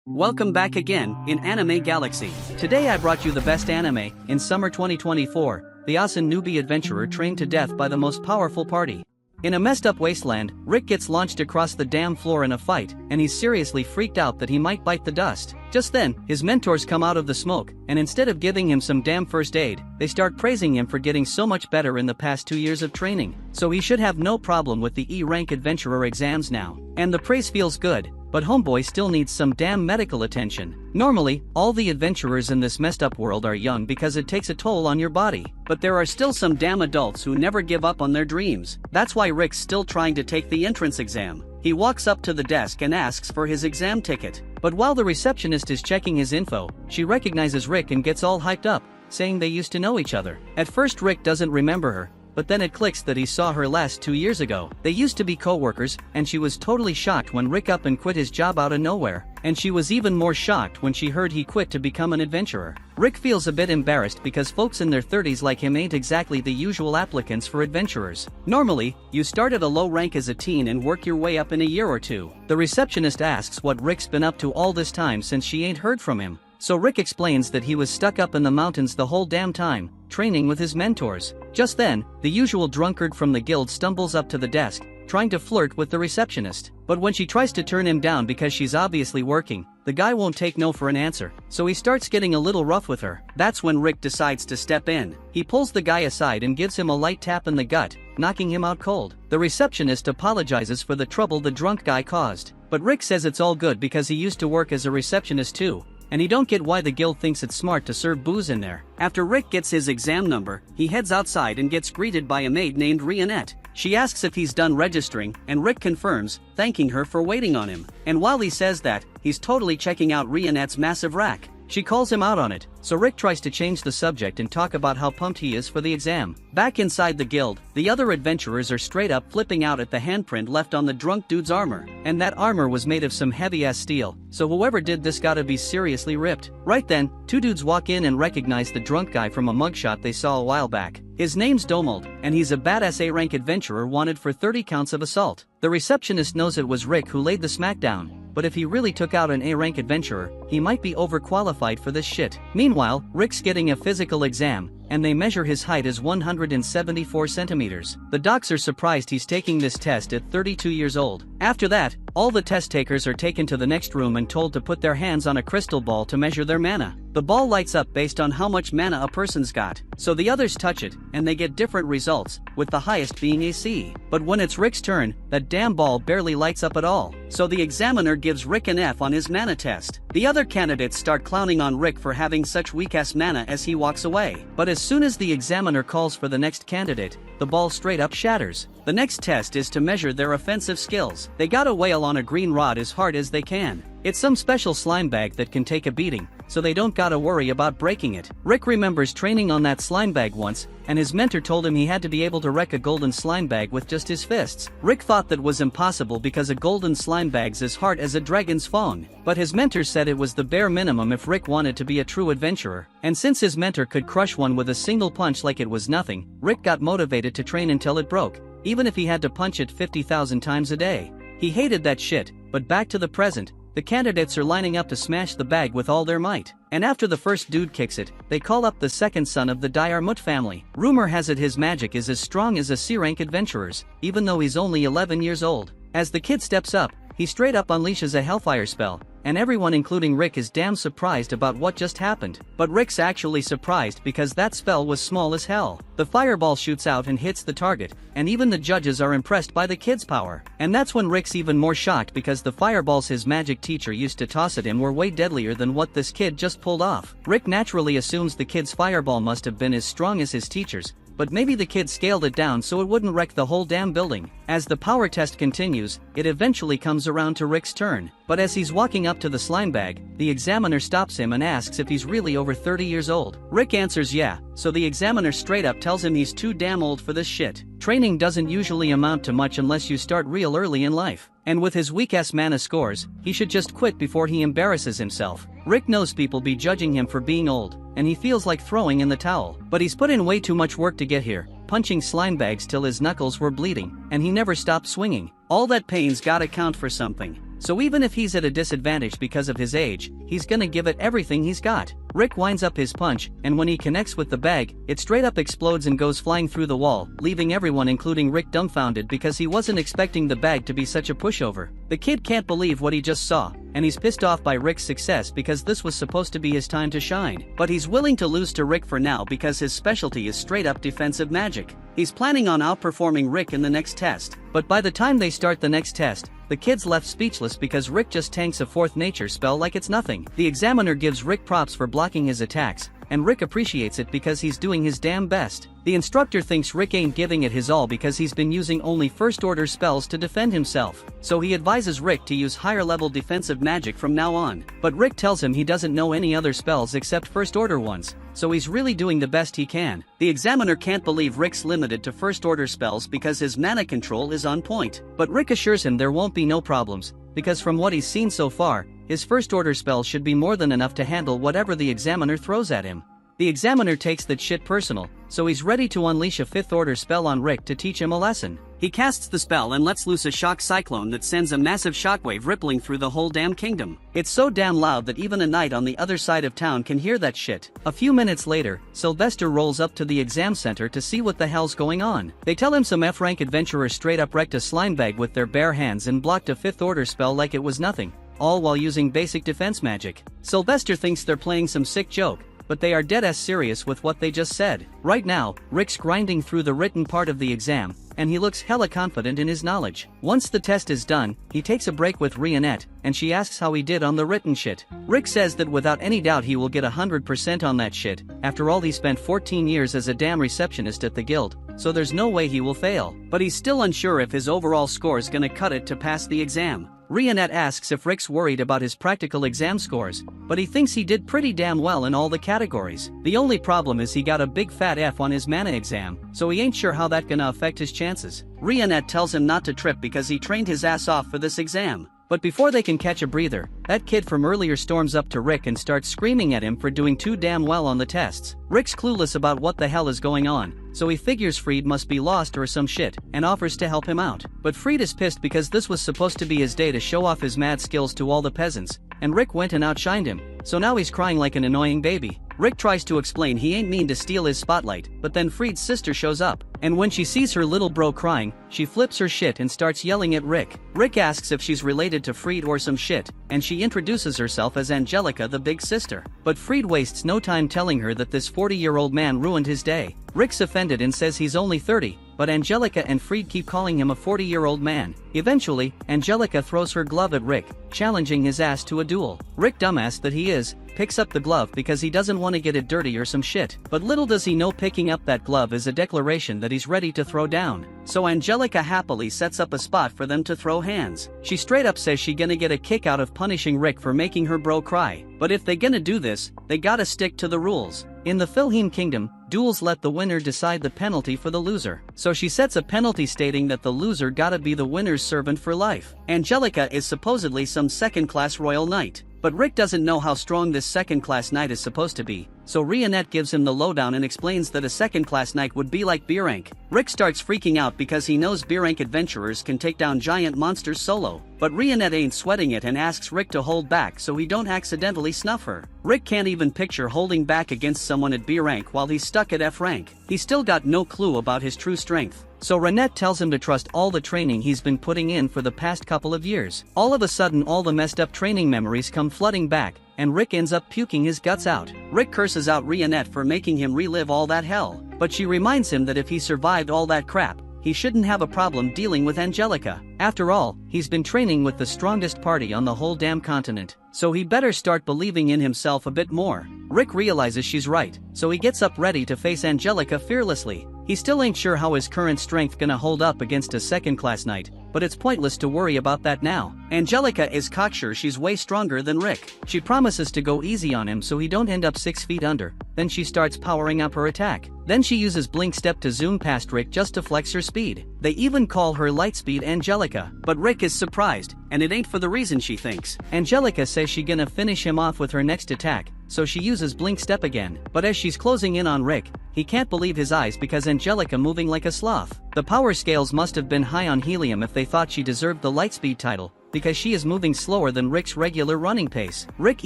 Welcome back again, in Anime Galaxy. Today I brought you the best anime, in summer 2024, the Ossan Newbie Adventurer trained to death by the most powerful party. In a messed up wasteland, Rick gets launched across the damn floor in a fight, and he's seriously freaked out that he might bite the dust. Just then, his mentors come out of the smoke, and instead of giving him some damn first aid, they start praising him for getting so much better in the past 2 years of training. So he should have no problem with the E-Rank Adventurer exams now. And the praise feels good. But homeboy still needs some damn medical attention. Normally, all the adventurers in this messed up world are young because it takes a toll on your body. But there are still some damn adults who never give up on their dreams. That's why Rick's still trying to take the entrance exam. He walks up to the desk and asks for his exam ticket. But while the receptionist is checking his info, she recognizes Rick and gets all hyped up, saying they used to know each other. At first Rick doesn't remember her, but then it clicks that he saw her last 2 years ago. They used to be co-workers, and she was totally shocked when Rick up and quit his job out of nowhere. And she was even more shocked when she heard he quit to become an adventurer. Rick feels a bit embarrassed because folks in their 30s like him ain't exactly the usual applicants for adventurers. Normally, you start at a low rank as a teen and work your way up in a year or two. The receptionist asks what Rick's been up to all this time since she ain't heard from him. So Rick explains that he was stuck up in the mountains the whole damn time, training with his mentors. Just then, the usual drunkard from the guild stumbles up to the desk, trying to flirt with the receptionist. But when she tries to turn him down because she's obviously working, the guy won't take no for an answer, so he starts getting a little rough with her. That's when Rick decides to step in. He pulls the guy aside and gives him a light tap in the gut, knocking him out cold. The receptionist apologizes for the trouble the drunk guy caused, but Rick says it's all good because he used to work as a receptionist too. And he don't get why the guild thinks it's smart to serve booze in there. After Rick gets his exam number, he heads outside and gets greeted by a maid named Rionette. She asks if he's done registering, and Rick confirms, thanking her for waiting on him. And while he says that, he's totally checking out Rionette's massive rack. She calls him out on it, so Rick tries to change the subject and talk about how pumped he is for the exam. Back inside the guild, the other adventurers are straight up flipping out at the handprint left on the drunk dude's armor. And that armor was made of some heavy-ass steel, so whoever did this gotta be seriously ripped. Right then, two dudes walk in and recognize the drunk guy from a mugshot they saw a while back. His name's Domold, and he's a badass A-rank adventurer wanted for 30 counts of assault. The receptionist knows it was Rick who laid the smackdown, but if he really took out an A-rank adventurer, he might be overqualified for this shit. Meanwhile, Rick's getting a physical exam, and they measure his height as 174 centimeters. The docs are surprised he's taking this test at 32 years old. After that, all the test takers are taken to the next room and told to put their hands on a crystal ball to measure their mana. The ball lights up based on how much mana a person's got, so the others touch it, and they get different results, with the highest being a C. But when it's Rick's turn, that damn ball barely lights up at all, so the examiner gives Rick an F on his mana test. The other candidates start clowning on Rick for having such weak-ass mana as he walks away. But as soon as the examiner calls for the next candidate, the ball straight up shatters. The next test is to measure their offensive skills. They gotta wail on a green rod as hard as they can. It's some special slime bag that can take a beating, so they don't gotta worry about breaking it. Rick remembers training on that slime bag once, and his mentor told him he had to be able to wreck a golden slime bag with just his fists. Rick thought that was impossible because a golden slime bag's as hard as a dragon's fang. But his mentor said it was the bare minimum if Rick wanted to be a true adventurer. And since his mentor could crush one with a single punch like it was nothing, Rick got motivated to train until it broke, even if he had to punch it 50,000 times a day. He hated that shit, but back to the present. The candidates are lining up to smash the bag with all their might. And after the first dude kicks it, they call up the second son of the Diarmut family. Rumor has it his magic is as strong as a C-rank adventurer's, even though he's only 11 years old. As the kid steps up, he straight up unleashes a hellfire spell, and everyone including Rick is damn surprised about what just happened. But Rick's actually surprised because that spell was small as hell. The fireball shoots out and hits the target, and even the judges are impressed by the kid's power. And that's when Rick's even more shocked because the fireballs his magic teacher used to toss at him were way deadlier than what this kid just pulled off. Rick naturally assumes the kid's fireball must have been as strong as his teacher's, but maybe the kid scaled it down so it wouldn't wreck the whole damn building. As the power test continues, it eventually comes around to Rick's turn. But as he's walking up to the slime bag, the examiner stops him and asks if he's really over 30 years old. Rick answers yeah, so the examiner straight up tells him he's too damn old for this shit. Training doesn't usually amount to much unless you start real early in life. And with his weak-ass mana scores, he should just quit before he embarrasses himself. Rick knows people be judging him for being old, and he feels like throwing in the towel. But he's put in way too much work to get here, punching slime bags till his knuckles were bleeding, and he never stopped swinging. All that pain's gotta count for something. so even if he's at a disadvantage because of his age, he's gonna give it everything he's got. Rick winds up his punch, and when he connects with the bag, it straight up explodes and goes flying through the wall, leaving everyone including Rick dumbfounded because he wasn't expecting the bag to be such a pushover. The kid can't believe what he just saw, and he's pissed off by Rick's success because this was supposed to be his time to shine. But he's willing to lose to Rick for now because his specialty is straight up defensive magic. He's planning on outperforming Rick in the next test, but by the time they start the next test, the kid's left speechless because Rick just tanks a fourth nature spell like it's nothing. The examiner gives Rick props for blocking his attacks, and Rick appreciates it because he's doing his damn best. The instructor thinks Rick ain't giving it his all because he's been using only first order spells to defend himself, so he advises Rick to use higher level defensive magic from now on. But Rick tells him he doesn't know any other spells except first order ones, so he's really doing the best he can. The examiner can't believe Rick's limited to first order spells because his mana control is on point, but Rick assures him there won't be no problems, because from what he's seen so far, his first order spells should be more than enough to handle whatever the examiner throws at him. The examiner takes that shit personal, so he's ready to unleash a fifth order spell on Rick to teach him a lesson. He casts the spell and lets loose a shock cyclone that sends a massive shockwave rippling through the whole damn kingdom. It's so damn loud that even a knight on the other side of town can hear that shit. A few minutes later, Sylvester rolls up to the exam center to see what the hell's going on. They tell him some F-rank adventurers straight up wrecked a slime bag with their bare hands and blocked a fifth order spell like it was nothing, all while using basic defense magic. Sylvester thinks they're playing some sick joke, but they are dead-ass serious with what they just said. Right now, Rick's grinding through the written part of the exam, and he looks hella confident in his knowledge. Once the test is done, he takes a break with Rionette, and she asks how he did on the written shit. Rick says that without any doubt he will get 100% on that shit. After all, he spent 14 years as a damn receptionist at the guild, so there's no way he will fail. But he's still unsure if his overall score's gonna cut it to pass the exam. Rionette asks if Rick's worried about his practical exam scores, but he thinks he did pretty damn well in all the categories. The only problem is he got a big fat F on his mana exam, so he ain't sure how that gonna affect his chances. Rionette tells him not to trip because he trained his ass off for this exam. But before they can catch a breather, that kid from earlier storms up to Rick and starts screaming at him for doing too damn well on the tests. Rick's clueless about what the hell is going on, so he figures Fried must be lost or some shit, and offers to help him out. But Fried is pissed because this was supposed to be his day to show off his mad skills to all the peasants, and Rick went and outshined him, so now he's crying like an annoying baby. Rick tries to explain he ain't mean to steal his spotlight, but then Fried's sister shows up, and when she sees her little bro crying, she flips her shit and starts yelling at Rick. Rick asks if she's related to Fried or some shit, and she introduces herself as Angelica, the big sister. But Fried wastes no time telling her that this 40-year-old man ruined his day. Rick's offended and says he's only 30, but Angelica and Fried keep calling him a 40-year-old man. Eventually, Angelica throws her glove at Rick, challenging his ass to a duel. Rick, dumbass that he is, picks up the glove because he doesn't want to get it dirty or some shit. But little does he know picking up that glove is a declaration that he's ready to throw down. So Angelica happily sets up a spot for them to throw hands. She straight up says she gonna get a kick out of punishing Rick for making her bro cry. But if they gonna do this, they gotta stick to the rules. In the Philheme Kingdom, duels let the winner decide the penalty for the loser. So she sets a penalty stating that the loser gotta be the winner's servant for life. Angelica is supposedly some second-class royal knight, but Rick doesn't know how strong this second-class knight is supposed to be, so Rionette gives him the lowdown and explains that a second-class knight would be like B-rank. Rick starts freaking out because he knows B-rank adventurers can take down giant monsters solo, but Rionette ain't sweating it and asks Rick to hold back so he don't accidentally snuff her. Rick can't even picture holding back against someone at B-rank while he's stuck at F-rank. He's still got no clue about his true strength. So Rionette tells him to trust all the training he's been putting in for the past couple of years. All of a sudden, all the messed up training memories come flooding back, and Rick ends up puking his guts out. Rick curses out Rionette for making him relive all that hell, but she reminds him that if he survived all that crap, he shouldn't have a problem dealing with Angelica. After all, he's been training with the strongest party on the whole damn continent, so he better start believing in himself a bit more. Rick realizes she's right, so he gets up ready to face Angelica fearlessly. He still ain't sure how his current strength gonna hold up against a second-class knight, but it's pointless to worry about that now. Angelica is cocksure she's way stronger than Rick. She promises to go easy on him so he don't end up 6 feet under. Then she starts powering up her attack. Then she uses Blink Step to zoom past Rick just to flex her speed. They even call her Lightspeed Angelica, but Rick is surprised, and it ain't for the reason she thinks. Angelica says she gonna finish him off with her next attack, so she uses Blink Step again. But as she's closing in on Rick, he can't believe his eyes because Angelica moving like a sloth. The power scales must have been high on helium if they thought she deserved the Lightspeed title. because she is moving slower than Rick's regular running pace. Rick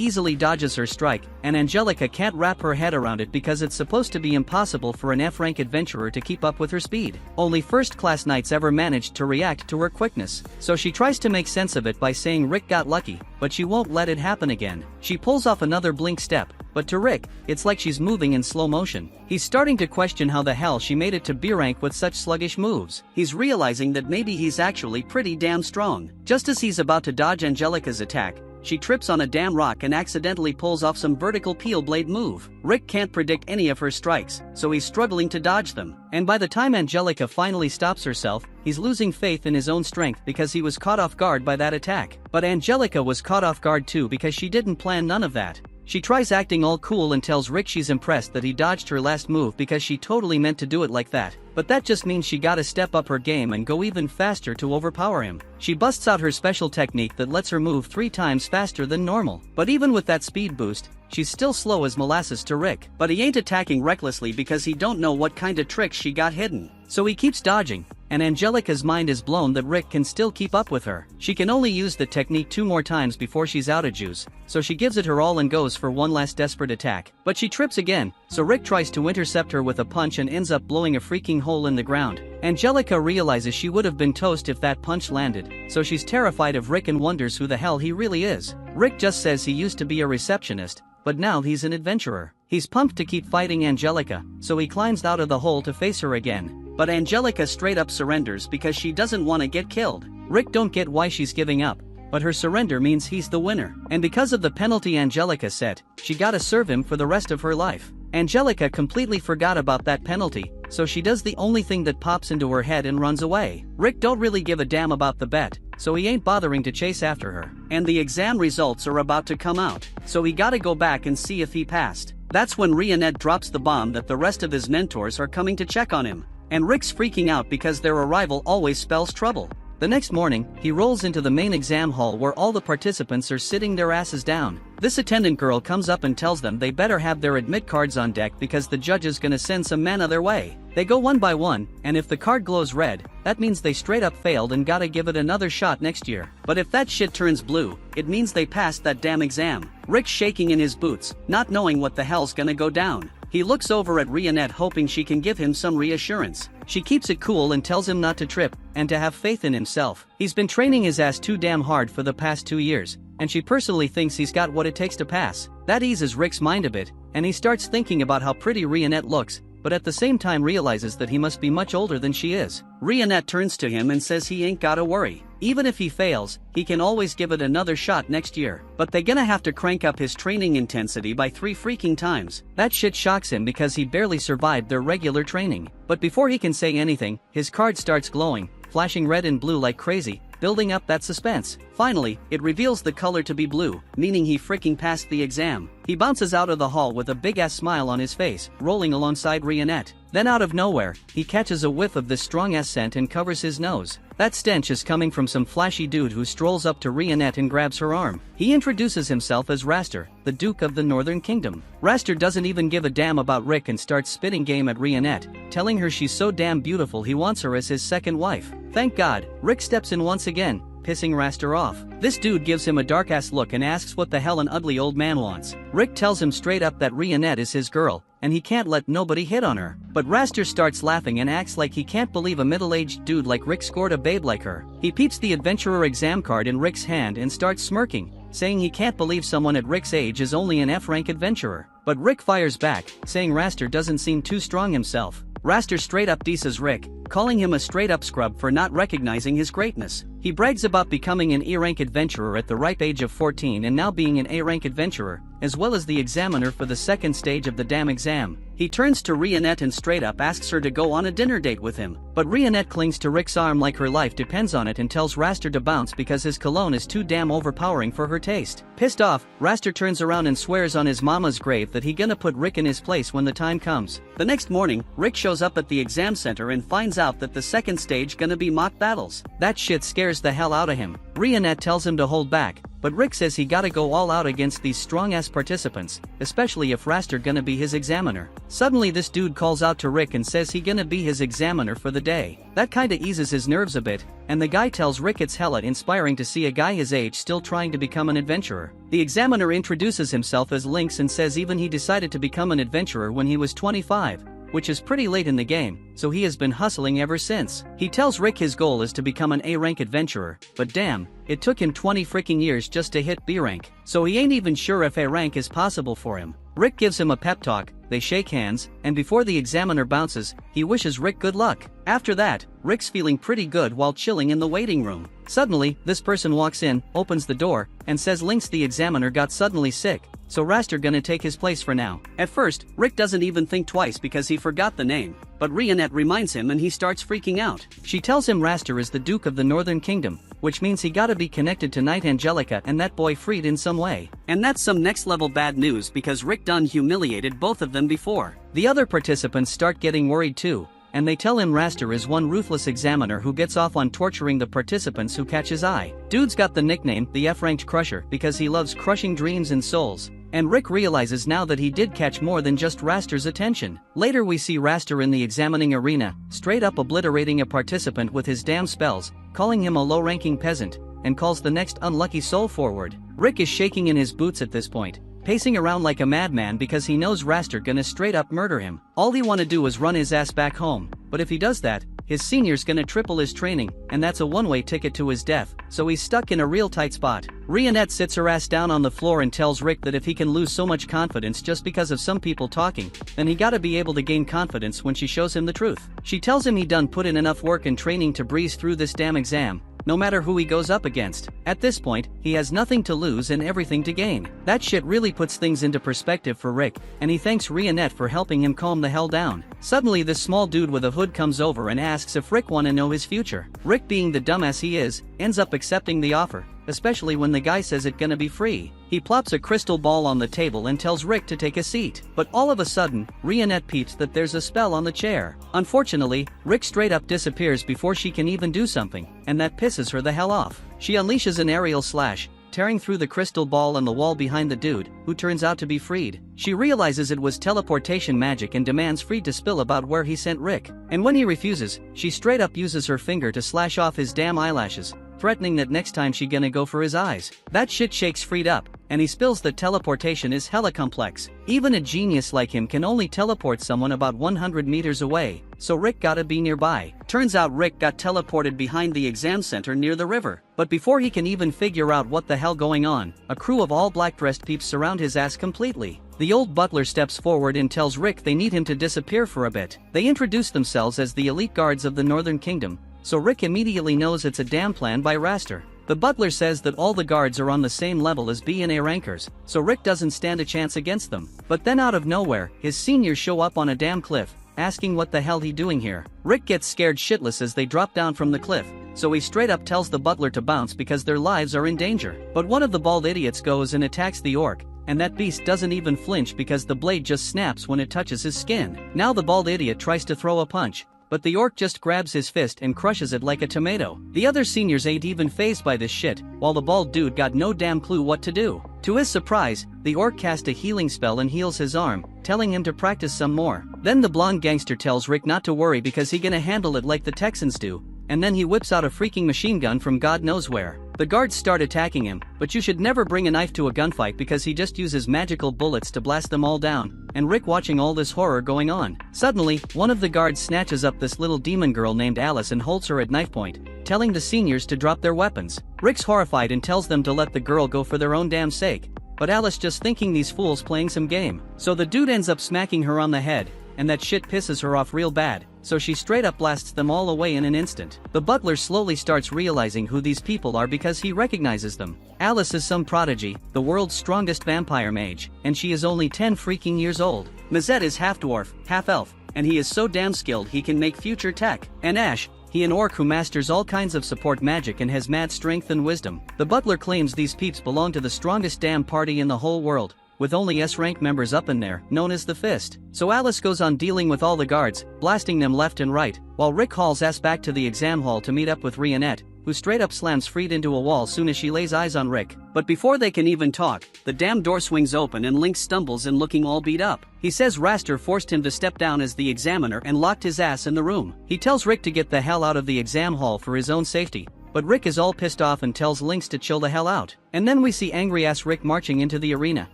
easily dodges her strike, and Angelica can't wrap her head around it because it's supposed to be impossible for an F-rank adventurer to keep up with her speed. Only first-class knights ever managed to react to her quickness, so she tries to make sense of it by saying Rick got lucky, but she won't let it happen again. She pulls off another blink step, but to Rick, it's like she's moving in slow motion. He's starting to question how the hell she made it to B rank with such sluggish moves. He's realizing that maybe he's actually pretty damn strong. Just as he's about to dodge Angelica's attack, she trips on a damn rock and accidentally pulls off some vertical peel blade move. Rick can't predict any of her strikes, so he's struggling to dodge them. And by the time Angelica finally stops herself, he's losing faith in his own strength because he was caught off guard by that attack. But Angelica was caught off guard too because she didn't plan none of that. She tries acting all cool and tells Rick she's impressed that he dodged her last move because she totally meant to do it like that. But that just means she gotta step up her game and go even faster to overpower him. She busts out her special technique that lets her move 3 times faster than normal. But even with that speed boost, she's still slow as molasses to Rick. But he ain't attacking recklessly because he don't know what kind of tricks she got hidden. So he keeps dodging, and Angelica's mind is blown that Rick can still keep up with her. She can only use the technique 2 more times before she's out of juice, so she gives it her all and goes for one last desperate attack. But she trips again, so Rick tries to intercept her with a punch and ends up blowing a freaking hole in the ground. Angelica realizes she would have been toast if that punch landed, so she's terrified of Rick and wonders who the hell he really is. Rick just says he used to be a receptionist, but now he's an adventurer. He's pumped to keep fighting Angelica, so he climbs out of the hole to face her again. But Angelica straight up surrenders because she doesn't want to get killed. Rick don't get why she's giving up, but her surrender means he's the winner. And because of the penalty Angelica set, she gotta serve him for the rest of her life. Angelica completely forgot about that penalty, so she does the only thing that pops into her head and runs away. Rick don't really give a damn about the bet, so he ain't bothering to chase after her. And the exam results are about to come out, so he gotta go back and see if he passed. That's when Rionette drops the bomb that the rest of his mentors are coming to check on him. And Rick's freaking out because their arrival always spells trouble. The next morning, he rolls into the main exam hall where all the participants are sitting their asses down. This attendant girl comes up and tells them they better have their admit cards on deck because the judge is gonna send some mana their way. They go one by one, and if the card glows red, that means they straight up failed and gotta give it another shot next year. But if that shit turns blue, it means they passed that damn exam. Rick's shaking in his boots, not knowing what the hell's gonna go down. He looks over at Rionette hoping she can give him some reassurance. She keeps it cool and tells him not to trip, and to have faith in himself. He's been training his ass too damn hard for the past 2 years, and she personally thinks he's got what it takes to pass. That eases Rick's mind a bit, and he starts thinking about how pretty Rionette looks, but at the same time realizes that he must be much older than she is. Rionette turns to him and says he ain't gotta worry. Even if he fails, he can always give it another shot next year. But they gonna have to crank up his training intensity by 3 freaking times. That shit shocks him because he barely survived their regular training. But before he can say anything, his card starts glowing, flashing red and blue like crazy, building up that suspense. Finally, it reveals the color to be blue, meaning he freaking passed the exam. He bounces out of the hall with a big-ass smile on his face, rolling alongside Rionette. Then out of nowhere, he catches a whiff of this strong-ass scent and covers his nose. That stench is coming from some flashy dude who strolls up to Rionette and grabs her arm. He introduces himself as Raster, the Duke of the Northern Kingdom. Raster doesn't even give a damn about Rick and starts spitting game at Rionette, telling her she's so damn beautiful he wants her as his second wife. Thank God, Rick steps in once again, pissing Raster off. This dude gives him a dark-ass look and asks what the hell an ugly old man wants. Rick tells him straight up that Rionette is his girl, and he can't let nobody hit on her. But Raster starts laughing and acts like he can't believe a middle-aged dude like Rick scored a babe like her. He peeps the adventurer exam card in Rick's hand and starts smirking, saying he can't believe someone at Rick's age is only an F-rank adventurer. But Rick fires back, saying Raster doesn't seem too strong himself. Raster straight up disses Rick, calling him a straight up scrub for not recognizing his greatness. He brags about becoming an E-rank adventurer at the ripe age of 14 and now being an A-rank adventurer, as well as the examiner for the second stage of the damn exam. He turns to Rionette and straight up asks her to go on a dinner date with him. But Rionette clings to Rick's arm like her life depends on it and tells Raster to bounce because his cologne is too damn overpowering for her taste. Pissed off, Raster turns around and swears on his mama's grave that he gonna put Rick in his place when the time comes. The next morning, Rick shows up at the exam center and finds out that the second stage gonna be mock battles. That shit scares the hell out of him. Rionette tells him to hold back, but Rick says he gotta go all out against these strong-ass participants, especially if Raster gonna be his examiner. Suddenly this dude calls out to Rick and says he gonna be his examiner for the day. That kinda eases his nerves a bit, and the guy tells Rick it's hella inspiring to see a guy his age still trying to become an adventurer. The examiner introduces himself as Lynx and says even he decided to become an adventurer when he was 25. Which is pretty late in the game, so he has been hustling ever since. He tells Rick his goal is to become an A-rank adventurer, but damn, it took him 20 freaking years just to hit B-rank, so he ain't even sure if A-rank is possible for him. Rick gives him a pep talk, they shake hands, and before the examiner bounces, he wishes Rick good luck. After that, Rick's feeling pretty good while chilling in the waiting room. Suddenly, this person walks in, opens the door, and says Lynx the examiner got suddenly sick, so Raster gonna take his place for now. At first, Rick doesn't even think twice because he forgot the name, but Rionette reminds him and he starts freaking out. She tells him Raster is the Duke of the Northern Kingdom, which means he gotta be connected to Knight Angelica and that boy freed in some way. And that's some next level bad news because Rick done humiliated both of them before. The other participants start getting worried too, and they tell him Raster is one ruthless examiner who gets off on torturing the participants who catch his eye. Dude's got the nickname, the F-ranked Crusher, because he loves crushing dreams and souls. And Rick realizes now that he did catch more than just Raster's attention. Later we see Raster in the examining arena, straight up obliterating a participant with his damn spells, calling him a low-ranking peasant, and calls the next unlucky soul forward. Rick is shaking in his boots at this point, pacing around like a madman because he knows Raster gonna straight up murder him. All he wanna do is run his ass back home, but if he does that, his senior's gonna triple his training, and that's a one-way ticket to his death, so he's stuck in a real tight spot. Rionette sits her ass down on the floor and tells Rick that if he can lose so much confidence just because of some people talking, then he gotta be able to gain confidence when she shows him the truth. She tells him he done put in enough work and training to breeze through this damn exam, no matter who he goes up against. At this point, he has nothing to lose and everything to gain. That shit really puts things into perspective for Rick, and he thanks Rionette for helping him calm the hell down. Suddenly this small dude with a hood comes over and asks if Rick wanna know his future. Rick, being the dumbass he is, ends up accepting the offer, especially when the guy says it gonna be free. He plops a crystal ball on the table and tells Rick to take a seat. But all of a sudden, Rionette peeps that there's a spell on the chair. Unfortunately, Rick straight up disappears before she can even do something, and that pisses her the hell off. She unleashes an aerial slash, tearing through the crystal ball and the wall behind the dude, who turns out to be freed. She realizes it was teleportation magic and demands Freed to spill about where he sent Rick. And when he refuses, she straight up uses her finger to slash off his damn eyelashes, threatening that next time she gonna go for his eyes. That shit shakes Freed up, and he spills that teleportation is hella complex. Even a genius like him can only teleport someone about 100 meters away, so Rick gotta be nearby. Turns out Rick got teleported behind the exam center near the river. But before he can even figure out what the hell going on, a crew of all black-dressed peeps surround his ass completely. The old butler steps forward and tells Rick they need him to disappear for a bit. They introduce themselves as the elite guards of the Northern Kingdom, so Rick immediately knows it's a damn plan by Raster. The butler says that all the guards are on the same level as B and A rankers, so Rick doesn't stand a chance against them. But then out of nowhere, his seniors show up on a damn cliff, asking what the hell he doing here. Rick gets scared shitless as they drop down from the cliff, so he straight up tells the butler to bounce because their lives are in danger. But one of the bald idiots goes and attacks the orc, and that beast doesn't even flinch because the blade just snaps when it touches his skin. Now the bald idiot tries to throw a punch, but the orc just grabs his fist and crushes it like a tomato. The other seniors ain't even fazed by this shit, while the bald dude got no damn clue what to do. To his surprise, the orc cast a healing spell and heals his arm, telling him to practice some more. Then the blonde gangster tells Rick not to worry because he gonna handle it like the Texans do, and then he whips out a freaking machine gun from God knows where. The guards start attacking him, but you should never bring a knife to a gunfight because he just uses magical bullets to blast them all down, and Rick watching all this horror going on. Suddenly, one of the guards snatches up this little demon girl named Alice and holds her at knife point, telling the seniors to drop their weapons. Rick's horrified and tells them to let the girl go for their own damn sake, but Alice just thinking these fools playing some game. So the dude ends up smacking her on the head, and that shit pisses her off real bad, so she straight up blasts them all away in an instant. The butler slowly starts realizing who these people are because he recognizes them. Alice is some prodigy, the world's strongest vampire mage, and she is only 10 freaking years old. Mazette is half dwarf, half elf, and he is so damn skilled he can make future tech. And Ash, he an orc who masters all kinds of support magic and has mad strength and wisdom. The butler claims these peeps belong to the strongest damn party in the whole world, with only S-rank members up in there, known as the Fist. So Alice goes on dealing with all the guards, blasting them left and right, while Rick hauls ass back to the exam hall to meet up with Rionette, who straight up slams Freed into a wall soon as she lays eyes on Rick. But before they can even talk, the damn door swings open and Link stumbles in looking all beat up. He says Raster forced him to step down as the examiner and locked his ass in the room. He tells Rick to get the hell out of the exam hall for his own safety. But Rick is all pissed off and tells Lynx to chill the hell out. And then we see angry-ass Rick marching into the arena,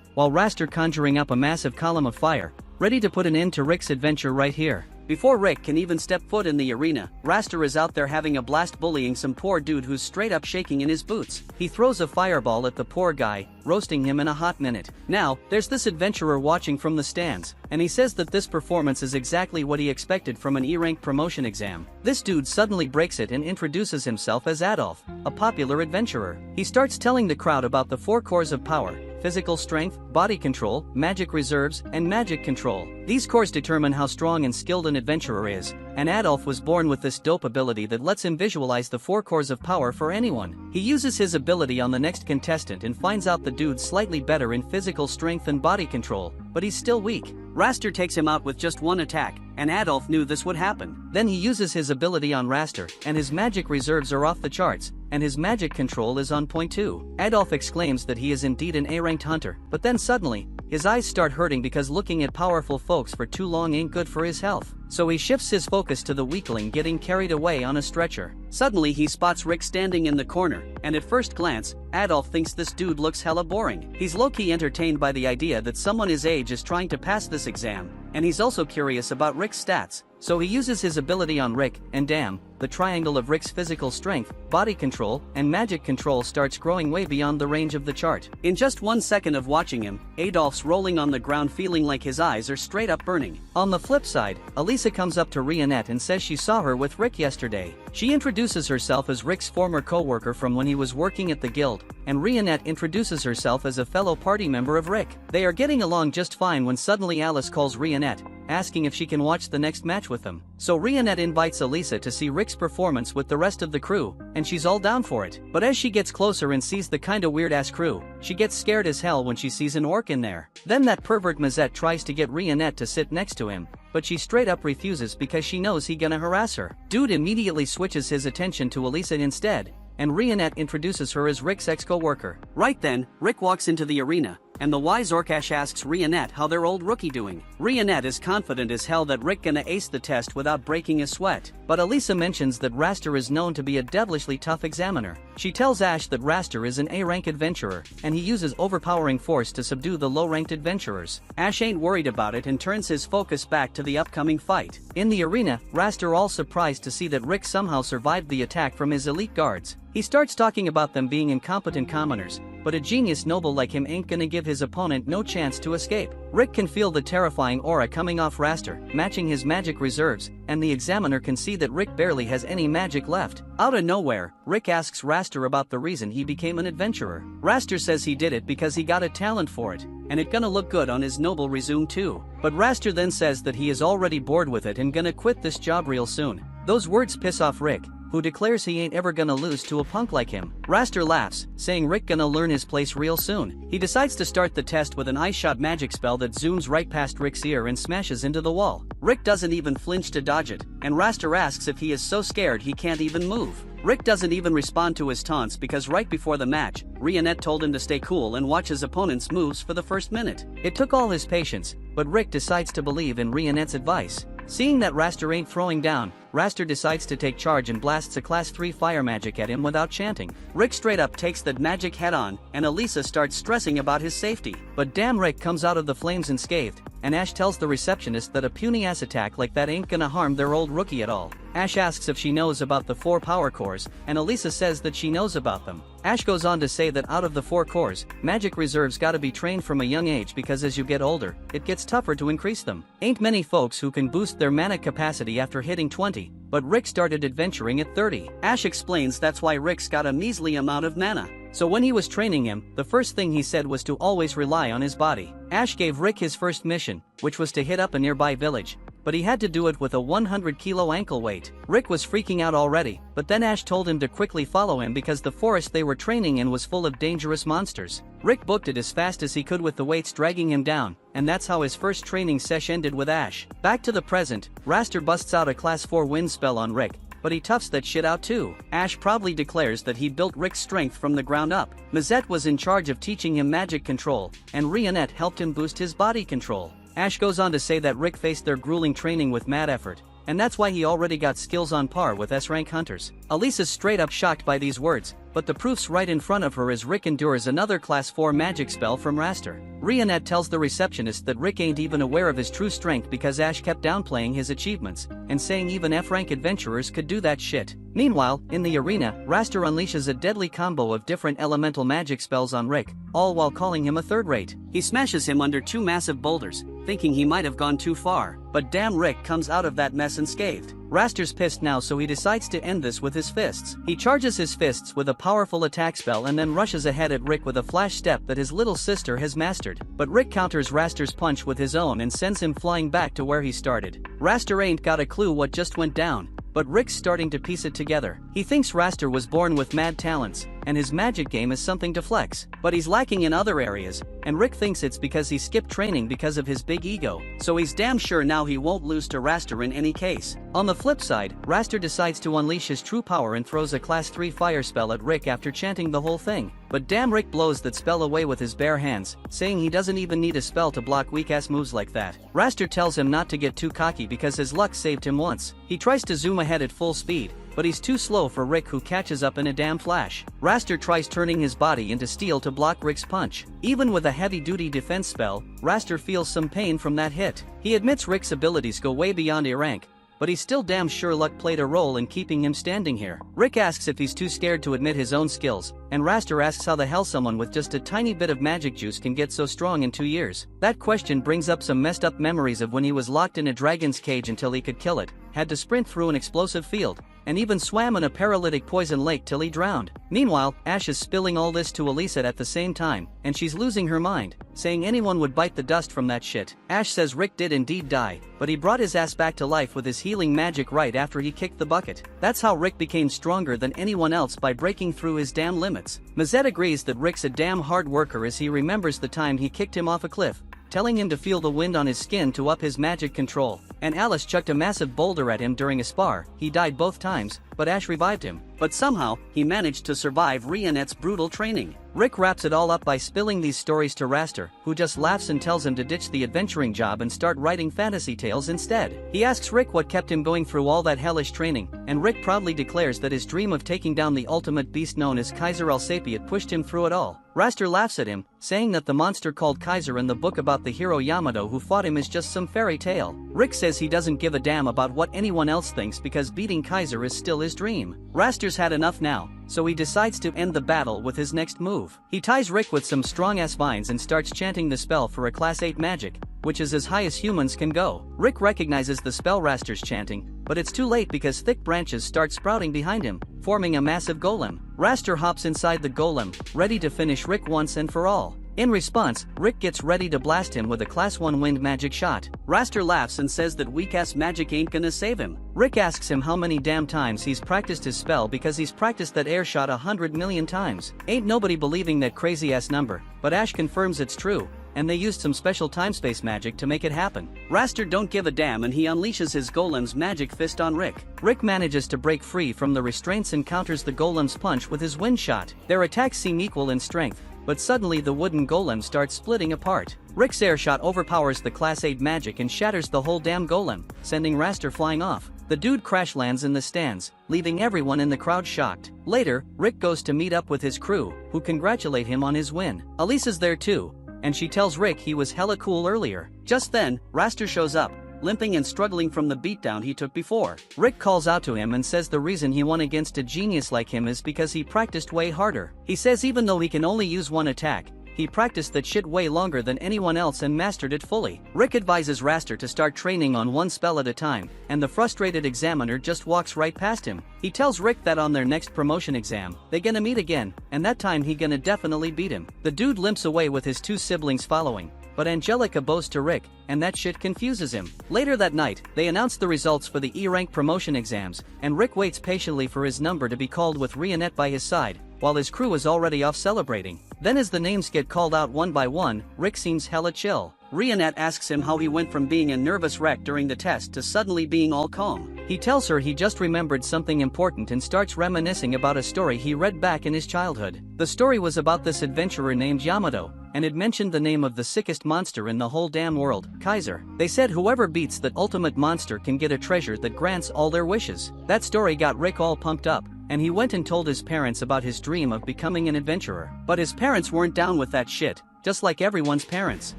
while Raster conjuring up a massive column of fire, ready to put an end to Rick's adventure right here. Before Rick can even step foot in the arena, Raster is out there having a blast bullying some poor dude who's straight up shaking in his boots. He throws a fireball at the poor guy, roasting him in a hot minute. Now, there's this adventurer watching from the stands, and he says that this performance is exactly what he expected from an E-rank promotion exam. This dude suddenly breaks it and introduces himself as Adolf, a popular adventurer. He starts telling the crowd about the 4 cores of power: physical strength, body control, magic reserves, and magic control. These cores determine how strong and skilled an adventurer is, and Adolf was born with this dope ability that lets him visualize the 4 cores of power for anyone. He uses his ability on the next contestant and finds out the dude's slightly better in physical strength and body control, but he's still weak. Raster takes him out with just one attack, and Adolf knew this would happen. Then he uses his ability on Raster, and his magic reserves are off the charts, and his magic control is on point too. Adolf exclaims that he is indeed an A-ranked hunter, but then suddenly, his eyes start hurting because looking at powerful folks for too long ain't good for his health. So he shifts his focus to the weakling getting carried away on a stretcher. Suddenly he spots Rick standing in the corner, and at first glance, Adolf thinks this dude looks hella boring. He's low-key entertained by the idea that someone his age is trying to pass this exam, and he's also curious about Rick's stats. So he uses his ability on Rick, and damn, the triangle of Rick's physical strength, body control, and magic control starts growing way beyond the range of the chart. In just 1 second of watching him, Adolf's rolling on the ground feeling like his eyes are straight up burning. On the flip side, Elisa comes up to Rionette and says she saw her with Rick yesterday. She introduces herself as Rick's former co-worker from when he was working at the guild, and Rionette introduces herself as a fellow party member of Rick. They are getting along just fine when suddenly Alice calls Rionette, asking if she can watch the next match with them. So Rionette invites Elisa to see Rick's performance with the rest of the crew, and she's all down for it. But as she gets closer and sees the kinda weird-ass crew, she gets scared as hell when she sees an orc in there. Then that pervert Mazette tries to get Rionette to sit next to him, but she straight up refuses because she knows he gonna harass her. Dude immediately switches his attention to Elisa instead, and Rionette introduces her as Rick's ex-co-worker. Right then, Rick walks into the arena, and the wise Orcash asks Rionette how their old rookie doing. Rionette is confident as hell that Rick gonna ace the test without breaking a sweat, but Elisa mentions that Raster is known to be a devilishly tough examiner. She tells Ash that Raster is an A-rank adventurer, and he uses overpowering force to subdue the low-ranked adventurers. Ash ain't worried about it and turns his focus back to the upcoming fight. In the arena, Raster all surprised to see that Rick somehow survived the attack from his elite guards. He starts talking about them being incompetent commoners, but a genius noble like him ain't gonna give his opponent no chance to escape. Rick can feel the terrifying aura coming off Raster, matching his magic reserves, and the examiner can see that Rick barely has any magic left. Out of nowhere, Rick asks Raster about the reason he became an adventurer. Raster says he did it because he got a talent for it, and it gonna look good on his noble resume too. But Raster then says that he is already bored with it and gonna quit this job real soon. Those words piss off Rick, who declares he ain't ever gonna lose to a punk like him. Raster laughs, saying Rick gonna learn his place real soon. He decides to start the test with an ice shot magic spell that zooms right past Rick's ear and smashes into the wall. Rick doesn't even flinch to dodge it, and Raster asks if he is so scared he can't even move. Rick doesn't even respond to his taunts because right before the match, Rionette told him to stay cool and watch his opponent's moves for the first minute. It took all his patience, but Rick decides to believe in Rionette's advice. Seeing that Raster ain't throwing down, Raster decides to take charge and blasts a class 3 fire magic at him without chanting. Rick straight up takes that magic head on, and Elisa starts stressing about his safety. But damn, Rick comes out of the flames unscathed, and Ash tells the receptionist that a puny ass attack like that ain't gonna harm their old rookie at all. Ash asks if she knows about the 4 power cores, and Elisa says that she knows about them. Ash goes on to say that out of the 4 cores, magic reserves gotta be trained from a young age because as you get older, it gets tougher to increase them. Ain't many folks who can boost their mana capacity after hitting 20, but Rick started adventuring at 30. Ash explains that's why Rick's got a measly amount of mana. So when he was training him, the first thing he said was to always rely on his body. Ash gave Rick his first mission, which was to hit up a nearby village, but he had to do it with a 100-kilo ankle weight. Rick was freaking out already, but then Ash told him to quickly follow him because the forest they were training in was full of dangerous monsters. Rick booked it as fast as he could with the weights dragging him down, and that's how his first training sesh ended with Ash. Back to the present, Raster busts out a class 4 wind spell on Rick, but he toughs that shit out too. Ash proudly declares that he built Rick's strength from the ground up. Mazette was in charge of teaching him magic control, and Rionette helped him boost his body control. Ash goes on to say that Rick faced their grueling training with mad effort, and that's why he already got skills on par with S-Rank hunters. Elise is straight up shocked by these words, but the proof's right in front of her as Rick endures another class 4 magic spell from Raster. Rionette tells the receptionist that Rick ain't even aware of his true strength because Ash kept downplaying his achievements, and saying even F-rank adventurers could do that shit. Meanwhile, in the arena, Raster unleashes a deadly combo of different elemental magic spells on Rick, all while calling him a third-rate. He smashes him under 2 massive boulders, thinking he might have gone too far, but damn, Rick comes out of that mess unscathed. Raster's pissed now, so he decides to end this with his fists. He charges his fists with a powerful attack spell and then rushes ahead at Rick with a flash step that his little sister has mastered. But Rick counters Raster's punch with his own and sends him flying back to where he started. Raster ain't got a clue what just went down, but Rick's starting to piece it together. He thinks Raster was born with mad talents, and his magic game is something to flex, but he's lacking in other areas, and Rick thinks it's because he skipped training because of his big ego, so he's damn sure now he won't lose to Raster in any case. On the flip side, Raster decides to unleash his true power and throws a class 3 fire spell at Rick after chanting the whole thing, but damn, Rick blows that spell away with his bare hands, saying he doesn't even need a spell to block weak-ass moves like that. Raster tells him not to get too cocky because his luck saved him once. He tries to zoom ahead at full speed, but he's too slow for Rick, who catches up in a damn flash. Raster tries turning his body into steel to block Rick's punch. Even with a heavy-duty defense spell, Raster feels some pain from that hit. He admits Rick's abilities go way beyond A-rank, but he's still damn sure luck played a role in keeping him standing here. Rick asks if he's too scared to admit his own skills, and Raster asks how the hell someone with just a tiny bit of magic juice can get so strong in 2 years. That question brings up some messed up memories of when he was locked in a dragon's cage until he could kill it, had to sprint through an explosive field, and even swam in a paralytic poison lake till he drowned. Meanwhile, Ash is spilling all this to Elisa at the same time, and she's losing her mind, saying anyone would bite the dust from that shit. Ash says Rick did indeed die, but he brought his ass back to life with his healing magic right after he kicked the bucket. That's how Rick became stronger than anyone else, by breaking through his damn limits. Mazette agrees that Rick's a damn hard worker as he remembers the time he kicked him off a cliff, telling him to feel the wind on his skin to up his magic control, and Alice chucked a massive boulder at him during a spar. He died both times, but Ash revived him. But somehow, he managed to survive Rionette's brutal training. Rick wraps it all up by spilling these stories to Raster, who just laughs and tells him to ditch the adventuring job and start writing fantasy tales instead. He asks Rick what kept him going through all that hellish training, and Rick proudly declares that his dream of taking down the ultimate beast known as Kaiser Alsapiat pushed him through it all. Raster laughs at him, saying that the monster called Kaiser in the book about the hero Yamato who fought him is just some fairy tale. Rick says he doesn't give a damn about what anyone else thinks because beating Kaiser is still his dream. Raster's had enough now, so he decides to end the battle with his next move. He ties Rick with some strong-ass vines and starts chanting the spell for a class 8 magic, which is as high as humans can go. Rick recognizes the spell Raster's chanting, but it's too late because thick branches start sprouting behind him, forming a massive golem. Raster hops inside the golem, ready to finish Rick once and for all. In response, Rick gets ready to blast him with a class 1 wind magic shot. Raster laughs and says that weak-ass magic ain't gonna save him. Rick asks him how many damn times he's practiced his spell because he's practiced that air shot 100 million times. Ain't nobody believing that crazy-ass number, but Ash confirms it's true, and they used some special time-space magic to make it happen. Raster don't give a damn and he unleashes his golem's magic fist on Rick. Rick manages to break free from the restraints and counters the golem's punch with his wind shot. Their attacks seem equal in strength, but suddenly the wooden golem starts splitting apart. Rick's air shot overpowers the class 8 magic and shatters the whole damn golem, sending Raster flying off. The dude crash lands in the stands, leaving everyone in the crowd shocked. Later, Rick goes to meet up with his crew, who congratulate him on his win. Elisa's there too, and she tells Rick he was hella cool earlier. Just then, Raster shows up, limping and struggling from the beatdown he took before. Rick calls out to him and says the reason he won against a genius like him is because he practiced way harder. He says even though he can only use one attack, he practiced that shit way longer than anyone else and mastered it fully. Rick advises Raster to start training on one spell at a time, and the frustrated examiner just walks right past him. He tells Rick that on their next promotion exam, they gonna meet again, and that time he gonna definitely beat him. The dude limps away with his 2 siblings following, but Angelica bows to Rick, and that shit confuses him. Later that night, they announce the results for the E-rank promotion exams, and Rick waits patiently for his number to be called with Rionette by his side, while his crew is already off celebrating. Then as the names get called out one by one, Rick seems hella chill. Rionette asks him how he went from being a nervous wreck during the test to suddenly being all calm. He tells her he just remembered something important and starts reminiscing about a story he read back in his childhood. The story was about this adventurer named Yamato, and it mentioned the name of the sickest monster in the whole damn world, Kaiser. They said whoever beats that ultimate monster can get a treasure that grants all their wishes. That story got Rick all pumped up, and he went and told his parents about his dream of becoming an adventurer. But his parents weren't down with that shit, just like everyone's parents.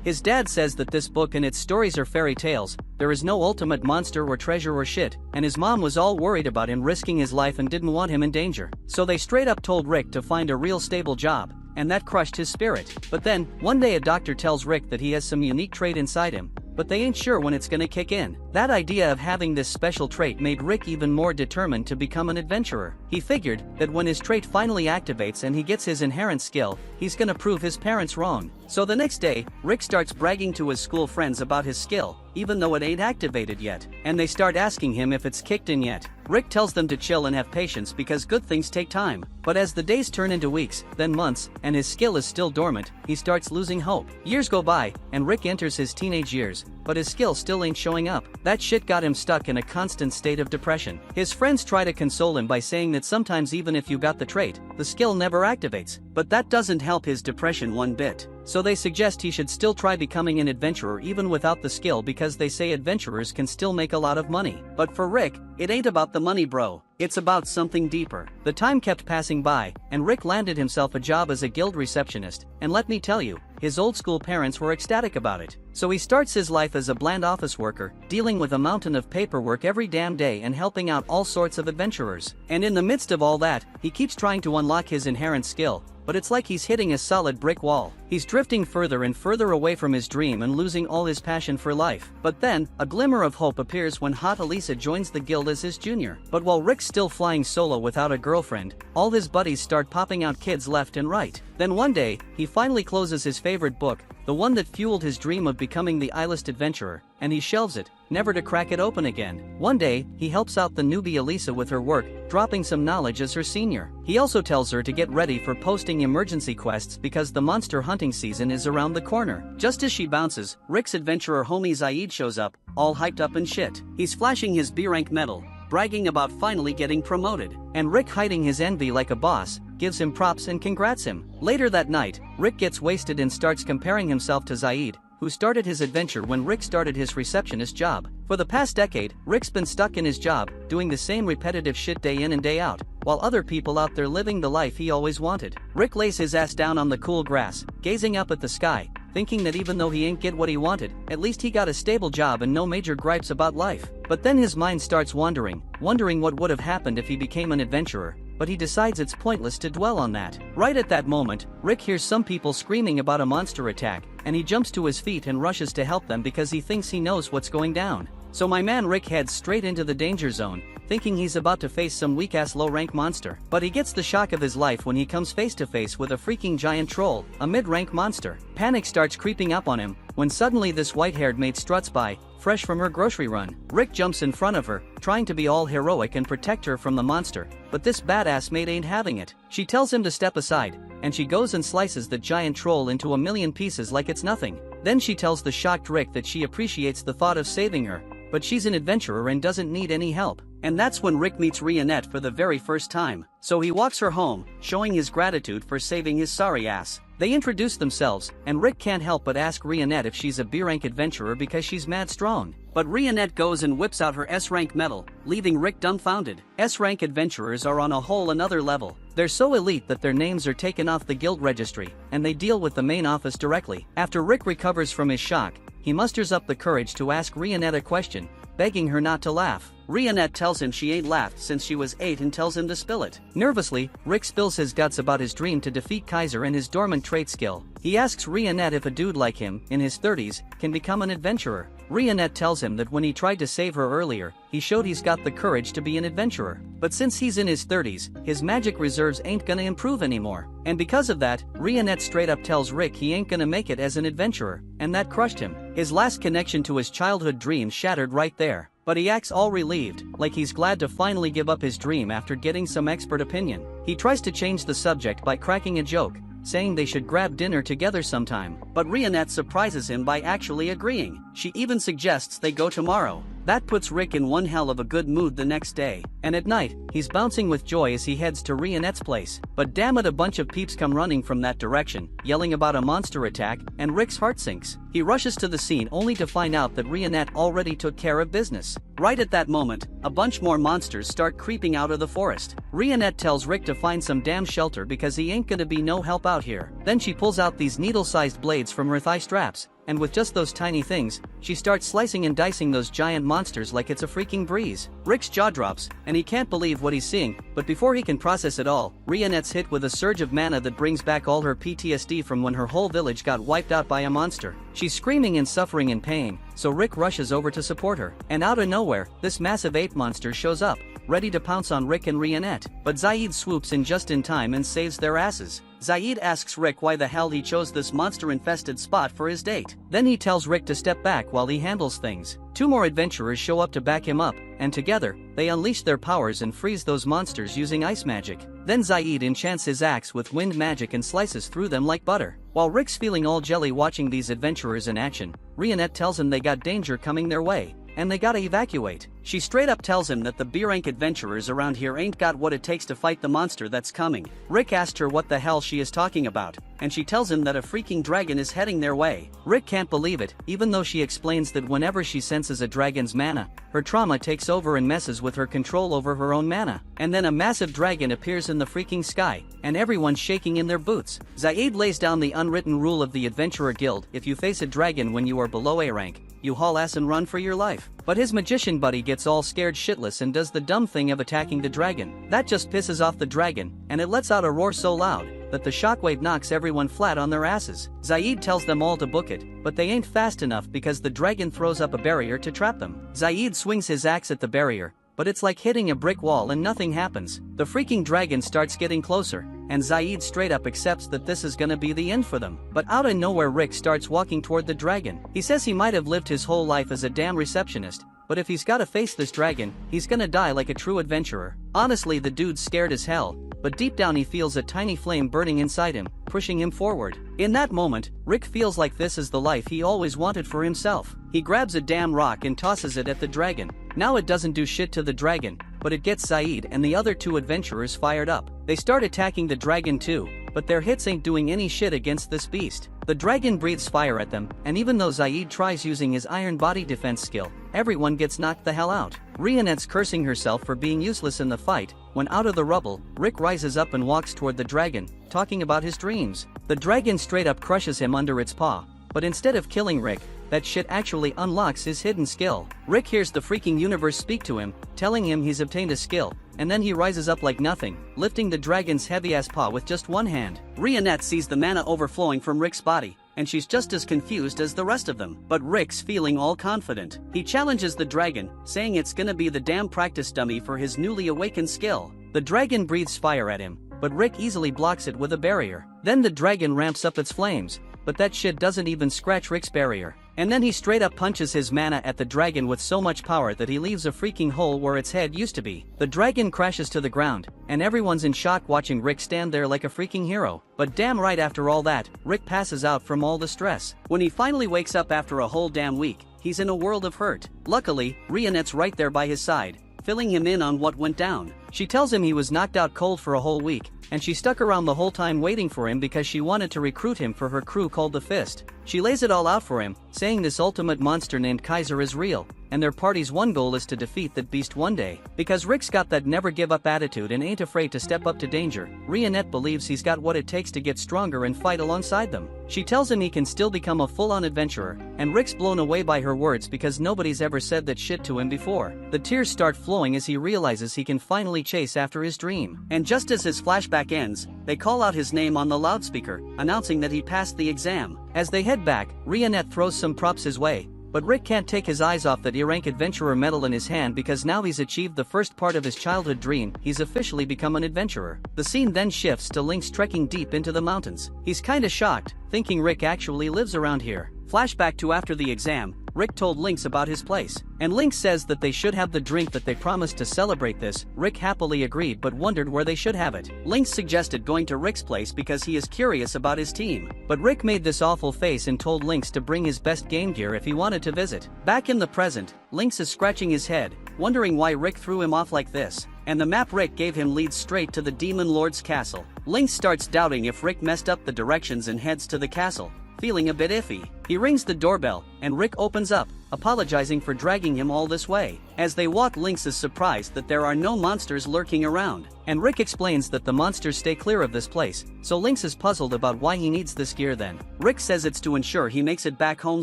His dad says that this book and its stories are fairy tales, there is no ultimate monster or treasure or shit, and his mom was all worried about him risking his life and didn't want him in danger. So they straight up told Rick to find a real stable job, and that crushed his spirit. But then, one day a doctor tells Rick that he has some unique trait inside him, but they ain't sure when it's gonna kick in. That idea of having this special trait made Rick even more determined to become an adventurer. He figured that when his trait finally activates and he gets his inherent skill, he's gonna prove his parents wrong. So the next day, Rick starts bragging to his school friends about his skill, even though it ain't activated yet, and they start asking him if it's kicked in yet. Rick tells them to chill and have patience because good things take time. But as the days turn into weeks, then months, and his skill is still dormant, he starts losing hope. Years go by, and Rick enters his teenage years, but his skill still ain't showing up. That shit got him stuck in a constant state of depression. His friends try to console him by saying that sometimes even if you got the trait, the skill never activates, but that doesn't help his depression one bit. So they suggest he should still try becoming an adventurer even without the skill because they say adventurers can still make a lot of money. But for Rick, it ain't about the money, bro. It's about something deeper. The time kept passing by, and Rick landed himself a job as a guild receptionist, and let me tell you, his old school parents were ecstatic about it. So he starts his life as a bland office worker, dealing with a mountain of paperwork every damn day and helping out all sorts of adventurers. And in the midst of all that, he keeps trying to unlock his inherent skill, but it's like he's hitting a solid brick wall. He's drifting further and further away from his dream and losing all his passion for life. But then, a glimmer of hope appears when hot Elisa joins the guild as his junior. But while Rick's still flying solo without a girlfriend, all his buddies start popping out kids left and right. Then one day, he finally closes his favorite book, the one that fueled his dream of becoming the A-list adventurer, and he shelves it, never to crack it open again. One day, he helps out the newbie Elisa with her work, dropping some knowledge as her senior. He also tells her to get ready for posting emergency quests because the monster hunting season is around the corner. Just as she bounces, Rick's adventurer homie Zaid shows up, all hyped up and shit. He's flashing his B-rank medal, bragging about finally getting promoted, and Rick, hiding his envy like a boss, gives him props and congrats him. Later that night, Rick gets wasted and starts comparing himself to Zaid, who started his adventure when Rick started his receptionist job. For the past decade, Rick's been stuck in his job, doing the same repetitive shit day in and day out, while other people out there living the life he always wanted. Rick lays his ass down on the cool grass, gazing up at the sky, thinking that even though he ain't get what he wanted, at least he got a stable job and no major gripes about life. But then his mind starts wondering what would have happened if he became an adventurer, but he decides it's pointless to dwell on that. Right at that moment, Rick hears some people screaming about a monster attack, and he jumps to his feet and rushes to help them because he thinks he knows what's going down. So my man Rick heads straight into the danger zone, thinking he's about to face some weak-ass low-rank monster. But he gets the shock of his life when he comes face-to-face with a freaking giant troll, a mid-rank monster. Panic starts creeping up on him, when suddenly this white-haired maid struts by, fresh from her grocery run. Rick jumps in front of her, trying to be all heroic and protect her from the monster, but this badass maid ain't having it. She tells him to step aside, and she goes and slices the giant troll into a million pieces like it's nothing. Then she tells the shocked Rick that she appreciates the thought of saving her, but she's an adventurer and doesn't need any help. And that's when Rick meets Rionette for the very first time. So he walks her home, showing his gratitude for saving his sorry ass. They introduce themselves, and Rick can't help but ask Rionette if she's a B-rank adventurer because she's mad strong. But Rionette goes and whips out her S-rank medal, leaving Rick dumbfounded. S-rank adventurers are on a whole another level. They're so elite that their names are taken off the guild registry, and they deal with the main office directly. After Rick recovers from his shock, he musters up the courage to ask Rionette a question, begging her not to laugh. Rionette tells him she ain't laughed since she was 8 and tells him to spill it. Nervously, Rick spills his guts about his dream to defeat Kaiser and his dormant trait skill. He asks Rionette if a dude like him, in his 30s, can become an adventurer. Rionette tells him that when he tried to save her earlier, he showed he's got the courage to be an adventurer. But since he's in his 30s, his magic reserves ain't gonna improve anymore. And because of that, Rionette straight up tells Rick he ain't gonna make it as an adventurer, and that crushed him. His last connection to his childhood dream shattered right there. But he acts all relieved, like he's glad to finally give up his dream after getting some expert opinion. He tries to change the subject by cracking a joke, saying they should grab dinner together sometime. But Rionette surprises him by actually agreeing. She even suggests they go tomorrow. That puts Rick in one hell of a good mood the next day, and at night, he's bouncing with joy as he heads to Rionette's place. But damn it, a bunch of peeps come running from that direction, yelling about a monster attack, and Rick's heart sinks. He rushes to the scene only to find out that Rionette already took care of business. Right at that moment, a bunch more monsters start creeping out of the forest. Rionette tells Rick to find some damn shelter because he ain't gonna be no help out here. Then she pulls out these needle-sized blades from her thigh straps, and with just those tiny things, she starts slicing and dicing those giant monsters like it's a freaking breeze. Rick's jaw drops, and he can't believe what he's seeing, but before he can process it all, Rionette's hit with a surge of mana that brings back all her PTSD from when her whole village got wiped out by a monster. She's screaming and suffering in pain, so Rick rushes over to support her, and out of nowhere, this massive ape monster shows up, ready to pounce on Rick and Rionette, but Zaid swoops in just in time and saves their asses. Zaid asks Rick why the hell he chose this monster-infested spot for his date. Then he tells Rick to step back while he handles things. Two more adventurers show up to back him up, and together, they unleash their powers and freeze those monsters using ice magic. Then Zaid enchants his axe with wind magic and slices through them like butter. While Rick's feeling all jelly watching these adventurers in action, Rionette tells him they got danger coming their way, and they gotta evacuate. She straight up tells him that the B-rank adventurers around here ain't got what it takes to fight the monster that's coming. Rick asked her what the hell she is talking about, and she tells him that a freaking dragon is heading their way. Rick can't believe it, even though she explains that whenever she senses a dragon's mana, her trauma takes over and messes with her control over her own mana. And then a massive dragon appears in the freaking sky, and everyone's shaking in their boots. Zaid lays down the unwritten rule of the Adventurer Guild: if you face a dragon when you are below A rank, you haul ass and run for your life. But his magician buddy gets all scared shitless and does the dumb thing of attacking the dragon. That just pisses off the dragon, and it lets out a roar so loud that the shockwave knocks everyone flat on their asses. Zaid tells them all to book it, but they ain't fast enough because the dragon throws up a barrier to trap them. Zaid swings his axe at the barrier, but it's like hitting a brick wall and nothing happens. The freaking dragon starts getting closer, and Zaid straight up accepts that this is gonna be the end for them. But out of nowhere, Rick starts walking toward the dragon. He says he might have lived his whole life as a damn receptionist, but if he's gotta face this dragon, he's gonna die like a true adventurer. Honestly, the dude's scared as hell, but deep down he feels a tiny flame burning inside him, pushing him forward. In that moment, Rick feels like this is the life he always wanted for himself. He grabs a damn rock and tosses it at the dragon. Now it doesn't do shit to the dragon, but it gets Zaid and the other two adventurers fired up. They start attacking the dragon too, but their hits ain't doing any shit against this beast. The dragon breathes fire at them, and even though Zaid tries using his iron body defense skill, everyone gets knocked the hell out. Rionette's cursing herself for being useless in the fight, when out of the rubble, Rick rises up and walks toward the dragon, talking about his dreams. The dragon straight up crushes him under its paw, but instead of killing Rick, that shit actually unlocks his hidden skill. Rick hears the freaking universe speak to him, telling him he's obtained a skill, and then he rises up like nothing, lifting the dragon's heavy-ass paw with just one hand. Rionette sees the mana overflowing from Rick's body, and she's just as confused as the rest of them. But Rick's feeling all confident. He challenges the dragon, saying it's gonna be the damn practice dummy for his newly awakened skill. The dragon breathes fire at him, but Rick easily blocks it with a barrier. Then the dragon ramps up its flames, but that shit doesn't even scratch Rick's barrier. And then he straight up punches his mana at the dragon with so much power that he leaves a freaking hole where its head used to be. The dragon crashes to the ground, and everyone's in shock watching Rick stand there like a freaking hero. But damn right, after all that, Rick passes out from all the stress. When he finally wakes up after a whole damn week, he's in a world of hurt. Luckily, Rionette's right there by his side, filling him in on what went down. She tells him he was knocked out cold for a whole week, and she stuck around the whole time waiting for him because she wanted to recruit him for her crew called the Fist. She lays it all out for him, saying this ultimate monster named Kaiser is real, and their party's one goal is to defeat that beast one day. Because Rick's got that never give up attitude and ain't afraid to step up to danger, Rionette believes he's got what it takes to get stronger and fight alongside them. She tells him he can still become a full-on adventurer, and Rick's blown away by her words because nobody's ever said that shit to him before. The tears start flowing as he realizes he can finally chase after his dream. And just as his flashback ends, they call out his name on the loudspeaker, announcing that he passed the exam. As they head back, Rionette throws some props his way, but Rick can't take his eyes off that E-rank adventurer medal in his hand because now he's achieved the first part of his childhood dream. He's officially become an adventurer. The scene then shifts to Link's trekking deep into the mountains. He's kinda shocked, thinking Rick actually lives around here. Flashback to after the exam, Rick told Lynx about his place, and Lynx says that they should have the drink that they promised to celebrate this. Rick happily agreed but wondered where they should have it. Lynx suggested going to Rick's place because he is curious about his team, but Rick made this awful face and told Lynx to bring his best game gear if he wanted to visit. Back in the present, Lynx is scratching his head, wondering why Rick threw him off like this, and the map Rick gave him leads straight to the Demon Lord's castle. Lynx starts doubting if Rick messed up the directions and heads to the castle, feeling a bit iffy. He rings the doorbell, and Rick opens up, apologizing for dragging him all this way. As they walk, Lynx is surprised that there are no monsters lurking around, and Rick explains that the monsters stay clear of this place, so Lynx is puzzled about why he needs this gear then. Rick says it's to ensure he makes it back home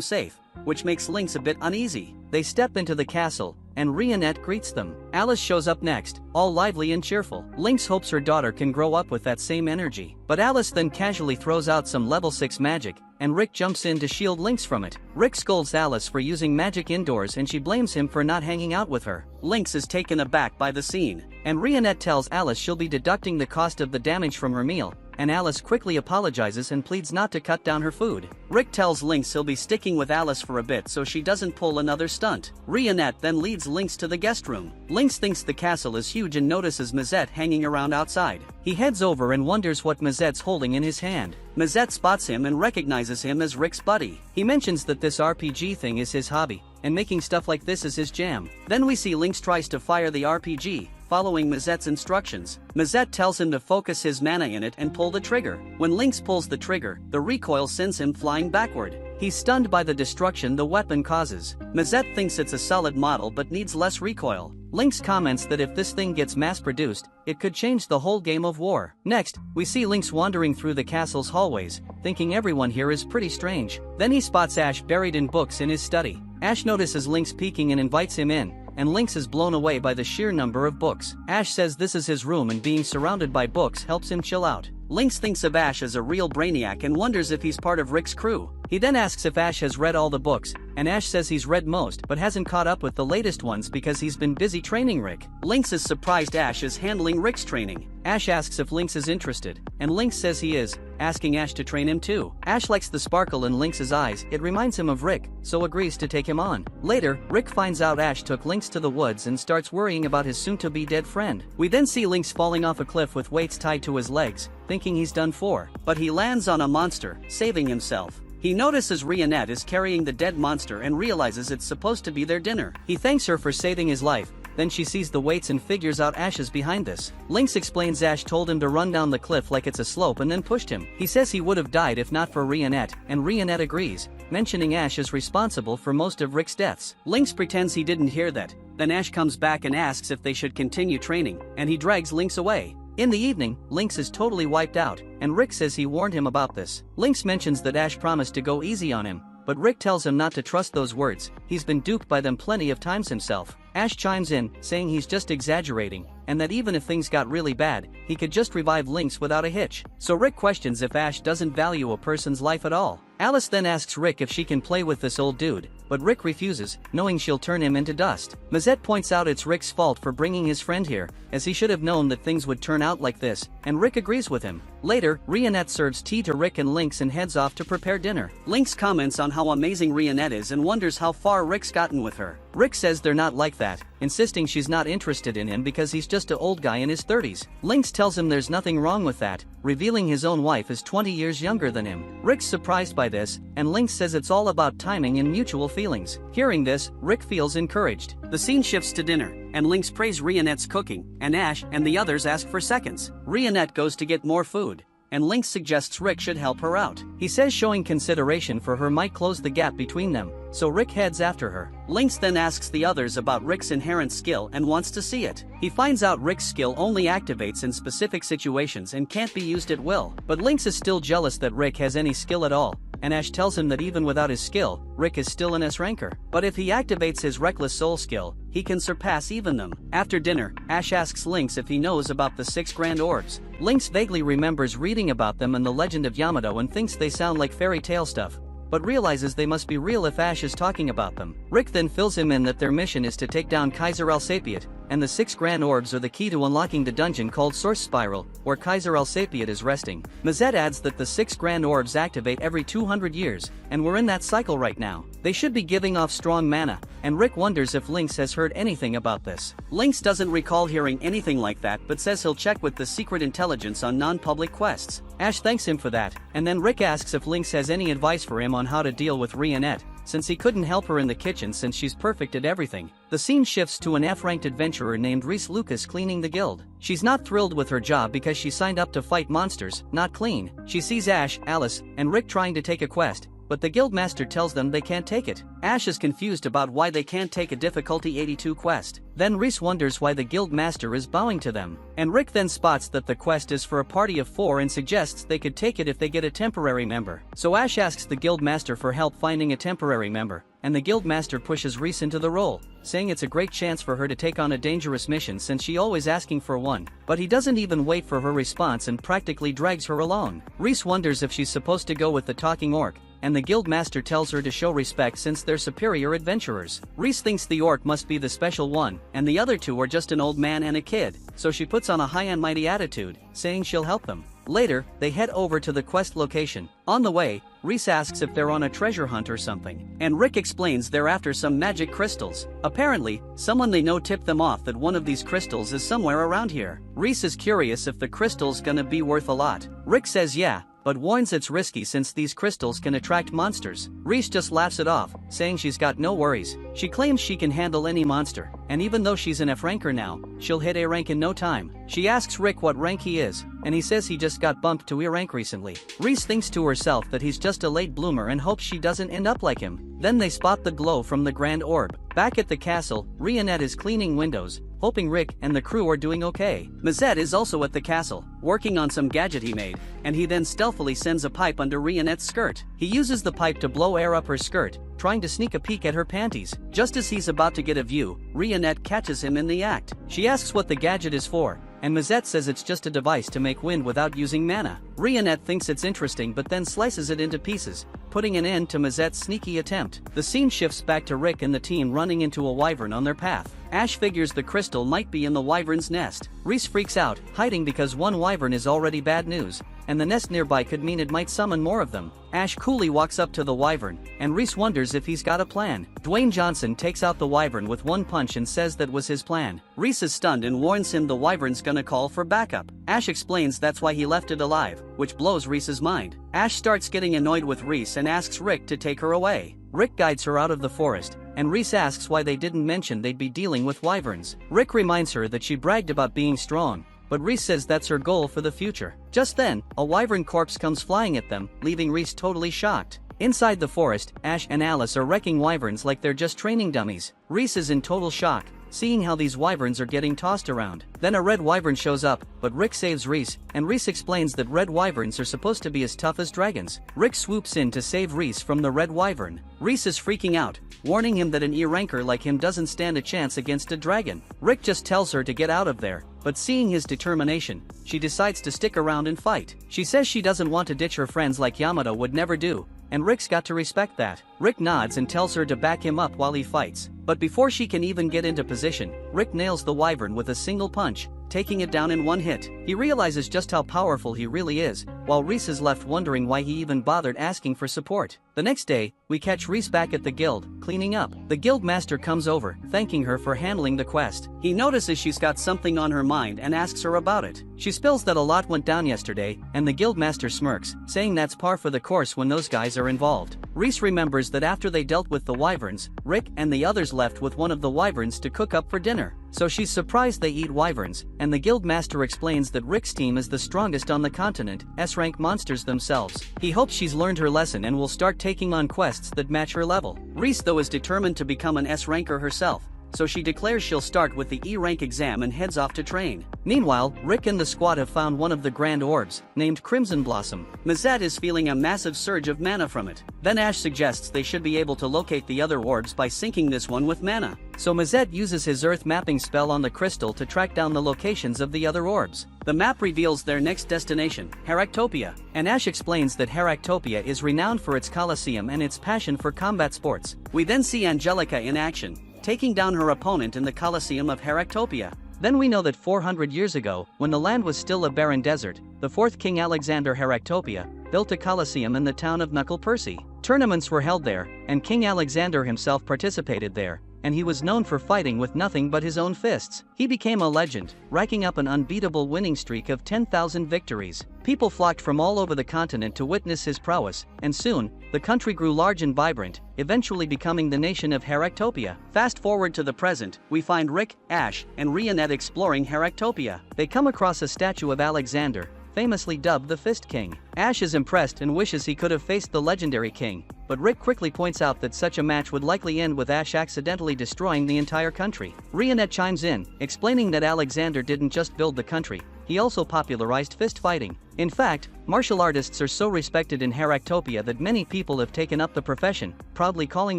safe, which makes Lynx a bit uneasy. They step into the castle, and Reinette greets them. Alice shows up next, all lively and cheerful. Lynx hopes her daughter can grow up with that same energy, but Alice then casually throws out some level 6 magic, and Rick jumps in to shield Lynx from it. Rick scolds Alice for using magic indoors and she blames him for not hanging out with her. Lynx is taken aback by the scene, and Reinette tells Alice she'll be deducting the cost of the damage from her meal, and Alice quickly apologizes and pleads not to cut down her food. Rick tells Lynx he'll be sticking with Alice for a bit so she doesn't pull another stunt. Reinette then leads Lynx to the guest room. Lynx thinks the castle is huge and notices Mazette hanging around outside. He heads over and wonders what Mazette's holding in his hand. Mazette spots him and recognizes him as Rick's buddy. He mentions that this RPG thing is his hobby, and making stuff like this is his jam. Then we see Lynx tries to fire the RPG, following Mazette's instructions. Mazette tells him to focus his mana in it and pull the trigger. When Lynx pulls the trigger, the recoil sends him flying backward. He's stunned by the destruction the weapon causes. Mazette thinks it's a solid model but needs less recoil. Lynx comments that if this thing gets mass-produced, it could change the whole game of war. Next, we see Lynx wandering through the castle's hallways, thinking everyone here is pretty strange. Then he spots Ash buried in books in his study. Ash notices Lynx peeking and invites him in, and Lynx is blown away by the sheer number of books. Ash says this is his room and being surrounded by books helps him chill out. Lynx thinks of Ash as a real brainiac and wonders if he's part of Rick's crew. He then asks if Ash has read all the books, and Ash says he's read most but hasn't caught up with the latest ones because he's been busy training Rick. Lynx is surprised Ash is handling Rick's training. Ash asks if Lynx is interested, and Lynx says he is, asking Ash to train him too. Ash likes the sparkle in Lynx's eyes, it reminds him of Rick, so agrees to take him on. Later, Rick finds out Ash took Lynx to the woods and starts worrying about his soon-to-be dead friend. We then see Lynx falling off a cliff with weights tied to his legs, thinking he's done for, but he lands on a monster, saving himself. He notices Reinette is carrying the dead monster and realizes it's supposed to be their dinner. He thanks her for saving his life, then she sees the weights and figures out Ash is behind this. Lynx explains Ash told him to run down the cliff like it's a slope and then pushed him. He says he would have died if not for Reinette, and Reinette agrees, mentioning Ash is responsible for most of Rick's deaths. Lynx pretends he didn't hear that, then Ash comes back and asks if they should continue training, and he drags Lynx away. In the evening, Lynx is totally wiped out, and Rick says he warned him about this. Lynx mentions that Ash promised to go easy on him, but Rick tells him not to trust those words, he's been duped by them plenty of times himself. Ash chimes in, saying he's just exaggerating, and that even if things got really bad, he could just revive Lynx without a hitch. So Rick questions if Ash doesn't value a person's life at all. Alice then asks Rick if she can play with this old dude, but Rick refuses, knowing she'll turn him into dust. Mazette points out it's Rick's fault for bringing his friend here, as he should have known that things would turn out like this, and Rick agrees with him. Later, Reinette serves tea to Rick and Lynx and heads off to prepare dinner. Lynx comments on how amazing Reinette is and wonders how far Rick's gotten with her. Rick says they're not like that, insisting she's not interested in him because he's just an old guy in his 30s. Lynx tells him there's nothing wrong with that, revealing his own wife is 20 years younger than him. Rick's surprised by this, and Lynx says it's all about timing and mutual feelings. Hearing this, Rick feels encouraged. The scene shifts to dinner, and Lynx praise Reinette's cooking, and Ash and the others ask for seconds. Reinette goes to get more food, and Lynx suggests Rick should help her out. He says showing consideration for her might close the gap between them, so Rick heads after her. Lynx then asks the others about Rick's inherent skill and wants to see it. He finds out Rick's skill only activates in specific situations and can't be used at will, but Lynx is still jealous that Rick has any skill at all, and Ash tells him that even without his skill, Rick is still an S-ranker. But if he activates his Reckless Soul skill, he can surpass even them. After dinner, Ash asks Lynx if he knows about the 6 grand orbs. Lynx vaguely remembers reading about them in the Legend of Yamato and thinks they sound like fairy tale stuff, but realizes they must be real if Ash is talking about them. Rick then fills him in that their mission is to take down Kaiser Alsapiat, and the 6 grand orbs are the key to unlocking the dungeon called Source Spiral, where Kaiser Alsapiad is resting. Mazet adds that the 6 grand orbs activate every 200 years, and we're in that cycle right now. They should be giving off strong mana, and Rick wonders if Lynx has heard anything about this. Lynx doesn't recall hearing anything like that but says he'll check with the secret intelligence on non-public quests. Ash thanks him for that, and then Rick asks if Lynx has any advice for him on how to deal with Rionette, since he couldn't help her in the kitchen since she's perfect at everything. The scene shifts to an F-ranked adventurer named Reese Lucas cleaning the guild. She's not thrilled with her job because she signed up to fight monsters, not clean. She sees Ash, Alice, and Rick trying to take a quest, but the guildmaster tells them they can't take it. Ash is confused about why they can't take a difficulty 82 quest. Then Reese wonders why the guildmaster is bowing to them. And Rick then spots that the quest is for a party of 4 and suggests they could take it if they get a temporary member. So Ash asks the guildmaster for help finding a temporary member, and the guildmaster pushes Reese into the role, saying it's a great chance for her to take on a dangerous mission since she always asking for one. But he doesn't even wait for her response and practically drags her along. Reese wonders if she's supposed to go with the talking orc, and the guildmaster tells her to show respect since they're superior adventurers. Reese thinks the orc must be the special one, and the other 2 are just an old man and a kid, so she puts on a high and mighty attitude, saying she'll help them. Later, they head over to the quest location. On the way, Reese asks if they're on a treasure hunt or something, and Rick explains they're after some magic crystals. Apparently, someone they know tipped them off that one of these crystals is somewhere around here. Reese is curious if the crystal's gonna be worth a lot. Rick says yeah, but warns it's risky since these crystals can attract monsters. Reese just laughs it off, saying she's got no worries. She claims she can handle any monster, and even though she's an F-ranker now, she'll hit A rank in no time. She asks Rick what rank he is, and he says he just got bumped to E rank recently. Reese thinks to herself that he's just a late bloomer and hopes she doesn't end up like him. Then they spot the glow from the grand orb. Back at the castle, Rionette is cleaning windows, hoping Rick and the crew are doing okay. Mazet is also at the castle, working on some gadget he made, and he then stealthily sends a pipe under Rionette's skirt. He uses the pipe to blow air up her skirt, trying to sneak a peek at her panties. Just as he's about to get a view, Rionette catches him in the act. She asks what the gadget is for, and Mazet says it's just a device to make wind without using mana. Rionette thinks it's interesting but then slices it into pieces, putting an end to Mazet's sneaky attempt. The scene shifts back to Rick and the team running into a wyvern on their path. Ash figures the crystal might be in the wyvern's nest. Reese freaks out, hiding because one wyvern is already bad news, and the nest nearby could mean it might summon more of them. Ash coolly walks up to the wyvern, and Reese wonders if he's got a plan. Dwayne Johnson takes out the wyvern with one punch and says that was his plan. Reese is stunned and warns him the wyvern's gonna call for backup. Ash explains that's why he left it alive, which blows Reese's mind. Ash starts getting annoyed with Reese and asks Rick to take her away. Rick guides her out of the forest, and Reese asks why they didn't mention they'd be dealing with wyverns. Rick reminds her that she bragged about being strong, but Reese says that's her goal for the future. Just then, a wyvern corpse comes flying at them, leaving Reese totally shocked. Inside the forest, Ash and Alice are wrecking wyverns like they're just training dummies. Reese is in total shock, seeing how these wyverns are getting tossed around. Then a red wyvern shows up, but Rick saves Reese, and Reese explains that red wyverns are supposed to be as tough as dragons. Rick swoops in to save Reese from the red wyvern. Reese is freaking out, warning him that an E-ranker like him doesn't stand a chance against a dragon. Rick just tells her to get out of there, but seeing his determination, she decides to stick around and fight. She says she doesn't want to ditch her friends like Yamato would never do, and Rick's got to respect that. Rick nods and tells her to back him up while he fights. But before she can even get into position, Rick nails the wyvern with a single punch, taking it down in one hit. He realizes just how powerful he really is, while Reese is left wondering why he even bothered asking for support. The next day, we catch Reese back at the guild, cleaning up. The guild master comes over, thanking her for handling the quest. He notices she's got something on her mind and asks her about it. She spills that a lot went down yesterday, and the guild master smirks, saying that's par for the course when those guys are involved. Reese remembers that after they dealt with the wyverns, Rick and the others left with one of the wyverns to cook up for dinner. So she's surprised they eat wyverns, and the guild master explains that Rick's team is the strongest on the continent, S-rank monsters themselves. He hopes she's learned her lesson and will start taking on quests that match her level. Reese though is determined to become an S-ranker herself, so she declares she'll start with the E-rank exam and heads off to train. Meanwhile, Rick and the squad have found one of the grand orbs, named Crimson Blossom. Mazet is feeling a massive surge of mana from it. Then Ash suggests they should be able to locate the other orbs by sinking this one with mana. So Mazet uses his earth mapping spell on the crystal to track down the locations of the other orbs. The map reveals their next destination, Heractopia, and Ash explains that Heractopia is renowned for its coliseum and its passion for combat sports. We then see Angelica in action, taking down her opponent in the Colosseum of Heractopia. Then we know that 400 years ago, when the land was still a barren desert, the fourth king Alexander Heractopia built a Colosseum in the town of Knuckle Percy. Tournaments were held there, and King Alexander himself participated there, and he was known for fighting with nothing but his own fists. He became a legend, racking up an unbeatable winning streak of 10,000 victories. People flocked from all over the continent to witness his prowess, and soon, the country grew large and vibrant, eventually becoming the nation of Heractopia. Fast forward to the present, we find Rick, Ash, and Reinette exploring Heractopia. They come across a statue of Alexander, famously dubbed the Fist King. Ash is impressed and wishes he could have faced the legendary king, but Rick quickly points out that such a match would likely end with Ash accidentally destroying the entire country. Reinette chimes in, explaining that Alexander didn't just build the country, he also popularized fist fighting. In fact, martial artists are so respected in Heractopia that many people have taken up the profession, proudly calling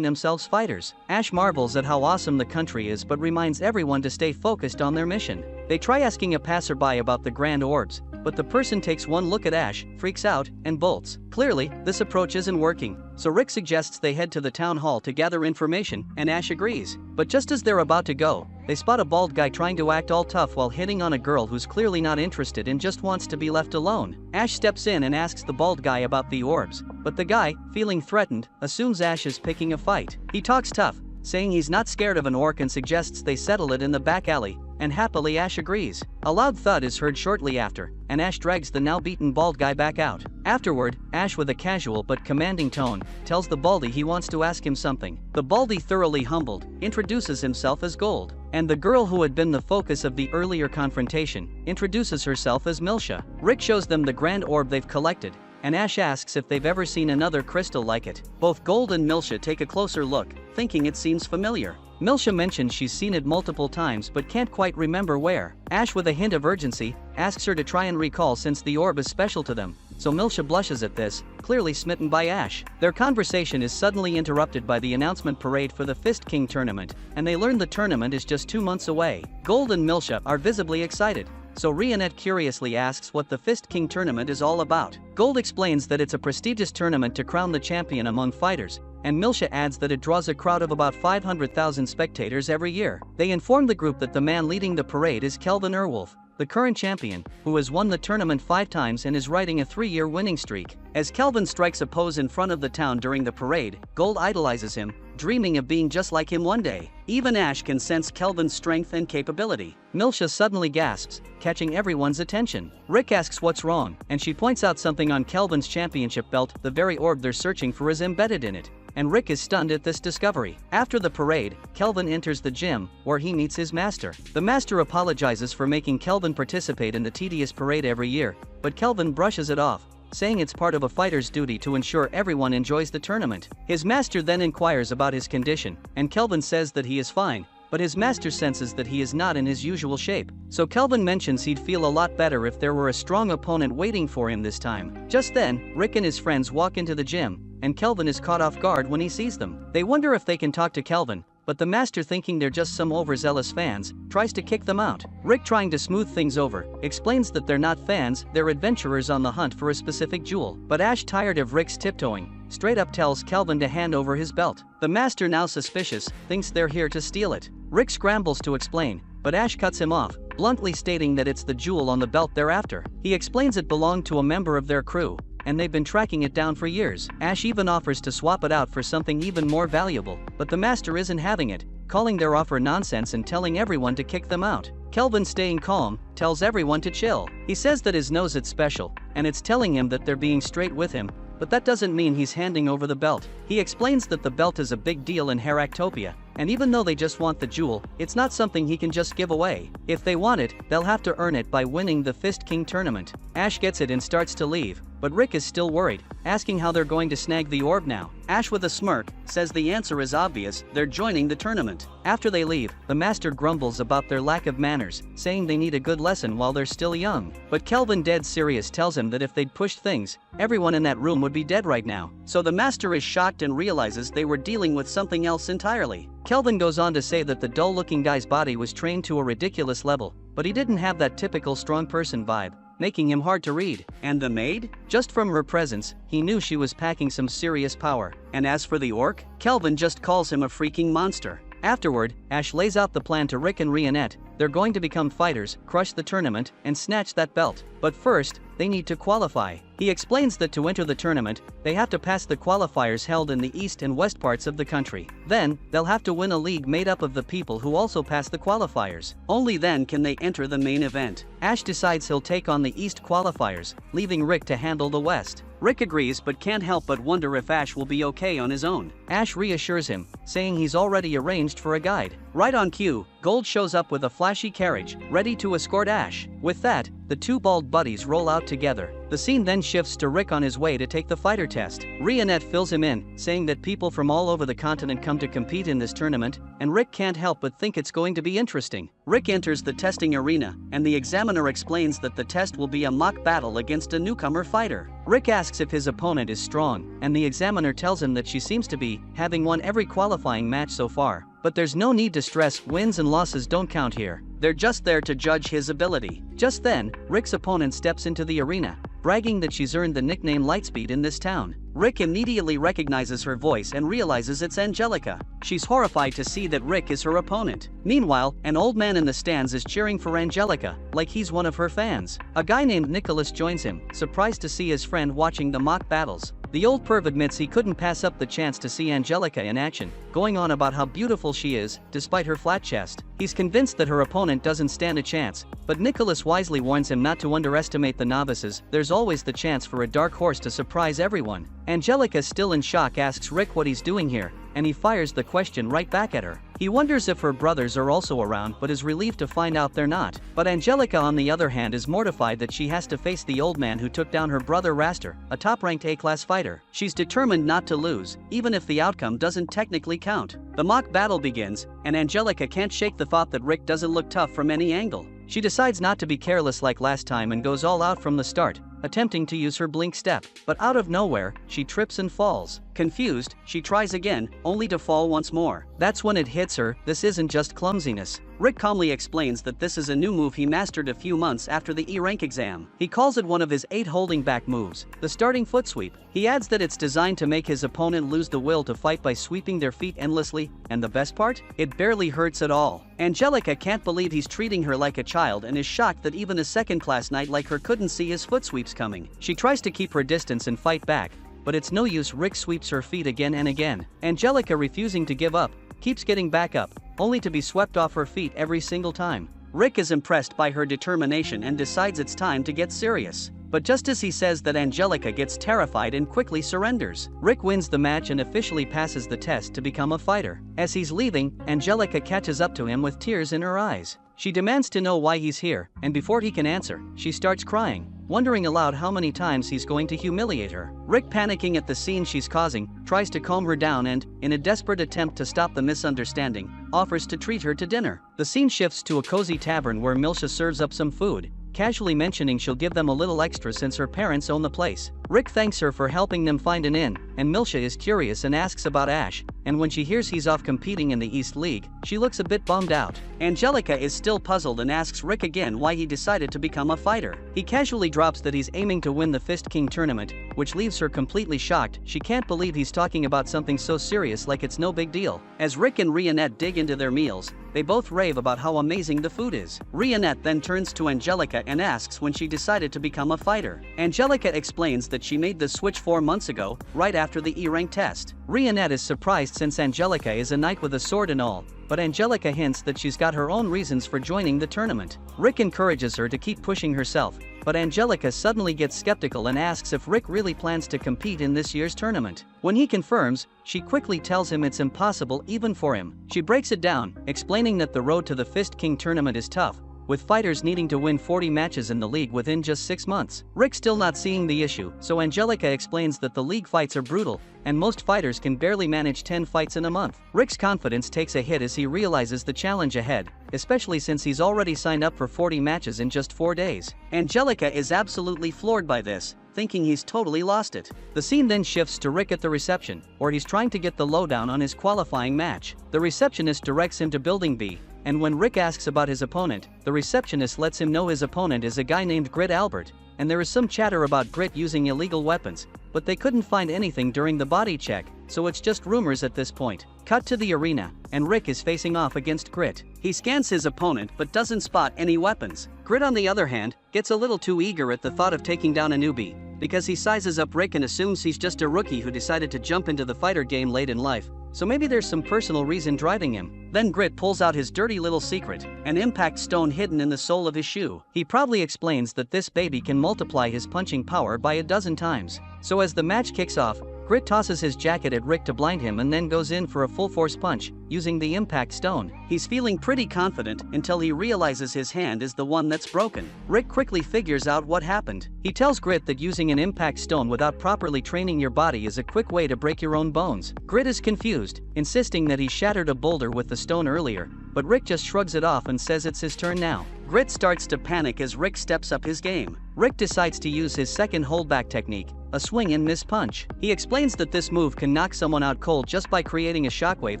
themselves fighters. Ash marvels at how awesome the country is but reminds everyone to stay focused on their mission. They try asking a passerby about the grand orbs, but the person takes one look at Ash, freaks out, and bolts. Clearly, this approach isn't working, so Rick suggests they head to the town hall to gather information, and Ash agrees. But just as they're about to go, they spot a bald guy trying to act all tough while hitting on a girl who's clearly not interested and just wants to be left alone. Ash steps in and asks the bald guy about the orbs, but the guy, feeling threatened, assumes Ash is picking a fight. He talks tough, saying he's not scared of an orc and suggests they settle it in the back alley, and happily Ash agrees. A loud thud is heard shortly after, and Ash drags the now beaten bald guy back out. Afterward, Ash with a casual but commanding tone, tells the baldy he wants to ask him something. The baldy, thoroughly humbled, introduces himself as Gold, and the girl who had been the focus of the earlier confrontation, introduces herself as Milsha. Rick shows them the grand orb they've collected, and Ash asks if they've ever seen another crystal like it. Both Gold and Milsha take a closer look, thinking it seems familiar. Milsha mentions she's seen it multiple times but can't quite remember where. Ash, with a hint of urgency, asks her to try and recall since the orb is special to them, so Milsha blushes at this, clearly smitten by Ash. Their conversation is suddenly interrupted by the announcement parade for the Fist King tournament, and they learn the tournament is just 2 months away. Gold and Milsha are visibly excited, so Reinette curiously asks what the Fist King tournament is all about. Gold explains that it's a prestigious tournament to crown the champion among fighters, and Milsha adds that it draws a crowd of about 500,000 spectators every year. They inform the group that the man leading the parade is Kelvin Erwolf, the current champion, who has won the tournament 5 times and is riding a 3-year winning streak. As Kelvin strikes a pose in front of the town during the parade, Gold idolizes him, dreaming of being just like him one day. Even Ash can sense Kelvin's strength and capability. Milsha suddenly gasps, catching everyone's attention. Rick asks what's wrong, and she points out something on Kelvin's championship belt. The very orb they're searching for is embedded in it, and Rick is stunned at this discovery. After the parade, Kelvin enters the gym, where he meets his master. The master apologizes for making Kelvin participate in the tedious parade every year, but Kelvin brushes it off, saying it's part of a fighter's duty to ensure everyone enjoys the tournament. His master then inquires about his condition, and Kelvin says that he is fine, but his master senses that he is not in his usual shape. So Kelvin mentions he'd feel a lot better if there were a strong opponent waiting for him this time. Just then, Rick and his friends walk into the gym, and Kelvin is caught off guard when he sees them. They wonder if they can talk to Kelvin, but the master, thinking they're just some overzealous fans, tries to kick them out. Rick, trying to smooth things over, explains that they're not fans, they're adventurers on the hunt for a specific jewel. But Ash, tired of Rick's tiptoeing, straight up tells Kelvin to hand over his belt. The master, now suspicious, thinks they're here to steal it. Rick scrambles to explain, but Ash cuts him off, bluntly stating that it's the jewel on the belt they're after. He explains it belonged to a member of their crew, and they've been tracking it down for years. Ash even offers to swap it out for something even more valuable, but the master isn't having it, calling their offer nonsense and telling everyone to kick them out. Kelvin, staying calm, tells everyone to chill. He says that his knows it's special, and it's telling him that they're being straight with him, but that doesn't mean he's handing over the belt. He explains that the belt is a big deal in Heractopia, and even though they just want the jewel, it's not something he can just give away. If they want it, they'll have to earn it by winning the Fist King tournament. Ash gets it and starts to leave, but Rick is still worried, asking how they're going to snag the orb now. Ash, with a smirk, says the answer is obvious, they're joining the tournament. After they leave, the master grumbles about their lack of manners, saying they need a good lesson while they're still young. But Kelvin, dead serious, tells him that if they'd pushed things, everyone in that room would be dead right now. So the master is shocked and realizes they were dealing with something else entirely. Kelvin goes on to say that the dull-looking guy's body was trained to a ridiculous level, but he didn't have that typical strong person vibe, making him hard to read. And the maid? Just from her presence, he knew she was packing some serious power. And as for the orc, Kelvin just calls him a freaking monster. Afterward, Ash lays out the plan to Rick and Rionette. They're going to become fighters, crush the tournament, and snatch that belt. But first, they need to qualify. He explains that to enter the tournament, they have to pass the qualifiers held in the east and west parts of the country. Then, they'll have to win a league made up of the people who also pass the qualifiers. Only then can they enter the main event. Ash decides he'll take on the east qualifiers, leaving Rick to handle the west. Rick agrees but can't help but wonder if Ash will be okay on his own. Ash reassures him, saying he's already arranged for a guide. Right on cue, Gold shows up with a flashy carriage, ready to escort Ash. With that, the two bald buddies roll out together. The scene then shifts to Rick on his way to take the fighter test. Rionette fills him in, saying that people from all over the continent come to compete in this tournament, and Rick can't help but think it's going to be interesting. Rick enters the testing arena, and the examiner explains that the test will be a mock battle against a newcomer fighter. Rick asks if his opponent is strong, and the examiner tells him that she seems to be, having won every qualifying match so far. But there's no need to stress, wins and losses don't count here. They're just there to judge his ability. Just then, Rick's opponent steps into the arena, bragging that she's earned the nickname Lightspeed in this town. Rick immediately recognizes her voice and realizes it's Angelica. She's horrified to see that Rick is her opponent. Meanwhile, an old man in the stands is cheering for Angelica, like he's one of her fans. A guy named Nicholas joins him, surprised to see his friend watching the mock battles. The old perv admits he couldn't pass up the chance to see Angelica in action, going on about how beautiful she is, despite her flat chest. He's convinced that her opponent doesn't stand a chance, but Nicholas wisely warns him not to underestimate the novices. There's always the chance for a dark horse to surprise everyone. Angelica, still in shock, asks Rick what he's doing here, and he fires the question right back at her. He wonders if her brothers are also around but is relieved to find out they're not. But Angelica, on the other hand, is mortified that she has to face the old man who took down her brother Raster, a top-ranked A-class fighter. She's determined not to lose, even if the outcome doesn't technically count. The mock battle begins, and Angelica can't shake the thought that Rick doesn't look tough from any angle. She decides not to be careless like last time and goes all out from the start, attempting to use her blink step, but out of nowhere, she trips and falls. Confused, she tries again, only to fall once more. That's when it hits her, this isn't just clumsiness. Rick calmly explains that this is a new move he mastered a few months after the E-Rank exam. He calls it one of his 8 holding back moves, the starting foot sweep. He adds that it's designed to make his opponent lose the will to fight by sweeping their feet endlessly, and the best part? It barely hurts at all. Angelica can't believe he's treating her like a child and is shocked that even a second-class knight like her couldn't see his foot sweeps coming. She tries to keep her distance and fight back, but it's no use. Rick sweeps her feet again and again. Angelica, refusing to give up, keeps getting back up, only to be swept off her feet every single time. Rick is impressed by her determination and decides it's time to get serious. But just as he says that, Angelica gets terrified and quickly surrenders. Rick wins the match and officially passes the test to become a fighter. As he's leaving, Angelica catches up to him with tears in her eyes. She demands to know why he's here, and before he can answer, she starts crying, wondering aloud how many times he's going to humiliate her. Rick, panicking at the scene she's causing, tries to calm her down and, in a desperate attempt to stop the misunderstanding, offers to treat her to dinner. The scene shifts to a cozy tavern where Milsha serves up some food, casually mentioning she'll give them a little extra since her parents own the place. Rick thanks her for helping them find an inn, and Milsha is curious and asks about Ash, and when she hears he's off competing in the East League, she looks a bit bummed out. Angelica is still puzzled and asks Rick again why he decided to become a fighter. He casually drops that he's aiming to win the Fist King tournament, which leaves her completely shocked. She can't believe he's talking about something so serious, like it's no big deal. As Rick and Rionette dig into their meals, they both rave about how amazing the food is. Rionette then turns to Angelica and asks when she decided to become a fighter. Angelica explains that she made the switch 4 months ago, right after the E-Rank test. Rionette is surprised since Angelica is a knight with a sword and all, but Angelica hints that she's got her own reasons for joining the tournament. Rick encourages her to keep pushing herself, but Angelica suddenly gets skeptical and asks if Rick really plans to compete in this year's tournament. When he confirms, she quickly tells him it's impossible even for him. She breaks it down, explaining that the road to the Fist King tournament is tough, with fighters needing to win 40 matches in the league within just 6 months. Rick still not seeing the issue, so Angelica explains that the league fights are brutal, and most fighters can barely manage 10 fights in a month. Rick's confidence takes a hit as he realizes the challenge ahead, especially since he's already signed up for 40 matches in just 4 days. Angelica is absolutely floored by this, thinking he's totally lost it. The scene then shifts to Rick at the reception, where he's trying to get the lowdown on his qualifying match. The receptionist directs him to Building B, and when Rick asks about his opponent, the receptionist lets him know his opponent is a guy named Grit Albert, and there is some chatter about Grit using illegal weapons, but they couldn't find anything during the body check, so it's just rumors at this point. Cut to the arena, and Rick is facing off against Grit. He scans his opponent but doesn't spot any weapons. Grit, on the other hand, gets a little too eager at the thought of taking down a newbie, because he sizes up Rick and assumes he's just a rookie who decided to jump into the fighter game late in life. So maybe there's some personal reason driving him. Then Grit pulls out his dirty little secret, an impact stone hidden in the sole of his shoe. He proudly explains that this baby can multiply his punching power by a dozen times. So as the match kicks off, Grit tosses his jacket at Rick to blind him and then goes in for a full-force punch, using the impact stone. He's feeling pretty confident until he realizes his hand is the one that's broken. Rick quickly figures out what happened. He tells Grit that using an impact stone without properly training your body is a quick way to break your own bones. Grit is confused, insisting that he shattered a boulder with the stone earlier, but Rick just shrugs it off and says it's his turn now. Grit starts to panic as Rick steps up his game. Rick decides to use his second holdback technique, a swing and miss punch. He explains that this move can knock someone out cold just by creating a shockwave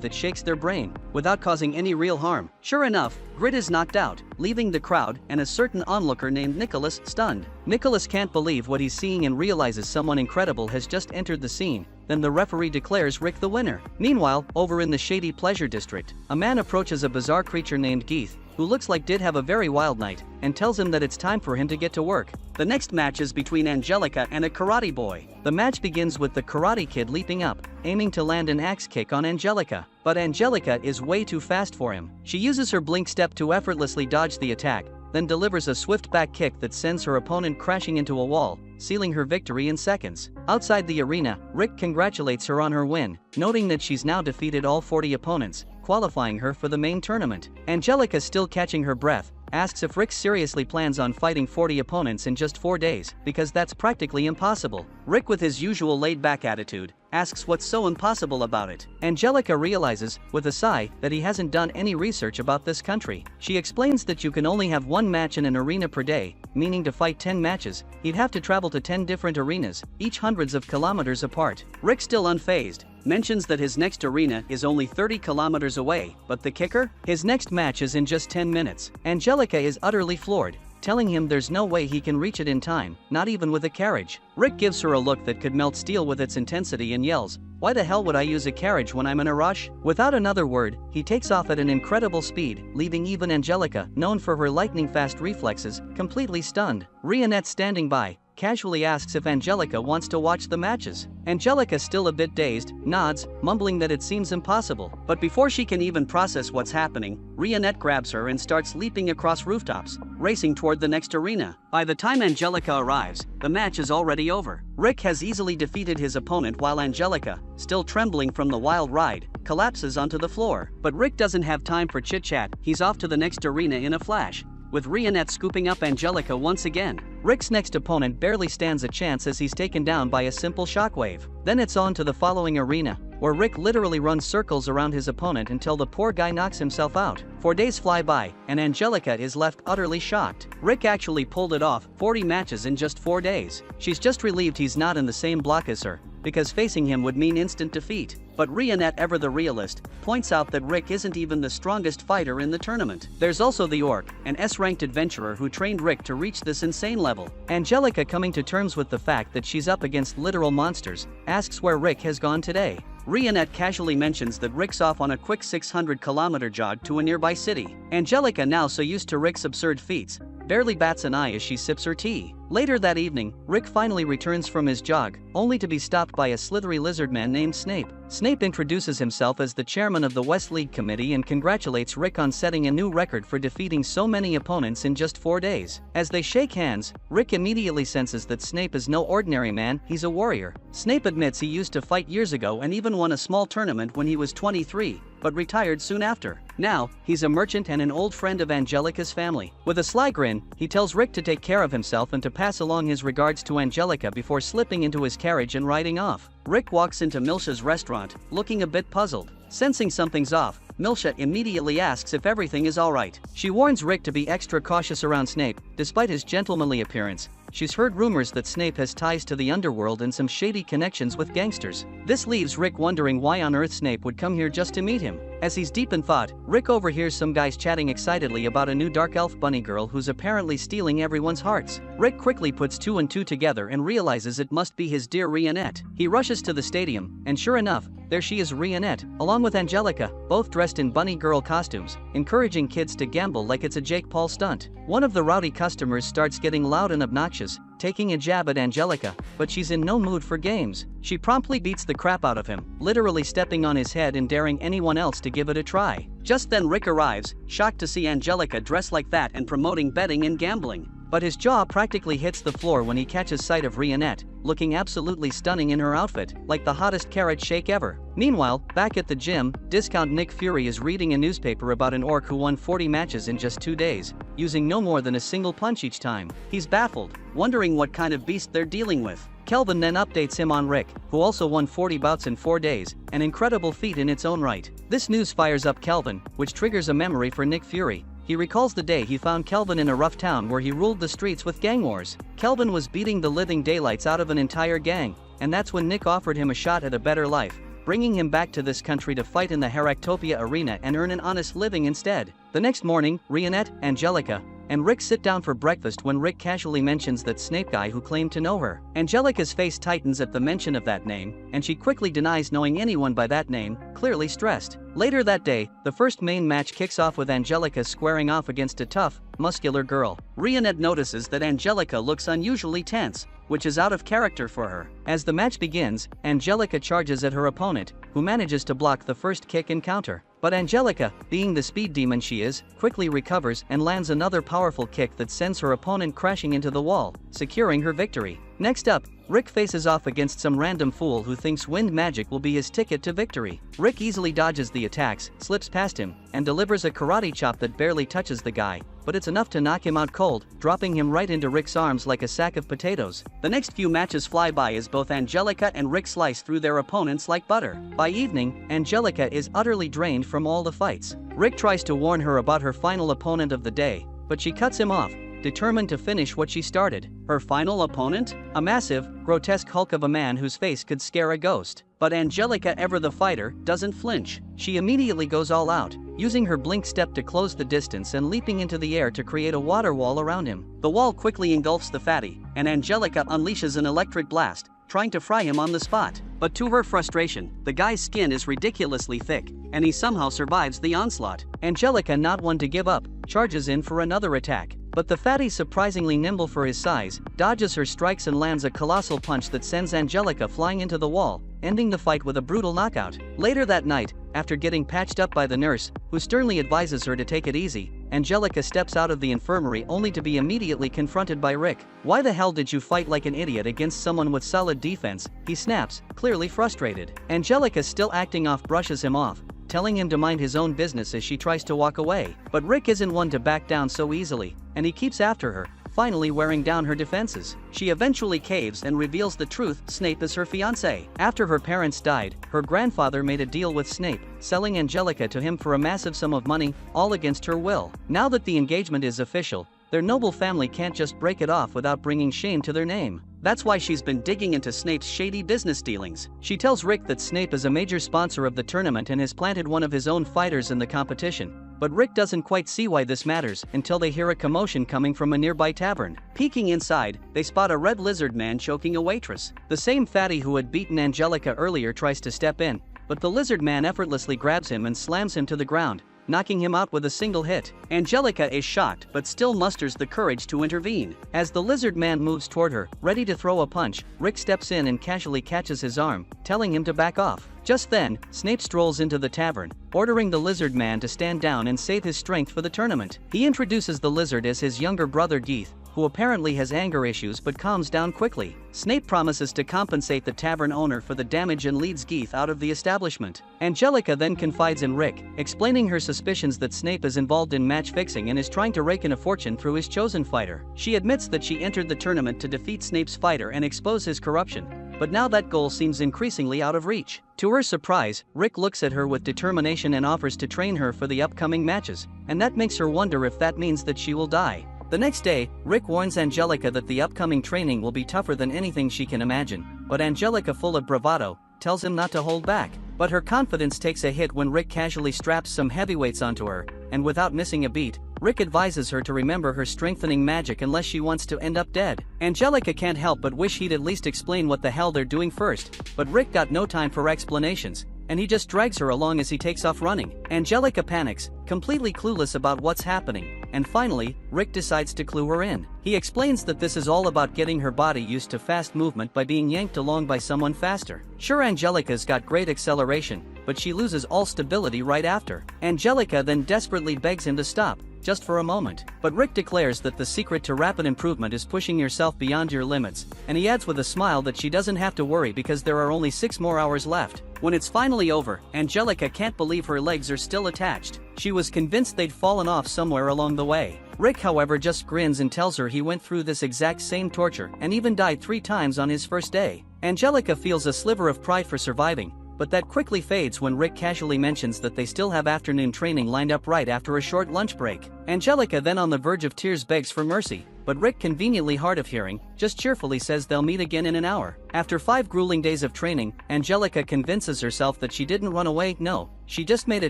that shakes their brain, without causing any real harm. Sure enough, Grit is knocked out, leaving the crowd and a certain onlooker named Nicholas stunned. Nicholas can't believe what he's seeing and realizes someone incredible has just entered the scene. Then the referee declares Rick the winner. Meanwhile, over in the shady pleasure district, a man approaches a bizarre creature named Geeth, who looks like did have a very wild night, and tells him that it's time for him to get to work. The next match is between Angelica and a karate boy. The match begins with the karate kid leaping up, aiming to land an axe kick on Angelica, but Angelica is way too fast for him. She uses her blink step to effortlessly dodge the attack, then delivers a swift back kick that sends her opponent crashing into a wall, sealing her victory in seconds. Outside the arena, Rick congratulates her on her win, noting that she's now defeated all 40 opponents, qualifying her for the main tournament. Angelica, still catching her breath, asks if Rick seriously plans on fighting 40 opponents in just 4 days, because that's practically impossible. Rick, with his usual laid-back attitude, asks what's so impossible about it. Angelica realizes, with a sigh, that he hasn't done any research about this country. She explains that you can only have one match in an arena per day, meaning to fight 10 matches, he'd have to travel to 10 different arenas, each hundreds of kilometers apart. Rick, still unfazed, mentions that his next arena is only 30 kilometers away, but the kicker? His next match is in just 10 minutes. Angelica is utterly floored, telling him there's no way he can reach it in time, not even with a carriage. Rick gives her a look that could melt steel with its intensity and yells, "Why the hell would I use a carriage when I'm in a rush?" Without another word, he takes off at an incredible speed, leaving even Angelica, known for her lightning-fast reflexes, completely stunned. Rionette, standing by, casually asks if Angelica wants to watch the matches. Angelica, still a bit dazed, nods, mumbling that it seems impossible. But before she can even process what's happening, Rionette grabs her and starts leaping across rooftops, racing toward the next arena. By the time Angelica arrives, the match is already over. Rick has easily defeated his opponent while Angelica, still trembling from the wild ride, collapses onto the floor. But Rick doesn't have time for chit-chat, he's off to the next arena in a flash, with Rionette scooping up Angelica once again. Rick's next opponent barely stands a chance as he's taken down by a simple shockwave. Then it's on to the following arena, where Rick literally runs circles around his opponent until the poor guy knocks himself out. 4 days fly by, and Angelica is left utterly shocked. Rick actually pulled it off, 40 matches in just 4 days. She's just relieved he's not in the same block as her, because facing him would mean instant defeat. But Rionette, ever the realist, points out that Rick isn't even the strongest fighter in the tournament. There's also the Orc, an S-ranked adventurer who trained Rick to reach this insane level. Angelica, coming to terms with the fact that she's up against literal monsters, asks where Rick has gone today. Rionette casually mentions that Rick's off on a quick 600-kilometer jog to a nearby city. Angelica, now so used to Rick's absurd feats, barely bats an eye as she sips her tea. Later that evening, Rick finally returns from his jog, only to be stopped by a slithery lizard man named Snape. Snape introduces himself as the chairman of the West League Committee and congratulates Rick on setting a new record for defeating so many opponents in just 4 days. As they shake hands, Rick immediately senses that Snape is no ordinary man, he's a warrior. Snape admits he used to fight years ago and even won a small tournament when he was 23, but retired soon after. Now, he's a merchant and an old friend of Angelica's family. With a sly grin, he tells Rick to take care of himself and to pass along his regards to Angelica before slipping into his carriage and riding off. Rick walks into Milsha's restaurant, looking a bit puzzled. Sensing something's off, Milsha immediately asks if everything is alright. She warns Rick to be extra cautious around Snape, despite his gentlemanly appearance. she's heard rumors that Snape has ties to the underworld and some shady connections with gangsters. This leaves Rick wondering why on earth Snape would come here just to meet him. As he's deep in thought, Rick overhears some guys chatting excitedly about a new dark elf bunny girl who's apparently stealing everyone's hearts. Rick quickly puts two and two together and realizes it must be his dear Rionette. He rushes to the stadium, and sure enough, there she is, Rionette, along with Angelica, both dressed in bunny girl costumes, encouraging kids to gamble like it's a Jake Paul stunt. One of the rowdy customers starts getting loud and obnoxious, taking a jab at Angelica, but she's in no mood for games. She promptly beats the crap out of him, literally stepping on his head and daring anyone else to give it a try. Just then Rick arrives, shocked to see Angelica dressed like that and promoting betting and gambling. But his jaw practically hits the floor when he catches sight of Rionette, looking absolutely stunning in her outfit, like the hottest carrot shake ever. Meanwhile, back at the gym, discount Nick Fury is reading a newspaper about an orc who won 40 matches in just 2 days, using no more than a single punch each time. He's baffled, wondering what kind of beast they're dealing with. Kelvin then updates him on Rick, who also won 40 bouts in 4 days, an incredible feat in its own right. This news fires up Kelvin, which triggers a memory for Nick Fury. He recalls the day he found Kelvin in a rough town where he ruled the streets with gang wars. Kelvin was beating the living daylights out of an entire gang, and that's when Nick offered him a shot at a better life, bringing him back to this country to fight in the Heractopia arena and earn an honest living instead. The next morning, Rionette, Angelica, and Rick sit down for breakfast when Rick casually mentions that Snape guy who claimed to know her. Angelica's face tightens at the mention of that name, and she quickly denies knowing anyone by that name, clearly stressed. Later that day, the first main match kicks off with Angelica squaring off against a tough, muscular girl. Rionette notices that Angelica looks unusually tense, which is out of character for her. As the match begins, Angelica charges at her opponent, who manages to block the first kick and counter. But Angelica, being the speed demon she is, quickly recovers and lands another powerful kick that sends her opponent crashing into the wall, securing her victory. Next up, Rick faces off against some random fool who thinks wind magic will be his ticket to victory. Rick easily dodges the attacks, slips past him, and delivers a karate chop that barely touches the guy, but it's enough to knock him out cold, dropping him right into Rick's arms like a sack of potatoes. The next few matches fly by as both Angelica and Rick slice through their opponents like butter. By evening, Angelica is utterly drained from all the fights. Rick tries to warn her about her final opponent of the day, but she cuts him off, determined to finish what she started. Her final opponent? A massive, grotesque hulk of a man whose face could scare a ghost. But Angelica, ever the fighter, doesn't flinch. She immediately goes all out, using her blink step to close the distance and leaping into the air to create a water wall around him. The wall quickly engulfs the fatty, and Angelica unleashes an electric blast, trying to fry him on the spot. But to her frustration, the guy's skin is ridiculously thick, and he somehow survives the onslaught. Angelica, not one to give up, charges in for another attack. But the fatty, surprisingly nimble for his size, dodges her strikes and lands a colossal punch that sends Angelica flying into the wall, ending the fight with a brutal knockout. Later that night, after getting patched up by the nurse, who sternly advises her to take it easy, Angelica steps out of the infirmary only to be immediately confronted by Rick. "Why the hell did you fight like an idiot against someone with solid defense?" he snaps, clearly frustrated. Angelica, still acting off, brushes him off, telling him to mind his own business as she tries to walk away. But Rick isn't one to back down so easily, and he keeps after her, finally wearing down her defenses. She eventually caves and reveals the truth: Snape is her fiancé. After her parents died, her grandfather made a deal with Snape, selling Angelica to him for a massive sum of money, all against her will. Now that the engagement is official, their noble family can't just break it off without bringing shame to their name. That's why she's been digging into Snape's shady business dealings. She tells Rick that Snape is a major sponsor of the tournament and has planted one of his own fighters in the competition. But Rick doesn't quite see why this matters until they hear a commotion coming from a nearby tavern. Peeking inside, they spot a red lizard man choking a waitress. The same fatty who had beaten Angelica earlier tries to step in, but the lizard man effortlessly grabs him and slams him to the ground, knocking him out with a single hit. Angelica is shocked but still musters the courage to intervene. As the lizard man moves toward her, ready to throw a punch, Rick steps in and casually catches his arm, telling him to back off. Just then, Snape strolls into the tavern, ordering the lizard man to stand down and save his strength for the tournament. He introduces the lizard as his younger brother Geeth, who apparently has anger issues but calms down quickly. Snape promises to compensate the tavern owner for the damage and leads Geeth out of the establishment. Angelica then confides in Rick, explaining her suspicions that Snape is involved in match fixing and is trying to rake in a fortune through his chosen fighter. She admits that she entered the tournament to defeat Snape's fighter and expose his corruption, but now that goal seems increasingly out of reach. To her surprise, Rick looks at her with determination and offers to train her for the upcoming matches, and that makes her wonder if that means that she will die. The next day, Rick warns Angelica that the upcoming training will be tougher than anything she can imagine, but Angelica, full of bravado, tells him not to hold back. But her confidence takes a hit when Rick casually straps some heavyweights onto her, and without missing a beat, Rick advises her to remember her strengthening magic unless she wants to end up dead. Angelica can't help but wish he'd at least explain what the hell they're doing first, but Rick got no time for explanations, and he just drags her along as he takes off running. Angelica panics, completely clueless about what's happening, and finally, Rick decides to clue her in. He explains that this is all about getting her body used to fast movement by being yanked along by someone faster. Sure, Angelica's got great acceleration, but she loses all stability right after. Angelica then desperately begs him to stop, just for a moment. But Rick declares that the secret to rapid improvement is pushing yourself beyond your limits, and he adds with a smile that she doesn't have to worry because there are only 6 more hours left. When it's finally over, Angelica can't believe her legs are still attached. She was convinced they'd fallen off somewhere along the way. Rick, however, just grins and tells her he went through this exact same torture and even died 3 times on his first day. Angelica feels a sliver of pride for surviving, but that quickly fades when Rick casually mentions that they still have afternoon training lined up right after a short lunch break. Angelica, then on the verge of tears, begs for mercy, but Rick, conveniently hard of hearing, just cheerfully says they'll meet again in an hour. After 5 grueling days of training, Angelica convinces herself that she didn't run away, no, she just made a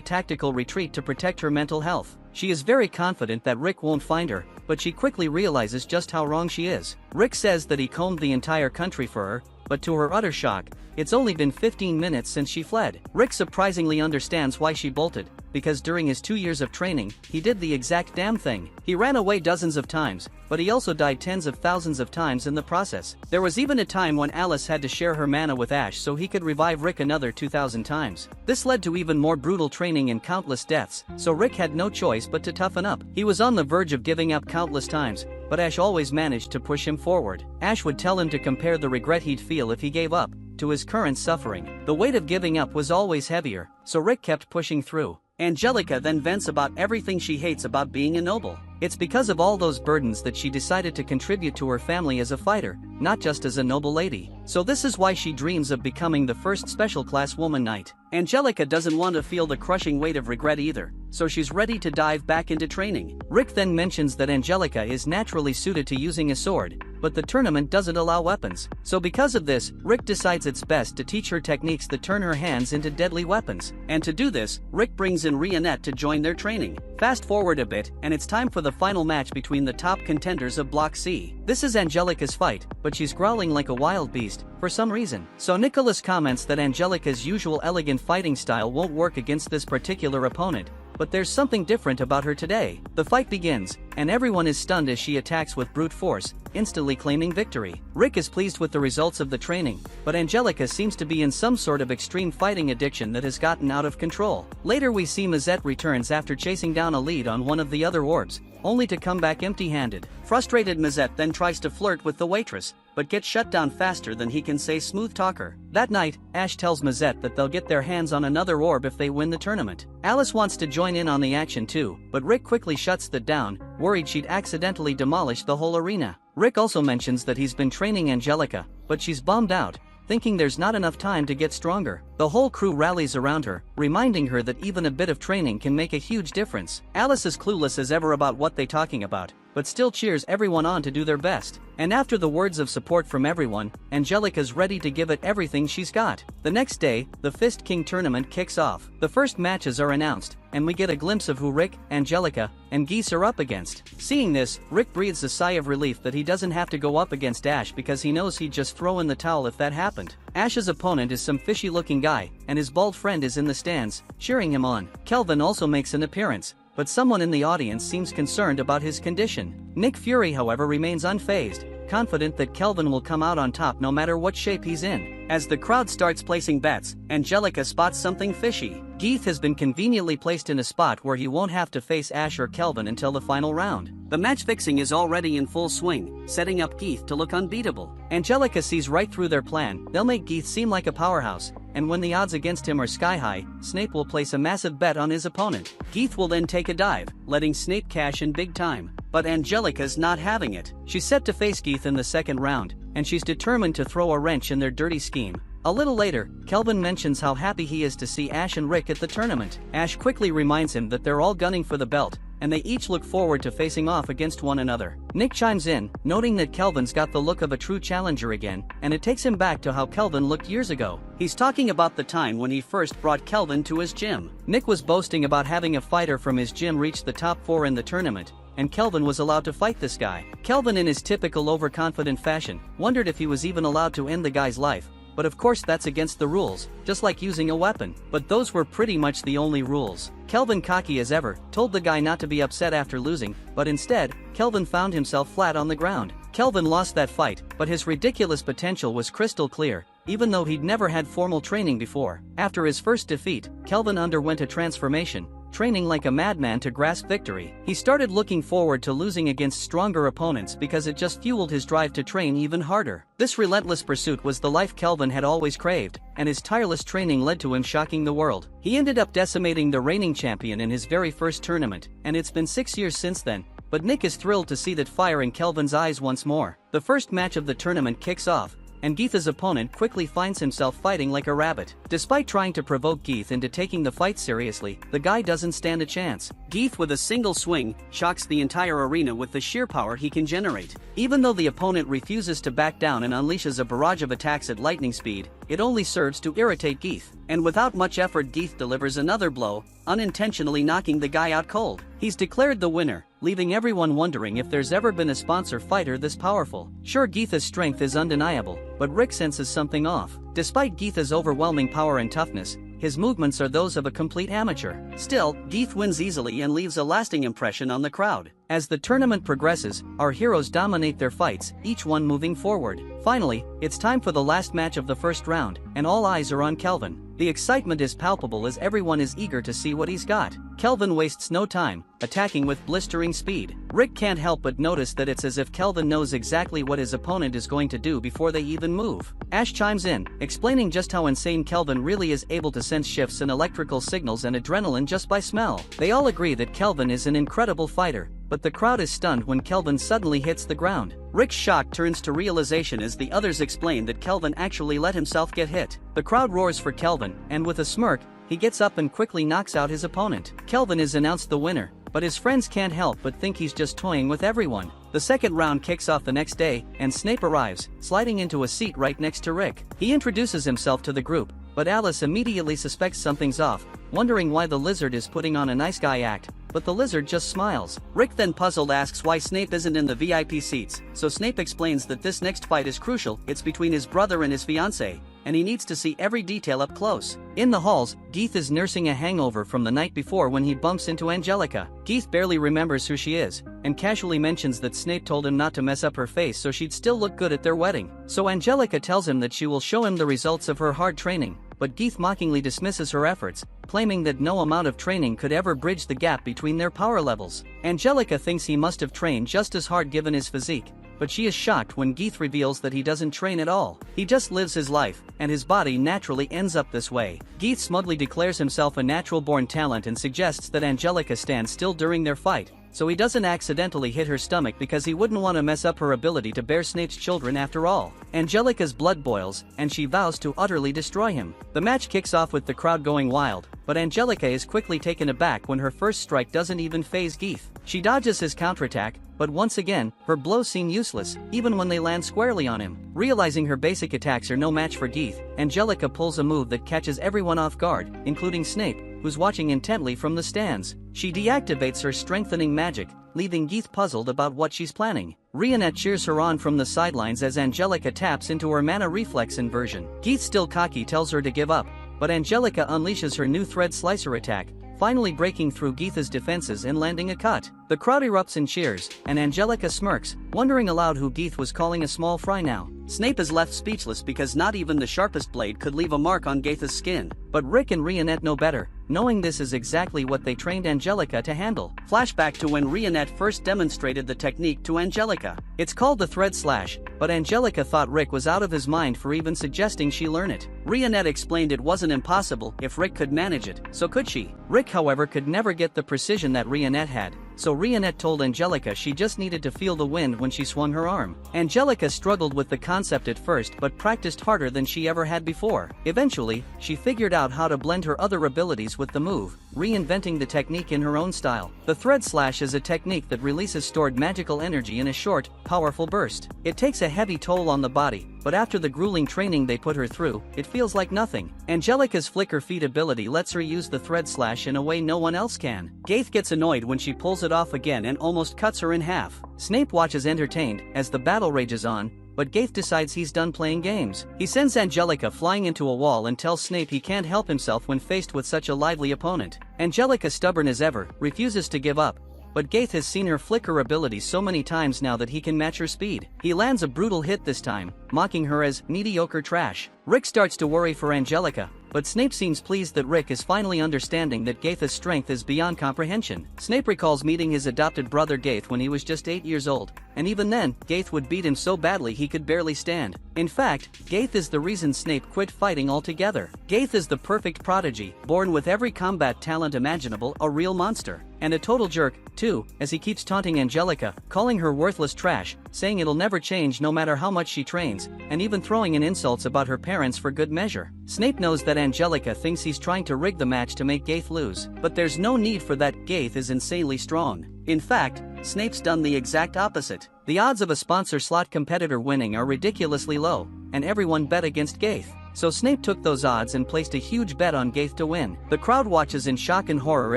tactical retreat to protect her mental health. She is very confident that Rick won't find her, but she quickly realizes just how wrong she is. Rick says that he combed the entire country for her, but to her utter shock, it's only been 15 minutes since she fled. Rick surprisingly understands why she bolted, because during his 2 years of training, he did the exact damn thing. He ran away dozens of times, but he also died tens of thousands of times in the process. There was even a time when Alice had to share her mana with Ash so he could revive Rick another 2,000 times. This led to even more brutal training and countless deaths, so Rick had no choice but to toughen up. He was on the verge of giving up countless times, but Ash always managed to push him forward. Ash would tell him to compare the regret he'd feel if he gave up to his current suffering. The weight of giving up was always heavier, so Rick kept pushing through. Angelica then vents about everything she hates about being a noble. It's because of all those burdens that she decided to contribute to her family as a fighter, not just as a noble lady. So this is why she dreams of becoming the first special class woman knight. Angelica doesn't want to feel the crushing weight of regret either, so she's ready to dive back into training. Rick then mentions that Angelica is naturally suited to using a sword, but the tournament doesn't allow weapons. So because of this, Rick decides it's best to teach her techniques that turn her hands into deadly weapons. And to do this, Rick brings in Rionette to join their training. Fast forward a bit, and it's time for the final match between the top contenders of Block C. This is Angelica's fight, but she's growling like a wild beast, for some reason. So Nicholas comments that Angelica's usual elegant fighting style won't work against this particular opponent, but there's something different about her today. The fight begins, and everyone is stunned as she attacks with brute force, instantly claiming victory. Rick is pleased with the results of the training, but Angelica seems to be in some sort of extreme fighting addiction that has gotten out of control. Later we see Mazette returns after chasing down a lead on one of the other orbs, only to come back empty-handed. Frustrated, Mazette then tries to flirt with the waitress, but gets shut down faster than he can say smooth talker. That night, Ash tells Mazette that they'll get their hands on another orb if they win the tournament. Alice wants to join in on the action too, but Rick quickly shuts that down, worried she'd accidentally demolish the whole arena. Rick also mentions that he's been training Angelica, but she's bummed out, thinking there's not enough time to get stronger. The whole crew rallies around her, reminding her that even a bit of training can make a huge difference. Alice is clueless as ever about what they're talking about, but still cheers everyone on to do their best. And after the words of support from everyone, Angelica's ready to give it everything she's got. The next day, the Fist King tournament kicks off. The first matches are announced, and we get a glimpse of who Rick, Angelica, and Geese are up against. Seeing this, Rick breathes a sigh of relief that he doesn't have to go up against Ash because he knows he'd just throw in the towel if that happened. Ash's opponent is some fishy-looking guy, and his bald friend is in the stands, cheering him on. Kelvin also makes an appearance, but someone in the audience seems concerned about his condition. Nick Fury, however, remains unfazed, confident that Kelvin will come out on top no matter what shape he's in. As the crowd starts placing bets, Angelica spots something fishy. Geeth has been conveniently placed in a spot where he won't have to face Ash or Kelvin until the final round. The match fixing is already in full swing, setting up Geeth to look unbeatable. Angelica sees right through their plan. They'll make Geeth seem like a powerhouse, and when the odds against him are sky high, Snape will place a massive bet on his opponent. Geeth will then take a dive, letting Snape cash in big time. But Angelica's not having it. She's set to face Geeth in the second round, and she's determined to throw a wrench in their dirty scheme. A little later, Kelvin mentions how happy he is to see Ash and Rick at the tournament. Ash quickly reminds him that they're all gunning for the belt, and they each look forward to facing off against one another. Nick chimes in, noting that Kelvin's got the look of a true challenger again, and it takes him back to how Kelvin looked years ago. He's talking about the time when he first brought Kelvin to his gym. Nick was boasting about having a fighter from his gym reach the top 4 in the tournament, and Kelvin was allowed to fight this guy. Kelvin, in his typical overconfident fashion, wondered if he was even allowed to end the guy's life. But of course that's against the rules, just like using a weapon. But those were pretty much the only rules. Kelvin, cocky as ever, told the guy not to be upset after losing, but instead, Kelvin found himself flat on the ground. Kelvin lost that fight, but his ridiculous potential was crystal clear, even though he'd never had formal training before. After his first defeat, Kelvin underwent a transformation, training like a madman to grasp victory. He started looking forward to losing against stronger opponents because it just fueled his drive to train even harder. This relentless pursuit was the life Kelvin had always craved, and his tireless training led to him shocking the world. He ended up decimating the reigning champion in his very first tournament, and it's been 6 years since then. But Nick is thrilled to see that fire in Kelvin's eyes once more. The first match of the tournament kicks off, and Geeth's opponent quickly finds himself fighting like a rabbit. Despite trying to provoke Geeth into taking the fight seriously, the guy doesn't stand a chance. Geeth, with a single swing, shocks the entire arena with the sheer power he can generate. Even though the opponent refuses to back down and unleashes a barrage of attacks at lightning speed, it only serves to irritate Geeth. And without much effort, Geeth delivers another blow, unintentionally knocking the guy out cold. He's declared the winner, leaving everyone wondering if there's ever been a sponsor fighter this powerful. Sure, Geeth's strength is undeniable, but Rick senses something off. Despite Geeth's overwhelming power and toughness, his movements are those of a complete amateur. Still, Geeth wins easily and leaves a lasting impression on the crowd. As the tournament progresses, our heroes dominate their fights, each one moving forward. Finally, it's time for the last match of the first round, and all eyes are on Kelvin. The excitement is palpable as everyone is eager to see what he's got. Kelvin wastes no time, attacking with blistering speed. Rick can't help but notice that it's as if Kelvin knows exactly what his opponent is going to do before they even move. Ash chimes in, explaining just how insane Kelvin really is, able to sense shifts in electrical signals and adrenaline just by smell. They all agree that Kelvin is an incredible fighter, but the crowd is stunned when Kelvin suddenly hits the ground. Rick's shock turns to realization as the others explain that Kelvin actually let himself get hit. The crowd roars for Kelvin, and with a smirk, he gets up and quickly knocks out his opponent. Kelvin is announced the winner, but his friends can't help but think he's just toying with everyone. The second round kicks off the next day, and Snape arrives, sliding into a seat right next to Rick. He introduces himself to the group, but Alice immediately suspects something's off, wondering why the lizard is putting on a nice guy act. But the lizard just smiles. Rick, then puzzled, asks why Snape isn't in the VIP seats, so Snape explains that this next fight is crucial. It's between his brother and his fiancée, and he needs to see every detail up close. In the halls, Geeth is nursing a hangover from the night before when he bumps into Angelica. Geeth barely remembers who she is, and casually mentions that Snape told him not to mess up her face so she'd still look good at their wedding. So Angelica tells him that she will show him the results of her hard training, but Geeth mockingly dismisses her efforts, claiming that no amount of training could ever bridge the gap between their power levels. Angelica thinks he must have trained just as hard given his physique, but she is shocked when Geeth reveals that he doesn't train at all. He just lives his life, and his body naturally ends up this way. Geeth smugly declares himself a natural-born talent and suggests that Angelica stand still during their fight, so he doesn't accidentally hit her stomach because he wouldn't want to mess up her ability to bear Snape's children after all. Angelica's blood boils, and she vows to utterly destroy him. The match kicks off with the crowd going wild, but Angelica is quickly taken aback when her first strike doesn't even faze Geeth. She dodges his counterattack, but once again, her blows seem useless, even when they land squarely on him. Realizing her basic attacks are no match for Geeth, Angelica pulls a move that catches everyone off guard, including Snape, who's watching intently from the stands. She deactivates her strengthening magic, leaving Geeth puzzled about what she's planning. Rionette cheers her on from the sidelines as Angelica taps into her mana reflex inversion. Geeth, still cocky, tells her to give up, but Angelica unleashes her new thread slicer attack, finally breaking through Geeth's defenses and landing a cut. The crowd erupts in cheers, and Angelica smirks, wondering aloud who Geeth was calling a small fry now. Snape is left speechless because not even the sharpest blade could leave a mark on Geeth's skin. But Rick and Rionette know better, knowing this is exactly what they trained Angelica to handle. Flashback to when Rionette first demonstrated the technique to Angelica. It's called the thread slash, but Angelica thought Rick was out of his mind for even suggesting she learn it. Rionette explained it wasn't impossible if Rick could manage it, so could she? Rick, however, could never get the precision that Rionette had, so Rionette told Angelica she just needed to feel the wind when she swung her arm. Angelica struggled with the concept at first but practiced harder than she ever had before. Eventually, she figured out how to blend her other abilities with the move, reinventing the technique in her own style. The thread slash is a technique that releases stored magical energy in a short, powerful burst. It takes a heavy toll on the body, but after the grueling training they put her through, it feels like nothing. Angelica's flicker feet ability lets her use the thread slash in a way no one else can. Gaith gets annoyed when she pulls it off again and almost cuts her in half. Snape watches entertained as the battle rages on, but Gaith decides he's done playing games. He sends Angelica flying into a wall and tells Snape he can't help himself when faced with such a lively opponent. Angelica, stubborn as ever, refuses to give up, but Gaith has seen her flicker ability so many times now that he can match her speed. He lands a brutal hit this time, mocking her as mediocre trash. Rick starts to worry for Angelica, but Snape seems pleased that Rick is finally understanding that Gaith's strength is beyond comprehension. Snape recalls meeting his adopted brother Gaith when he was just 8 years old, and even then, Gaith would beat him so badly he could barely stand. In fact, Gaith is the reason Snape quit fighting altogether. Gaith is the perfect prodigy, born with every combat talent imaginable, a real monster. And a total jerk, too, as he keeps taunting Angelica, calling her worthless trash, saying it'll never change no matter how much she trains, and even throwing in insults about her parents for good measure. Snape knows that Angelica thinks he's trying to rig the match to make Gaith lose, but there's no need for that. Gaith is insanely strong. In fact, Snape's done the exact opposite. The odds of a sponsor slot competitor winning are ridiculously low, and everyone bet against Gaith. So Snape took those odds and placed a huge bet on Gaith to win. The crowd watches in shock and horror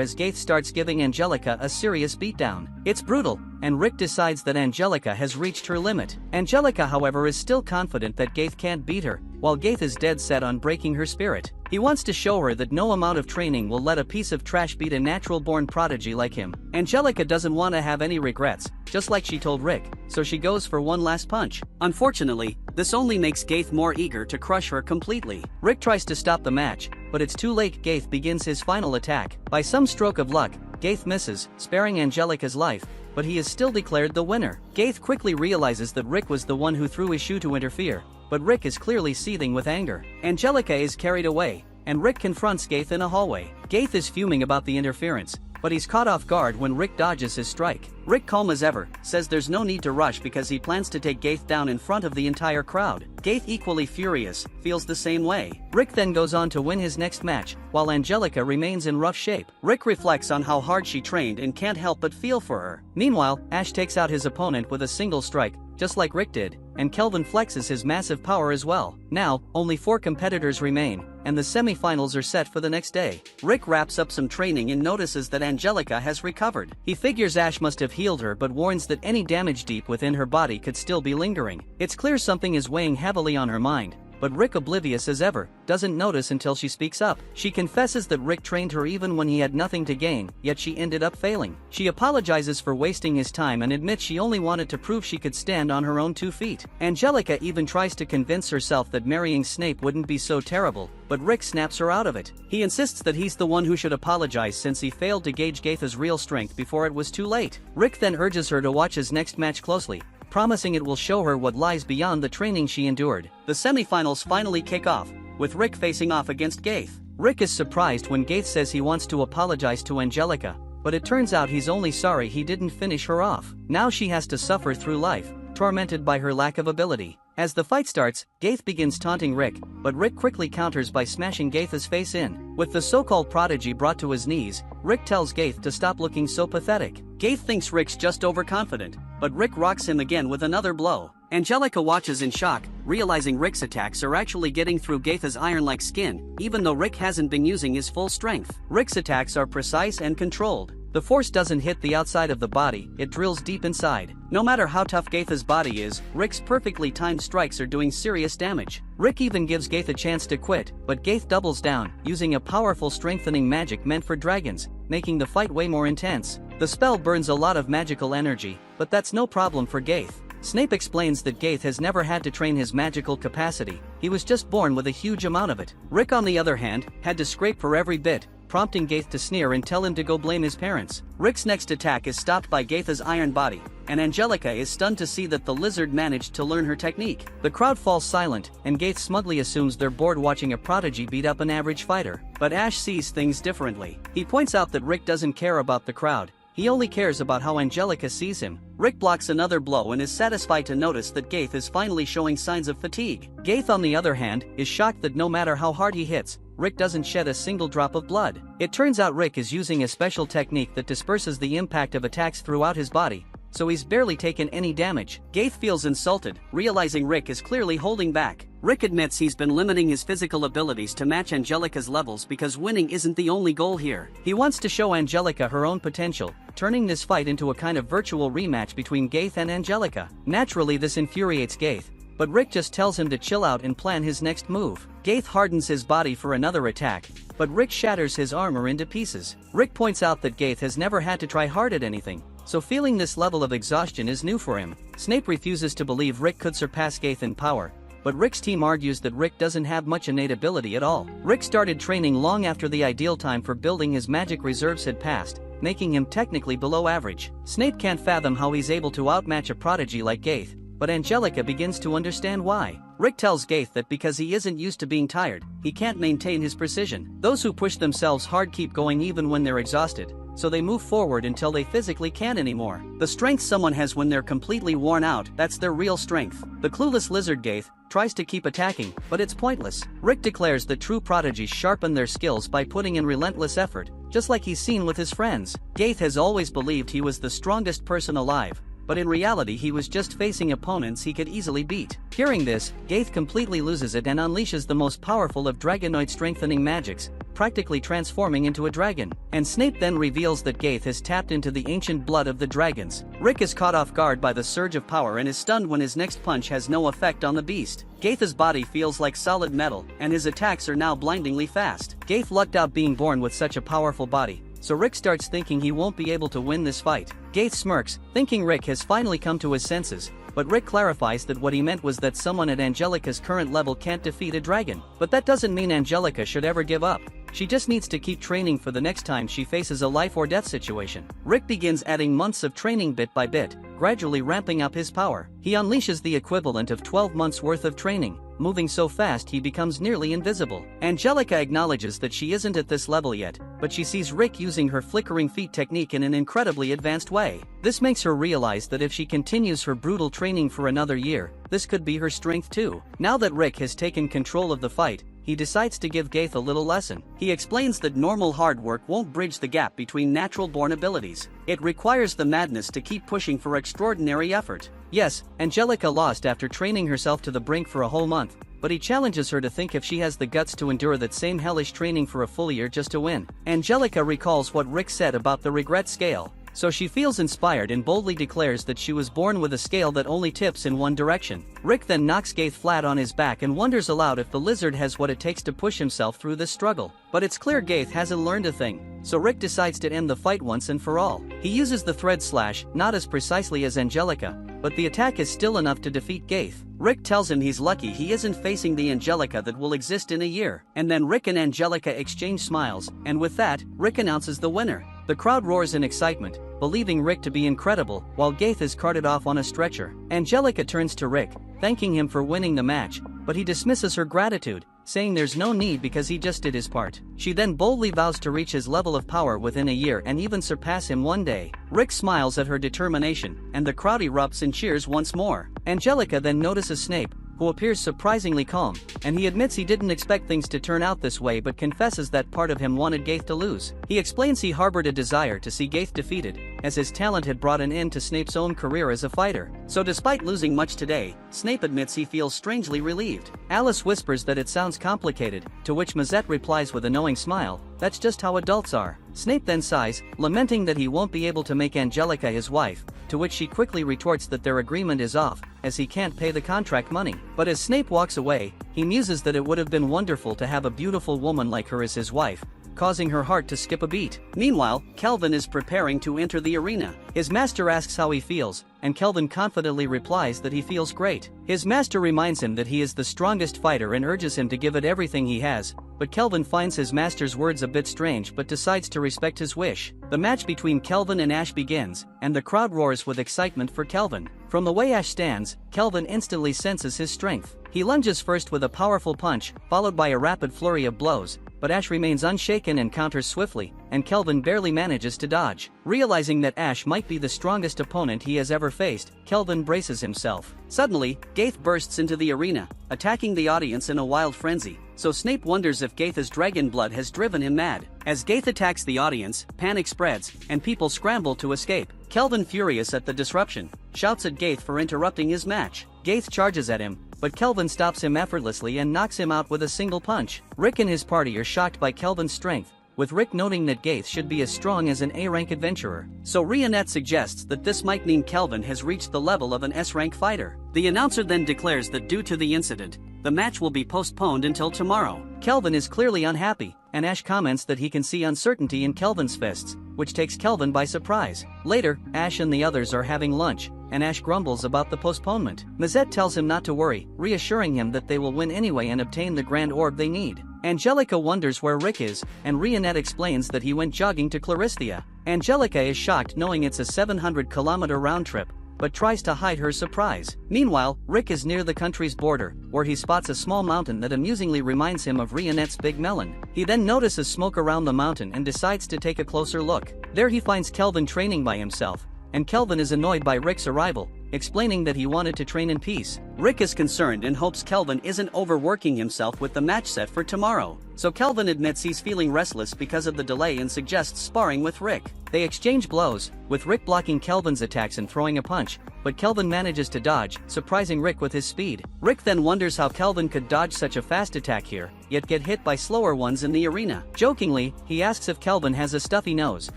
as Gaith starts giving Angelica a serious beatdown. It's brutal, and Rick decides that Angelica has reached her limit. Angelica, however, is still confident that Gaith can't beat her, while Gaith is dead set on breaking her spirit. He wants to show her that no amount of training will let a piece of trash beat a natural-born prodigy like him. Angelica doesn't want to have any regrets, just like she told Rick, so she goes for one last punch. Unfortunately, this only makes Gaith more eager to crush her completely. Rick tries to stop the match, but it's too late. Gaith begins his final attack. By some stroke of luck, Gaith misses, sparing Angelica's life, but he is still declared the winner. Gaith quickly realizes that Rick was the one who threw his shoe to interfere, but Rick is clearly seething with anger. Angelica is carried away, and Rick confronts Gaith in a hallway. Gaith is fuming about the interference, but he's caught off guard when Rick dodges his strike. Rick, calm as ever, says there's no need to rush because he plans to take Gaith down in front of the entire crowd. Gaith, equally furious, feels the same way. Rick then goes on to win his next match, while Angelica remains in rough shape. Rick reflects on how hard she trained and can't help but feel for her. Meanwhile, Ash takes out his opponent with a single strike, just like Rick did, and Kelvin flexes his massive power as well. Now, only 4 competitors remain, and the semifinals are set for the next day. Rick wraps up some training and notices that Angelica has recovered. He figures Ash must have healed her but warns that any damage deep within her body could still be lingering. It's clear something is weighing heavily on her mind, but Rick, oblivious as ever, doesn't notice until she speaks up. She confesses that Rick trained her even when he had nothing to gain, yet she ended up failing. She apologizes for wasting his time and admits she only wanted to prove she could stand on her own 2 feet. Angelica even tries to convince herself that marrying Snape wouldn't be so terrible, but Rick snaps her out of it. He insists that he's the one who should apologize since he failed to gauge Gaith's real strength before it was too late. Rick then urges her to watch his next match closely, promising it will show her what lies beyond the training she endured. The semifinals finally kick off, with Rick facing off against Gaith. Rick is surprised when Gaith says he wants to apologize to Angelica, but it turns out he's only sorry he didn't finish her off. Now she has to suffer through life, tormented by her lack of ability. As the fight starts, Gaith begins taunting Rick, but Rick quickly counters by smashing Gaith's face in. With the so-called prodigy brought to his knees, Rick tells Gaith to stop looking so pathetic. Gaith thinks Rick's just overconfident, but Rick rocks him again with another blow. Angelica watches in shock, realizing Rick's attacks are actually getting through Gaith's iron-like skin, even though Rick hasn't been using his full strength. Rick's attacks are precise and controlled. The force doesn't hit the outside of the body, it drills deep inside. No matter how tough Gaith's body is, Rick's perfectly timed strikes are doing serious damage. Rick even gives Gaith a chance to quit, but Gaith doubles down, using a powerful strengthening magic meant for dragons, making the fight way more intense. The spell burns a lot of magical energy, but that's no problem for Gaith. Snape explains that Gaith has never had to train his magical capacity, he was just born with a huge amount of it. Rick, on the other hand, had to scrape for every bit, prompting Gaith to sneer and tell him to go blame his parents. Rick's next attack is stopped by Gaith's iron body, and Angelica is stunned to see that the lizard managed to learn her technique. The crowd falls silent, and Gaith smugly assumes they're bored watching a prodigy beat up an average fighter. But Ash sees things differently. He points out that Rick doesn't care about the crowd, he only cares about how Angelica sees him. Rick blocks another blow and is satisfied to notice that Gaith is finally showing signs of fatigue. Gaith, on the other hand, is shocked that no matter how hard he hits, Rick doesn't shed a single drop of blood. It turns out Rick is using a special technique that disperses the impact of attacks throughout his body, so he's barely taken any damage. Gaith feels insulted, realizing Rick is clearly holding back. Rick admits he's been limiting his physical abilities to match Angelica's levels because winning isn't the only goal here. He wants to show Angelica her own potential, turning this fight into a kind of virtual rematch between Gaith and Angelica. Naturally, this infuriates Gaith, but Rick just tells him to chill out and plan his next move. Gaith hardens his body for another attack, but Rick shatters his armor into pieces. Rick points out that Gaith has never had to try hard at anything, so feeling this level of exhaustion is new for him. Snape refuses to believe Rick could surpass Gaith in power, but Rick's team argues that Rick doesn't have much innate ability at all. Rick started training long after the ideal time for building his magic reserves had passed, making him technically below average. Snape can't fathom how he's able to outmatch a prodigy like Gaith, but Angelica begins to understand why. Rick tells Gaith that because he isn't used to being tired, he can't maintain his precision. Those who push themselves hard keep going even when they're exhausted, so they move forward until they physically can't anymore. The strength someone has when they're completely worn out, that's their real strength. The clueless lizard Gaith tries to keep attacking, but it's pointless. Rick declares that true prodigies sharpen their skills by putting in relentless effort, just like he's seen with his friends. Gaith has always believed he was the strongest person alive, but in reality he was just facing opponents he could easily beat. Hearing this, Gaith completely loses it and unleashes the most powerful of dragonoid strengthening magics, practically transforming into a dragon. And Snape then reveals that Gaith has tapped into the ancient blood of the dragons. Rick is caught off guard by the surge of power and is stunned when his next punch has no effect on the beast. Gaith's body feels like solid metal, and his attacks are now blindingly fast. Gaith lucked out being born with such a powerful body, so Rick starts thinking he won't be able to win this fight. Gaith smirks, thinking Rick has finally come to his senses, but Rick clarifies that what he meant was that someone at Angelica's current level can't defeat a dragon. But that doesn't mean Angelica should ever give up. She just needs to keep training for the next time she faces a life or death situation. Rick begins adding months of training bit by bit, gradually ramping up his power. He unleashes the equivalent of 12 months worth of training, moving so fast he becomes nearly invisible. Angelica acknowledges that she isn't at this level yet, but she sees Rick using her flickering feet technique in an incredibly advanced way. This makes her realize that if she continues her brutal training for another year, this could be her strength too. Now that Rick has taken control of the fight, he decides to give Gaith a little lesson. He explains that normal hard work won't bridge the gap between natural-born abilities. It requires the madness to keep pushing for extraordinary effort. Yes, Angelica lost after training herself to the brink for a whole month, but he challenges her to think if she has the guts to endure that same hellish training for a full year just to win. Angelica recalls what Rick said about the regret scale, so she feels inspired and boldly declares that she was born with a scale that only tips in one direction. Rick then knocks Gaith flat on his back and wonders aloud if the lizard has what it takes to push himself through this struggle. But it's clear Gaith hasn't learned a thing, so Rick decides to end the fight once and for all. He uses the thread slash, not as precisely as Angelica, but the attack is still enough to defeat Gaith. Rick tells him he's lucky he isn't facing the Angelica that will exist in a year. And then Rick and Angelica exchange smiles, and with that, Rick announces the winner. The crowd roars in excitement, believing Rick to be incredible, while Gaith is carted off on a stretcher. Angelica turns to Rick, thanking him for winning the match, but he dismisses her gratitude, saying there's no need because he just did his part. She then boldly vows to reach his level of power within a year and even surpass him one day. Rick smiles at her determination, and the crowd erupts in cheers once more. Angelica then notices Snape, who appears surprisingly calm, and he admits he didn't expect things to turn out this way but confesses that part of him wanted Gaith to lose. He explains he harbored a desire to see Gaith defeated, as his talent had brought an end to Snape's own career as a fighter. So despite losing much today, Snape admits he feels strangely relieved. Alice whispers that it sounds complicated, to which Mazette replies with a knowing smile, "That's just how adults are." Snape then sighs, lamenting that he won't be able to make Angelica his wife, to which she quickly retorts that their agreement is off, as he can't pay the contract money. But as Snape walks away, he muses that it would have been wonderful to have a beautiful woman like her as his wife, causing her heart to skip a beat. Meanwhile, Kelvin is preparing to enter the arena. His master asks how he feels, and Kelvin confidently replies that he feels great. His master reminds him that he is the strongest fighter and urges him to give it everything he has, but Kelvin finds his master's words a bit strange but decides to respect his wish. The match between Kelvin and Ash begins, and the crowd roars with excitement for Kelvin. From the way Ash stands, Kelvin instantly senses his strength. He lunges first with a powerful punch, followed by a rapid flurry of blows, but Ash remains unshaken and counters swiftly, and Kelvin barely manages to dodge. Realizing that Ash might be the strongest opponent he has ever faced, Kelvin braces himself. Suddenly, Gaith bursts into the arena, attacking the audience in a wild frenzy, so Snape wonders if Gaith's dragon blood has driven him mad. As Gaith attacks the audience, panic spreads, and people scramble to escape. Kelvin, furious at the disruption, shouts at Gaith for interrupting his match. Gaith charges at him, but Kelvin stops him effortlessly and knocks him out with a single punch. Rick and his party are shocked by Kelvin's strength, with Rick noting that Gaith should be as strong as an A-rank adventurer. So Rionette suggests that this might mean Kelvin has reached the level of an S-rank fighter. The announcer then declares that due to the incident, the match will be postponed until tomorrow. Kelvin is clearly unhappy, and Ash comments that he can see uncertainty in Kelvin's fists, which takes Kelvin by surprise. Later, Ash and the others are having lunch, and Ash grumbles about the postponement. Mazette tells him not to worry, reassuring him that they will win anyway and obtain the grand orb they need. Angelica wonders where Rick is, and Rionette explains that he went jogging to Claristhea. Angelica is shocked knowing it's a 700-kilometer round trip, but tries to hide her surprise. Meanwhile, Rick is near the country's border, where he spots a small mountain that amusingly reminds him of Rionette's big melon. He then notices smoke around the mountain and decides to take a closer look. There he finds Kelvin training by himself, and Kelvin is annoyed by Rick's arrival, explaining that he wanted to train in peace. Rick is concerned and hopes Kelvin isn't overworking himself with the match set for tomorrow, so Kelvin admits he's feeling restless because of the delay and suggests sparring with Rick. They exchange blows, with Rick blocking Kelvin's attacks and throwing a punch, but Kelvin manages to dodge, surprising Rick with his speed. Rick then wonders how Kelvin could dodge such a fast attack here, yet get hit by slower ones in the arena. Jokingly, he asks if Kelvin has a stuffy nose,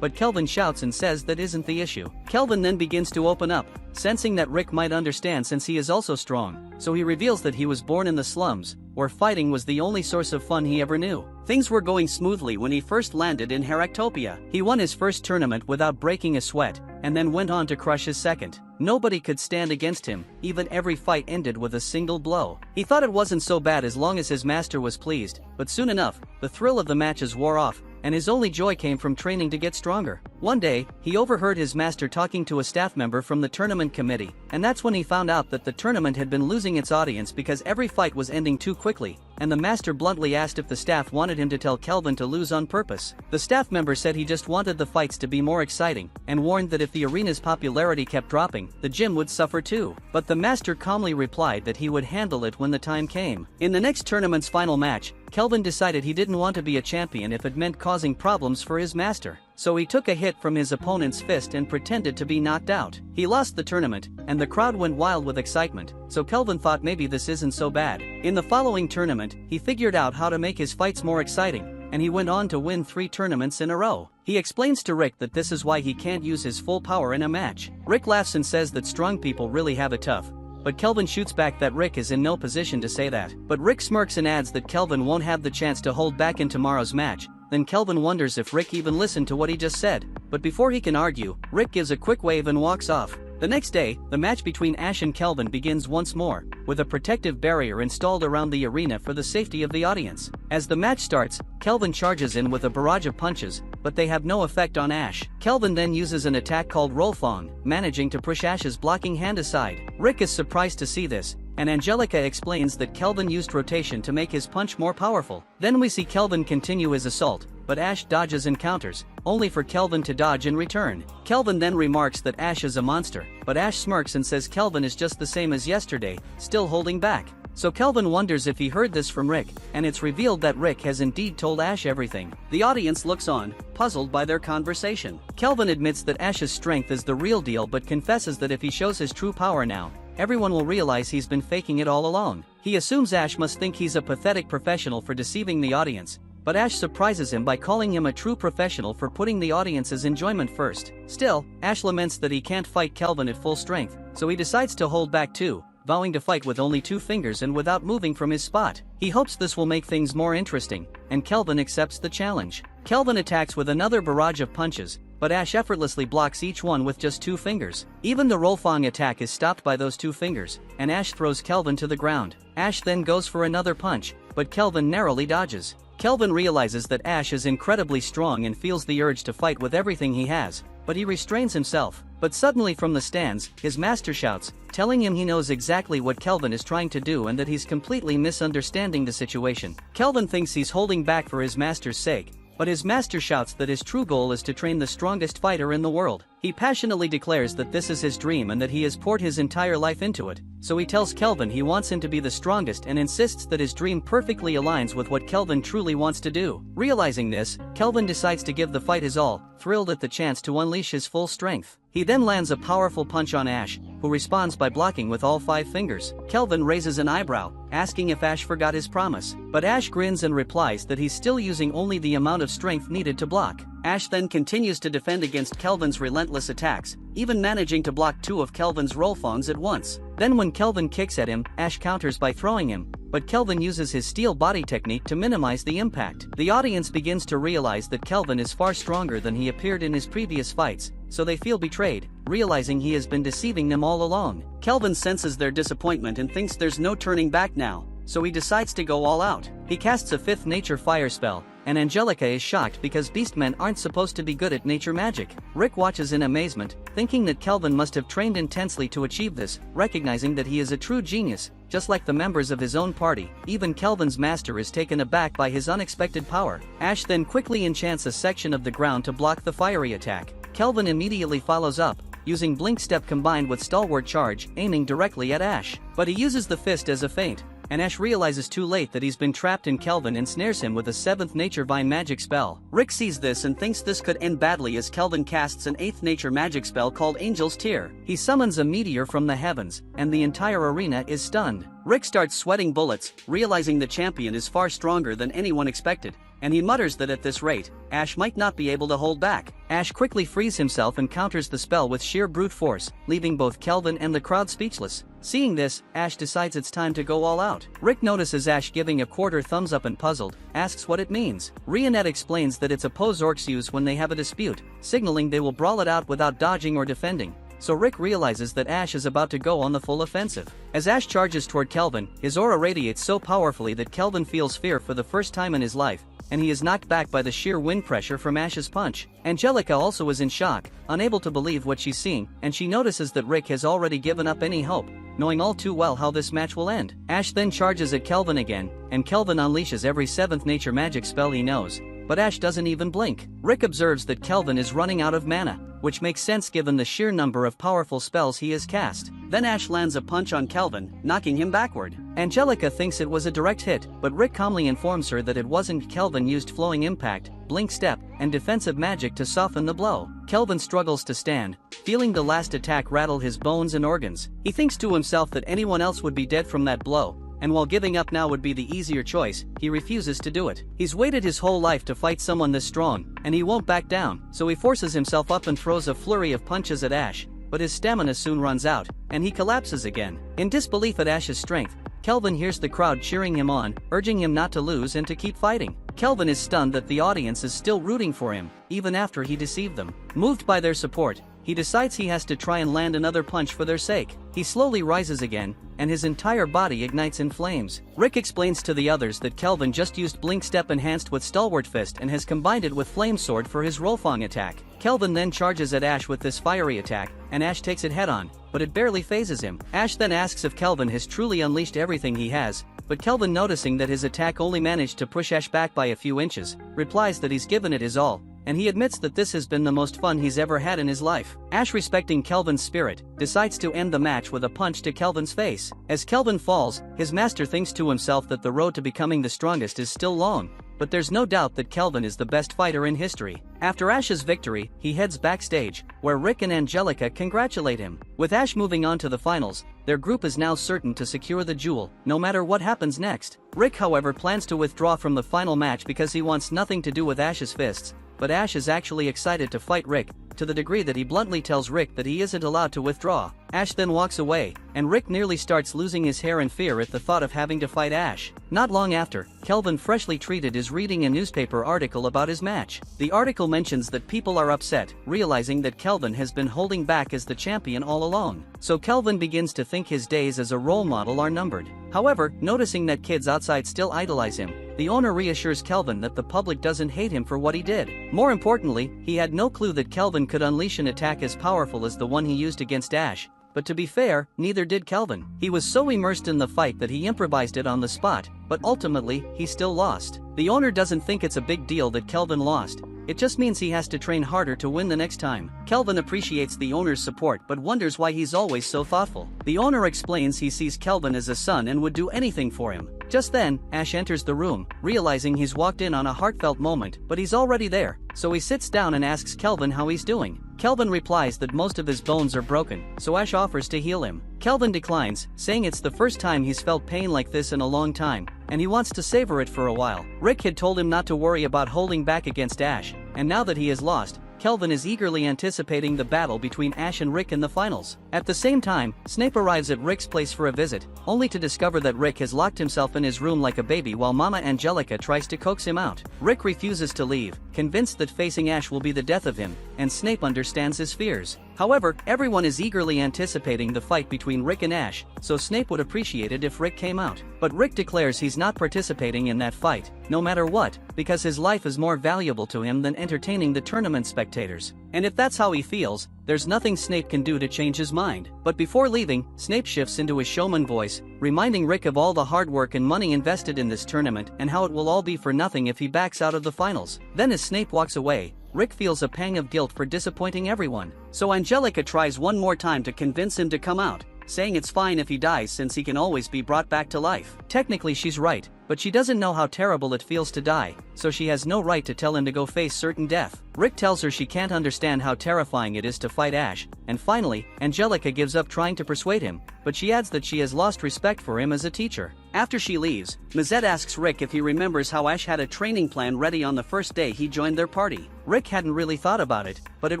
but Kelvin shouts and says that isn't the issue. Kelvin then begins to open up, sensing that Rick might understand since he is also strong, so he reveals that he was born in the slums, where fighting was the only source of fun he ever knew. Things were going smoothly when he first landed in Heractopia. He won his first tournament without breaking a sweat, and then went on to crush his second. Nobody could stand against him, even every fight ended with a single blow. He thought it wasn't so bad as long as his master was pleased, but soon enough, the thrill of the matches wore off, and his only joy came from training to get stronger. One day, he overheard his master talking to a staff member from the tournament committee, and that's when he found out that the tournament had been losing its audience because every fight was ending too quickly, and the master bluntly asked if the staff wanted him to tell Kelvin to lose on purpose. The staff member said he just wanted the fights to be more exciting, and warned that if the arena's popularity kept dropping, the gym would suffer too. But the master calmly replied that he would handle it when the time came. In the next tournament's final match, Kelvin decided he didn't want to be a champion if it meant causing problems for his master. So he took a hit from his opponent's fist and pretended to be knocked out. He lost the tournament, and the crowd went wild with excitement, so Kelvin thought maybe this isn't so bad. In the following tournament, he figured out how to make his fights more exciting, and he went on to win 3 tournaments in a row. He explains to Rick that this is why he can't use his full power in a match. Rick laughs and says that strong people really have it tough, but Kelvin shoots back that Rick is in no position to say that. But Rick smirks and adds that Kelvin won't have the chance to hold back in tomorrow's match. Then Kelvin wonders if Rick even listened to what he just said, but before he can argue, Rick gives a quick wave and walks off. The next day, the match between Ash and Kelvin begins once more, with a protective barrier installed around the arena for the safety of the audience. As the match starts, Kelvin charges in with a barrage of punches, but they have no effect on Ash. Kelvin then uses an attack called Rollfong, managing to push Ash's blocking hand aside. Rick is surprised to see this, and Angelica explains that Kelvin used rotation to make his punch more powerful. Then we see Kelvin continue his assault, but Ash dodges and counters, only for Kelvin to dodge in return. Kelvin then remarks that Ash is a monster, but Ash smirks and says Kelvin is just the same as yesterday, still holding back. So Kelvin wonders if he heard this from Rick, and it's revealed that Rick has indeed told Ash everything. The audience looks on, puzzled by their conversation. Kelvin admits that Ash's strength is the real deal but confesses that if he shows his true power now, everyone will realize he's been faking it all along. He assumes Ash must think he's a pathetic professional for deceiving the audience, but Ash surprises him by calling him a true professional for putting the audience's enjoyment first. Still, Ash laments that he can't fight Kelvin at full strength, so he decides to hold back too, vowing to fight with only 2 fingers and without moving from his spot. He hopes this will make things more interesting, and Kelvin accepts the challenge. Kelvin attacks with another barrage of punches, but Ash effortlessly blocks each one with just 2 fingers. Even the Rollfong attack is stopped by those 2 fingers, and Ash throws Kelvin to the ground. Ash then goes for another punch, but Kelvin narrowly dodges. Kelvin realizes that Ash is incredibly strong and feels the urge to fight with everything he has, but he restrains himself. But suddenly from the stands, his master shouts, telling him he knows exactly what Kelvin is trying to do and that he's completely misunderstanding the situation. Kelvin thinks he's holding back for his master's sake, but his master shouts that his true goal is to train the strongest fighter in the world. He passionately declares that this is his dream and that he has poured his entire life into it, so he tells Kelvin he wants him to be the strongest and insists that his dream perfectly aligns with what Kelvin truly wants to do. Realizing this, Kelvin decides to give the fight his all, thrilled at the chance to unleash his full strength. He then lands a powerful punch on Ash, who responds by blocking with all 5 fingers. Kelvin raises an eyebrow, asking if Ash forgot his promise, but Ash grins and replies that he's still using only the amount of strength needed to block. Ash then continues to defend against Kelvin's relentless attacks, even managing to block 2 of Kelvin's roll-fongs at once. Then when Kelvin kicks at him, Ash counters by throwing him, but Kelvin uses his steel body technique to minimize the impact. The audience begins to realize that Kelvin is far stronger than he appeared in his previous fights, so they feel betrayed, realizing he has been deceiving them all along. Kelvin senses their disappointment and thinks there's no turning back now, so he decides to go all out. He casts a 5th nature fire spell, and Angelica is shocked because beastmen aren't supposed to be good at nature magic. Rick watches in amazement, thinking that Kelvin must have trained intensely to achieve this, recognizing that he is a true genius, just like the members of his own party. Even Kelvin's master is taken aback by his unexpected power. Ash then quickly enchants a section of the ground to block the fiery attack. Kelvin immediately follows up, using Blink Step combined with Stalwart Charge, aiming directly at Ash. But he uses the fist as a feint, and Ash realizes too late that he's been trapped in Kelvin and snares him with a 7th nature vine magic spell. Rick sees this and thinks this could end badly as Kelvin casts an 8th nature magic spell called Angel's Tear. He summons a meteor from the heavens, and the entire arena is stunned. Rick starts sweating bullets, realizing the champion is far stronger than anyone expected, and he mutters that at this rate, Ash might not be able to hold back. Ash quickly frees himself and counters the spell with sheer brute force, leaving both Kelvin and the crowd speechless. Seeing this, Ash decides it's time to go all out. Rick notices Ash giving a quarter thumbs up and puzzled, asks what it means. Rionette explains that it's a pose orcs use when they have a dispute, signaling they will brawl it out without dodging or defending. So Rick realizes that Ash is about to go on the full offensive. As Ash charges toward Kelvin, his aura radiates so powerfully that Kelvin feels fear for the first time in his life, and he is knocked back by the sheer wind pressure from Ash's punch. Angelica also is in shock, unable to believe what she's seeing, and she notices that Rick has already given up any hope, knowing all too well how this match will end. Ash then charges at Kelvin again, and Kelvin unleashes every 7th nature magic spell he knows, but Ash doesn't even blink. Rick observes that Kelvin is running out of mana, which makes sense given the sheer number of powerful spells he has cast. Then Ash lands a punch on Kelvin, knocking him backward. Angelica thinks it was a direct hit, but Rick calmly informs her that it wasn't. Kelvin used Flowing Impact, Blink Step, and defensive magic to soften the blow. Kelvin struggles to stand, feeling the last attack rattle his bones and organs. He thinks to himself that anyone else would be dead from that blow, and while giving up now would be the easier choice, he refuses to do it. He's waited his whole life to fight someone this strong, and he won't back down, so he forces himself up and throws a flurry of punches at Ash, but his stamina soon runs out, and he collapses again. In disbelief at Ash's strength, Kelvin hears the crowd cheering him on, urging him not to lose and to keep fighting. Kelvin is stunned that the audience is still rooting for him, even after he deceived them. Moved by their support, he decides he has to try and land another punch for their sake. He slowly rises again, and his entire body ignites in flames. Rick explains to the others that Kelvin just used Blink Step enhanced with Stalwart Fist and has combined it with Flame Sword for his Rollfong attack. Kelvin then charges at Ash with this fiery attack, and Ash takes it head-on, but it barely phases him. Ash then asks if Kelvin has truly unleashed everything he has, but Kelvin, noticing that his attack only managed to push Ash back by a few inches, replies that he's given it his all, and he admits that this has been the most fun he's ever had in his life. Ash, respecting Kelvin's spirit, decides to end the match with a punch to Kelvin's face. As Kelvin falls, his master thinks to himself that the road to becoming the strongest is still long, but there's no doubt that Kelvin is the best fighter in history. After Ash's victory, he heads backstage, where Rick and Angelica congratulate him. With Ash moving on to the finals, their group is now certain to secure the jewel, no matter what happens next. Rick, however, plans to withdraw from the final match because he wants nothing to do with Ash's fists, but Ash is actually excited to fight Rick, to the degree that he bluntly tells Rick that he isn't allowed to withdraw. Ash then walks away, and Rick nearly starts losing his hair in fear at the thought of having to fight Ash. Not long after, Kelvin, freshly treated, is reading a newspaper article about his match. The article mentions that people are upset, realizing that Kelvin has been holding back as the champion all along. So Kelvin begins to think his days as a role model are numbered. However, noticing that kids outside still idolize him, the owner reassures Kelvin that the public doesn't hate him for what he did. More importantly, he had no clue that Kelvin could unleash an attack as powerful as the one he used against Ash. But to be fair, neither did Kelvin. He was so immersed in the fight that he improvised it on the spot, but ultimately, he still lost. The owner doesn't think it's a big deal that Kelvin lost. It just means he has to train harder to win the next time. Kelvin appreciates the owner's support but wonders why he's always so thoughtful. The owner explains he sees Kelvin as a son and would do anything for him. Just then, Ash enters the room, realizing he's walked in on a heartfelt moment, but he's already there, so he sits down and asks Kelvin how he's doing. Kelvin replies that most of his bones are broken, so Ash offers to heal him. Kelvin declines, saying it's the first time he's felt pain like this in a long time, and he wants to savor it for a while. Rick had told him not to worry about holding back against Ash, and now that he has lost, Kelvin is eagerly anticipating the battle between Ash and Rick in the finals. At the same time, Snape arrives at Rick's place for a visit, only to discover that Rick has locked himself in his room like a baby while Mama Angelica tries to coax him out. Rick refuses to leave, convinced that facing Ash will be the death of him, and Snape understands his fears. However, everyone is eagerly anticipating the fight between Rick and Ash, so Snape would appreciate it if Rick came out. But Rick declares he's not participating in that fight, no matter what, because his life is more valuable to him than entertaining the tournament spectators. And if that's how he feels, there's nothing Snape can do to change his mind. But before leaving, Snape shifts into his showman voice, reminding Rick of all the hard work and money invested in this tournament and how it will all be for nothing if he backs out of the finals. Then as Snape walks away, Rick feels a pang of guilt for disappointing everyone. So Angelica tries one more time to convince him to come out, saying it's fine if he dies since he can always be brought back to life. Technically she's right, but she doesn't know how terrible it feels to die, so she has no right to tell him to go face certain death. Rick tells her she can't understand how terrifying it is to fight Ash, and finally, Angelica gives up trying to persuade him, but she adds that she has lost respect for him as a teacher. After she leaves, Mazette asks Rick if he remembers how Ash had a training plan ready on the first day he joined their party. Rick hadn't really thought about it, but it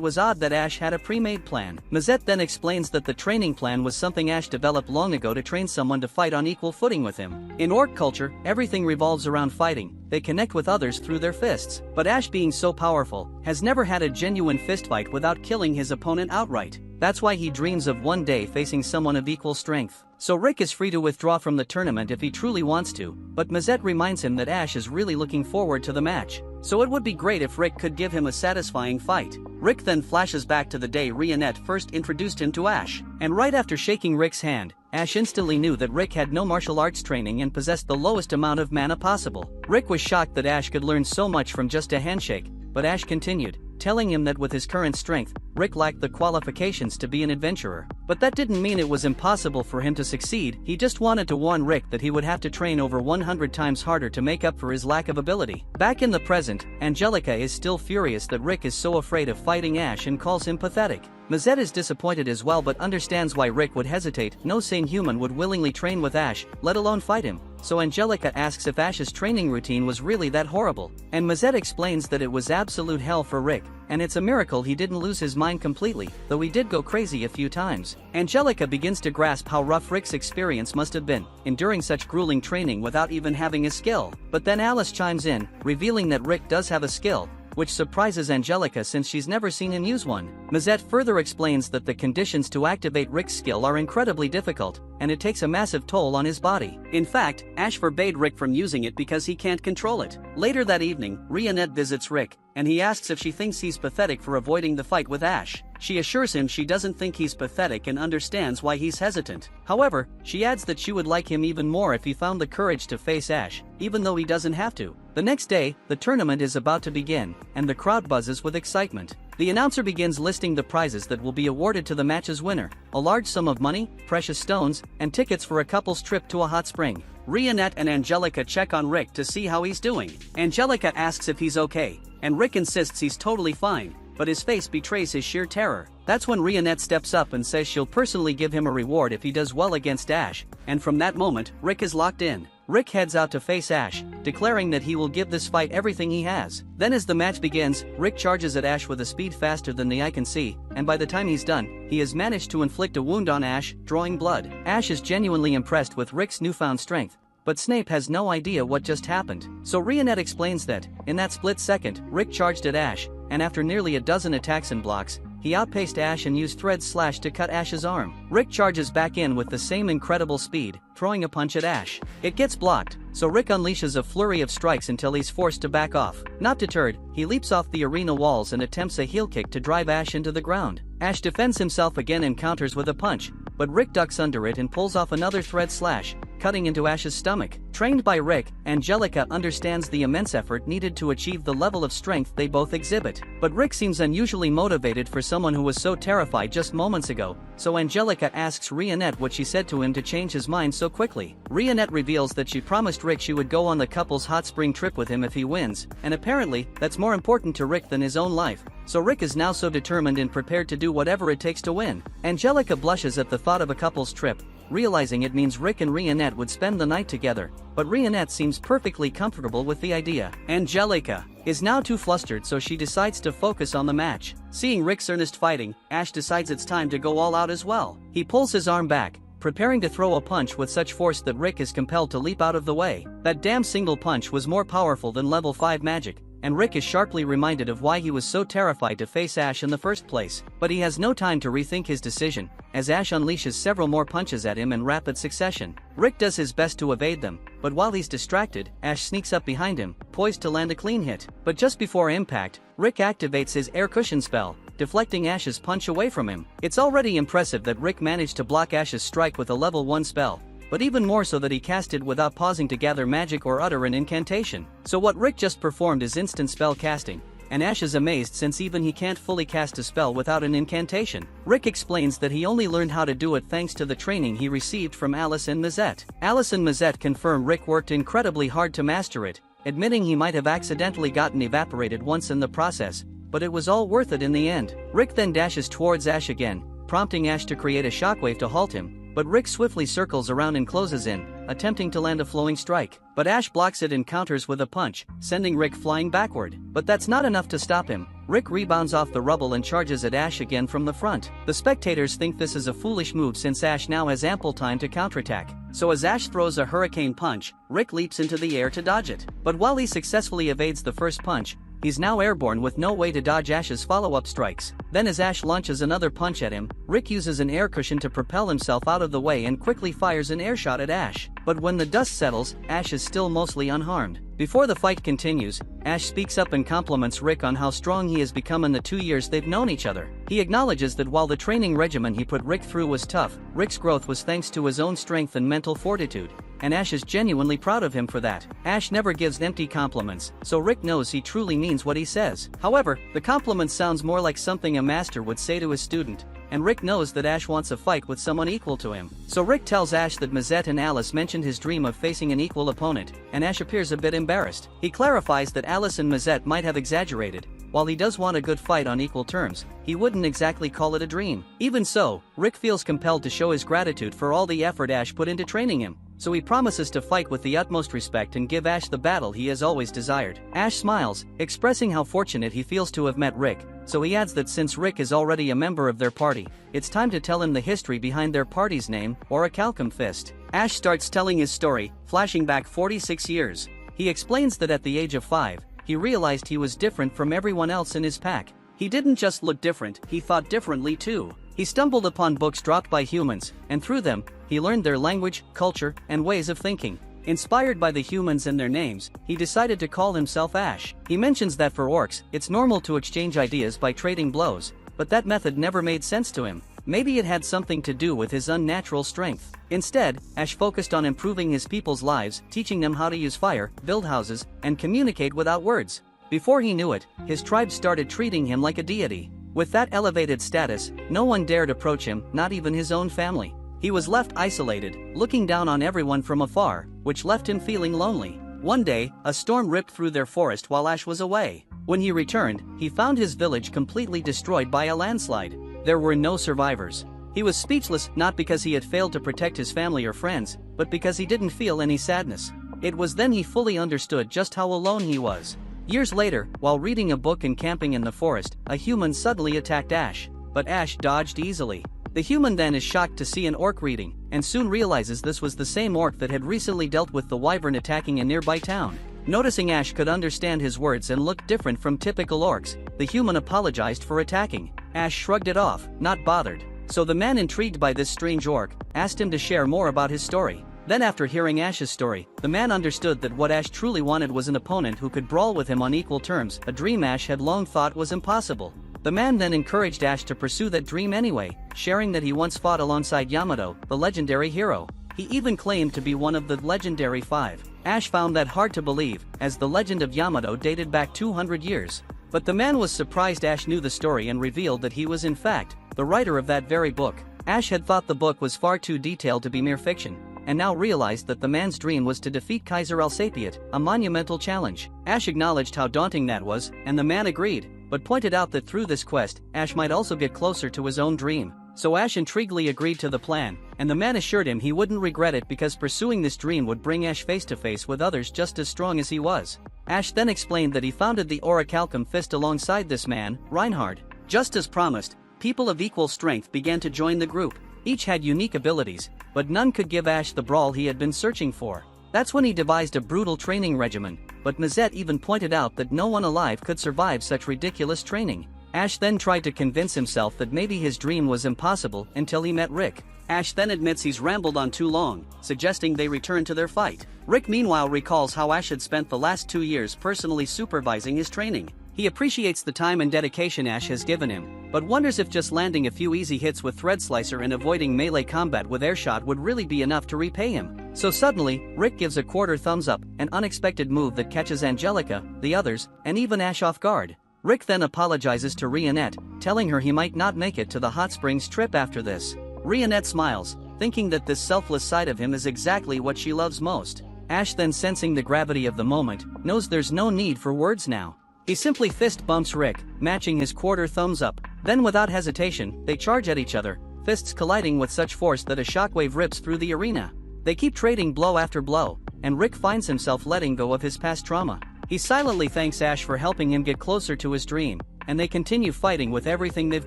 was odd that Ash had a pre-made plan. Mazette then explains that the training plan was something Ash developed long ago to train someone to fight on equal footing with him. In orc culture, everything revolves around fighting. They connect with others through their fists. But Ash, being so powerful, has never had a genuine fistfight without killing his opponent outright. That's why he dreams of one day facing someone of equal strength. So Rick is free to withdraw from the tournament if he truly wants to, but Mazette reminds him that Ash is really looking forward to the match. So it would be great if Rick could give him a satisfying fight. Rick then flashes back to the day Rionette first introduced him to Ash, and right after shaking Rick's hand, Ash instantly knew that Rick had no martial arts training and possessed the lowest amount of mana possible. Rick was shocked that Ash could learn so much from just a handshake, but Ash continued, telling him that with his current strength, Rick lacked the qualifications to be an adventurer. But that didn't mean it was impossible for him to succeed. He just wanted to warn Rick that he would have to train over 100 times harder to make up for his lack of ability. Back in the present, Angelica is still furious that Rick is so afraid of fighting Ash and calls him pathetic. Mazette is disappointed as well but understands why Rick would hesitate. No sane human would willingly train with Ash, let alone fight him. So Angelica asks if Ash's training routine was really that horrible, and Mazette explains that it was absolute hell for Rick, and it's a miracle he didn't lose his mind completely, though he did go crazy a few times. Angelica begins to grasp how rough Rick's experience must have been, enduring such grueling training without even having a skill. But then Alice chimes in, revealing that Rick does have a skill, which surprises Angelica since she's never seen him use one. Mazette further explains that the conditions to activate Rick's skill are incredibly difficult, and it takes a massive toll on his body. In fact, Ash forbade Rick from using it because he can't control it. Later that evening, Rionette visits Rick, and he asks if she thinks he's pathetic for avoiding the fight with Ash. She assures him she doesn't think he's pathetic and understands why he's hesitant. However, she adds that she would like him even more if he found the courage to face Ash, even though he doesn't have to. The next day, the tournament is about to begin, and the crowd buzzes with excitement. The announcer begins listing the prizes that will be awarded to the match's winner: a large sum of money, precious stones, and tickets for a couple's trip to a hot spring. Rionette and Angelica check on Rick to see how he's doing. Angelica asks if he's okay, and Rick insists he's totally fine, but his face betrays his sheer terror. That's when Rionette steps up and says she'll personally give him a reward if he does well against Ash, and from that moment, Rick is locked in. Rick heads out to face Ash, declaring that he will give this fight everything he has. Then as the match begins, Rick charges at Ash with a speed faster than the eye can see, and by the time he's done, he has managed to inflict a wound on Ash, drawing blood. Ash is genuinely impressed with Rick's newfound strength, but Snape has no idea what just happened. So Rionette explains that, in that split second, Rick charged at Ash, and after nearly a dozen attacks and blocks, he outpaced Ash and used Thread Slash to cut Ash's arm. Rick charges back in with the same incredible speed, throwing a punch at Ash. It gets blocked, so Rick unleashes a flurry of strikes until he's forced to back off. Not deterred, he leaps off the arena walls and attempts a heel kick to drive Ash into the ground. Ash defends himself again and counters with a punch, but Rick ducks under it and pulls off another Thread Slash, cutting into Ash's stomach. Trained by Rick, Angelica understands the immense effort needed to achieve the level of strength they both exhibit. But Rick seems unusually motivated for someone who was so terrified just moments ago, so Angelica asks Rionette what she said to him to change his mind so quickly. Rionette reveals that she promised Rick she would go on the couple's hot spring trip with him if he wins, and apparently, that's more important to Rick than his own life. So Rick is now so determined and prepared to do whatever it takes to win. Angelica blushes at the thought of a couple's trip, realizing it means Rick and Rionette would spend the night together, but Rionette seems perfectly comfortable with the idea. Angelica is now too flustered, so she decides to focus on the match. Seeing Rick's earnest fighting, Ash decides it's time to go all out as well. He pulls his arm back, preparing to throw a punch with such force that Rick is compelled to leap out of the way. That damn single punch was more powerful than level 5 magic, and Rick is sharply reminded of why he was so terrified to face Ash in the first place. But he has no time to rethink his decision, as Ash unleashes several more punches at him in rapid succession. Rick does his best to evade them, but while he's distracted, Ash sneaks up behind him, poised to land a clean hit. But just before impact, Rick activates his air cushion spell, deflecting Ash's punch away from him. It's already impressive that Rick managed to block Ash's strike with a level 1 spell, but even more so that he cast it without pausing to gather magic or utter an incantation. So what Rick just performed is instant spell casting, and Ash is amazed since even he can't fully cast a spell without an incantation. Rick explains that he only learned how to do it thanks to the training he received from Alice and Mazette. Alice and Mazette confirm Rick worked incredibly hard to master it, admitting he might have accidentally gotten evaporated once in the process, but it was all worth it in the end. Rick then dashes towards Ash again, prompting Ash to create a shockwave to halt him, but Rick swiftly circles around and closes in, attempting to land a flowing strike. But Ash blocks it and counters with a punch, sending Rick flying backward. But that's not enough to stop him. Rick rebounds off the rubble and charges at Ash again from the front. The spectators think this is a foolish move since Ash now has ample time to counterattack. So as Ash throws a hurricane punch, Rick leaps into the air to dodge it. But while he successfully evades the first punch, he's now airborne with no way to dodge Ash's follow-up strikes. Then as Ash launches another punch at him, Rick uses an air cushion to propel himself out of the way and quickly fires an air shot at Ash. But when the dust settles, Ash is still mostly unharmed. Before the fight continues, Ash speaks up and compliments Rick on how strong he has become in the 2 years they've known each other. He acknowledges that while the training regimen he put Rick through was tough, Rick's growth was thanks to his own strength and mental fortitude, and Ash is genuinely proud of him for that. Ash never gives empty compliments, so Rick knows he truly means what he says. However, the compliment sounds more like something a master would say to his student, and Rick knows that Ash wants a fight with someone equal to him. So Rick tells Ash that Mazette and Alice mentioned his dream of facing an equal opponent, and Ash appears a bit embarrassed. He clarifies that Alice and Mazette might have exaggerated. While he does want a good fight on equal terms, he wouldn't exactly call it a dream. Even so, Rick feels compelled to show his gratitude for all the effort Ash put into training him, so he promises to fight with the utmost respect and give Ash the battle he has always desired. Ash smiles, expressing how fortunate he feels to have met Rick, so he adds that since Rick is already a member of their party, it's time to tell him the history behind their party's name, Orichalcum Fist. Ash starts telling his story, flashing back 46 years. He explains that at the age of 5, he realized he was different from everyone else in his pack. He didn't just look different, he thought differently too. He stumbled upon books dropped by humans, and through them, he learned their language, culture, and ways of thinking. Inspired by the humans and their names, he decided to call himself Ash. He mentions that for orcs, it's normal to exchange ideas by trading blows, but that method never made sense to him. Maybe it had something to do with his unnatural strength. Instead, Ash focused on improving his people's lives, teaching them how to use fire, build houses, and communicate without words. Before he knew it, his tribe started treating him like a deity. With that elevated status, no one dared approach him, not even his own family. He was left isolated, looking down on everyone from afar, which left him feeling lonely. One day, a storm ripped through their forest while Ash was away. When he returned, he found his village completely destroyed by a landslide. There were no survivors. He was speechless, not because he had failed to protect his family or friends, but because he didn't feel any sadness. It was then he fully understood just how alone he was. Years later, while reading a book and camping in the forest, a human suddenly attacked Ash, but Ash dodged easily. The human then is shocked to see an orc reading, and soon realizes this was the same orc that had recently dealt with the wyvern attacking a nearby town. Noticing Ash could understand his words and looked different from typical orcs, the human apologized for attacking. Ash shrugged it off, not bothered. So the man, intrigued by this strange orc, asked him to share more about his story. Then after hearing Ash's story, the man understood that what Ash truly wanted was an opponent who could brawl with him on equal terms, a dream Ash had long thought was impossible. The man then encouraged Ash to pursue that dream anyway, sharing that he once fought alongside Yamato, the legendary hero. He even claimed to be one of the legendary 5. Ash found that hard to believe, as the legend of Yamato dated back 200 years. But the man was surprised Ash knew the story and revealed that he was in fact the writer of that very book. Ash had thought the book was far too detailed to be mere fiction, and now realized that the man's dream was to defeat Kaiser Alsapiat, a monumental challenge. Ash acknowledged how daunting that was, and the man agreed, but pointed out that through this quest, Ash might also get closer to his own dream. So Ash intriguedly agreed to the plan, and the man assured him he wouldn't regret it because pursuing this dream would bring Ash face to face with others just as strong as he was. Ash then explained that he founded the Orichalcum Fist alongside this man, Reinhard. Just as promised, people of equal strength began to join the group. Each had unique abilities, but none could give Ash the brawl he had been searching for. That's when he devised a brutal training regimen, but Mazette even pointed out that no one alive could survive such ridiculous training. Ash then tried to convince himself that maybe his dream was impossible until he met Rick. Ash then admits he's rambled on too long, suggesting they return to their fight. Rick meanwhile recalls how Ash had spent the last 2 years personally supervising his training. He appreciates the time and dedication Ash has given him, but wonders if just landing a few easy hits with Thread Slicer and avoiding melee combat with Airshot would really be enough to repay him. So suddenly, Rick gives a quarter thumbs up, an unexpected move that catches Angelica, the others, and even Ash off guard. Rick then apologizes to Rionette, telling her he might not make it to the hot springs trip after this. Rionette smiles, thinking that this selfless side of him is exactly what she loves most. Ash then, sensing the gravity of the moment, knows there's no need for words now. He simply fist bumps Rick, matching his quarter thumbs up. Then without hesitation, they charge at each other, fists colliding with such force that a shockwave rips through the arena. They keep trading blow after blow, and Rick finds himself letting go of his past trauma. He silently thanks Ash for helping him get closer to his dream, and they continue fighting with everything they've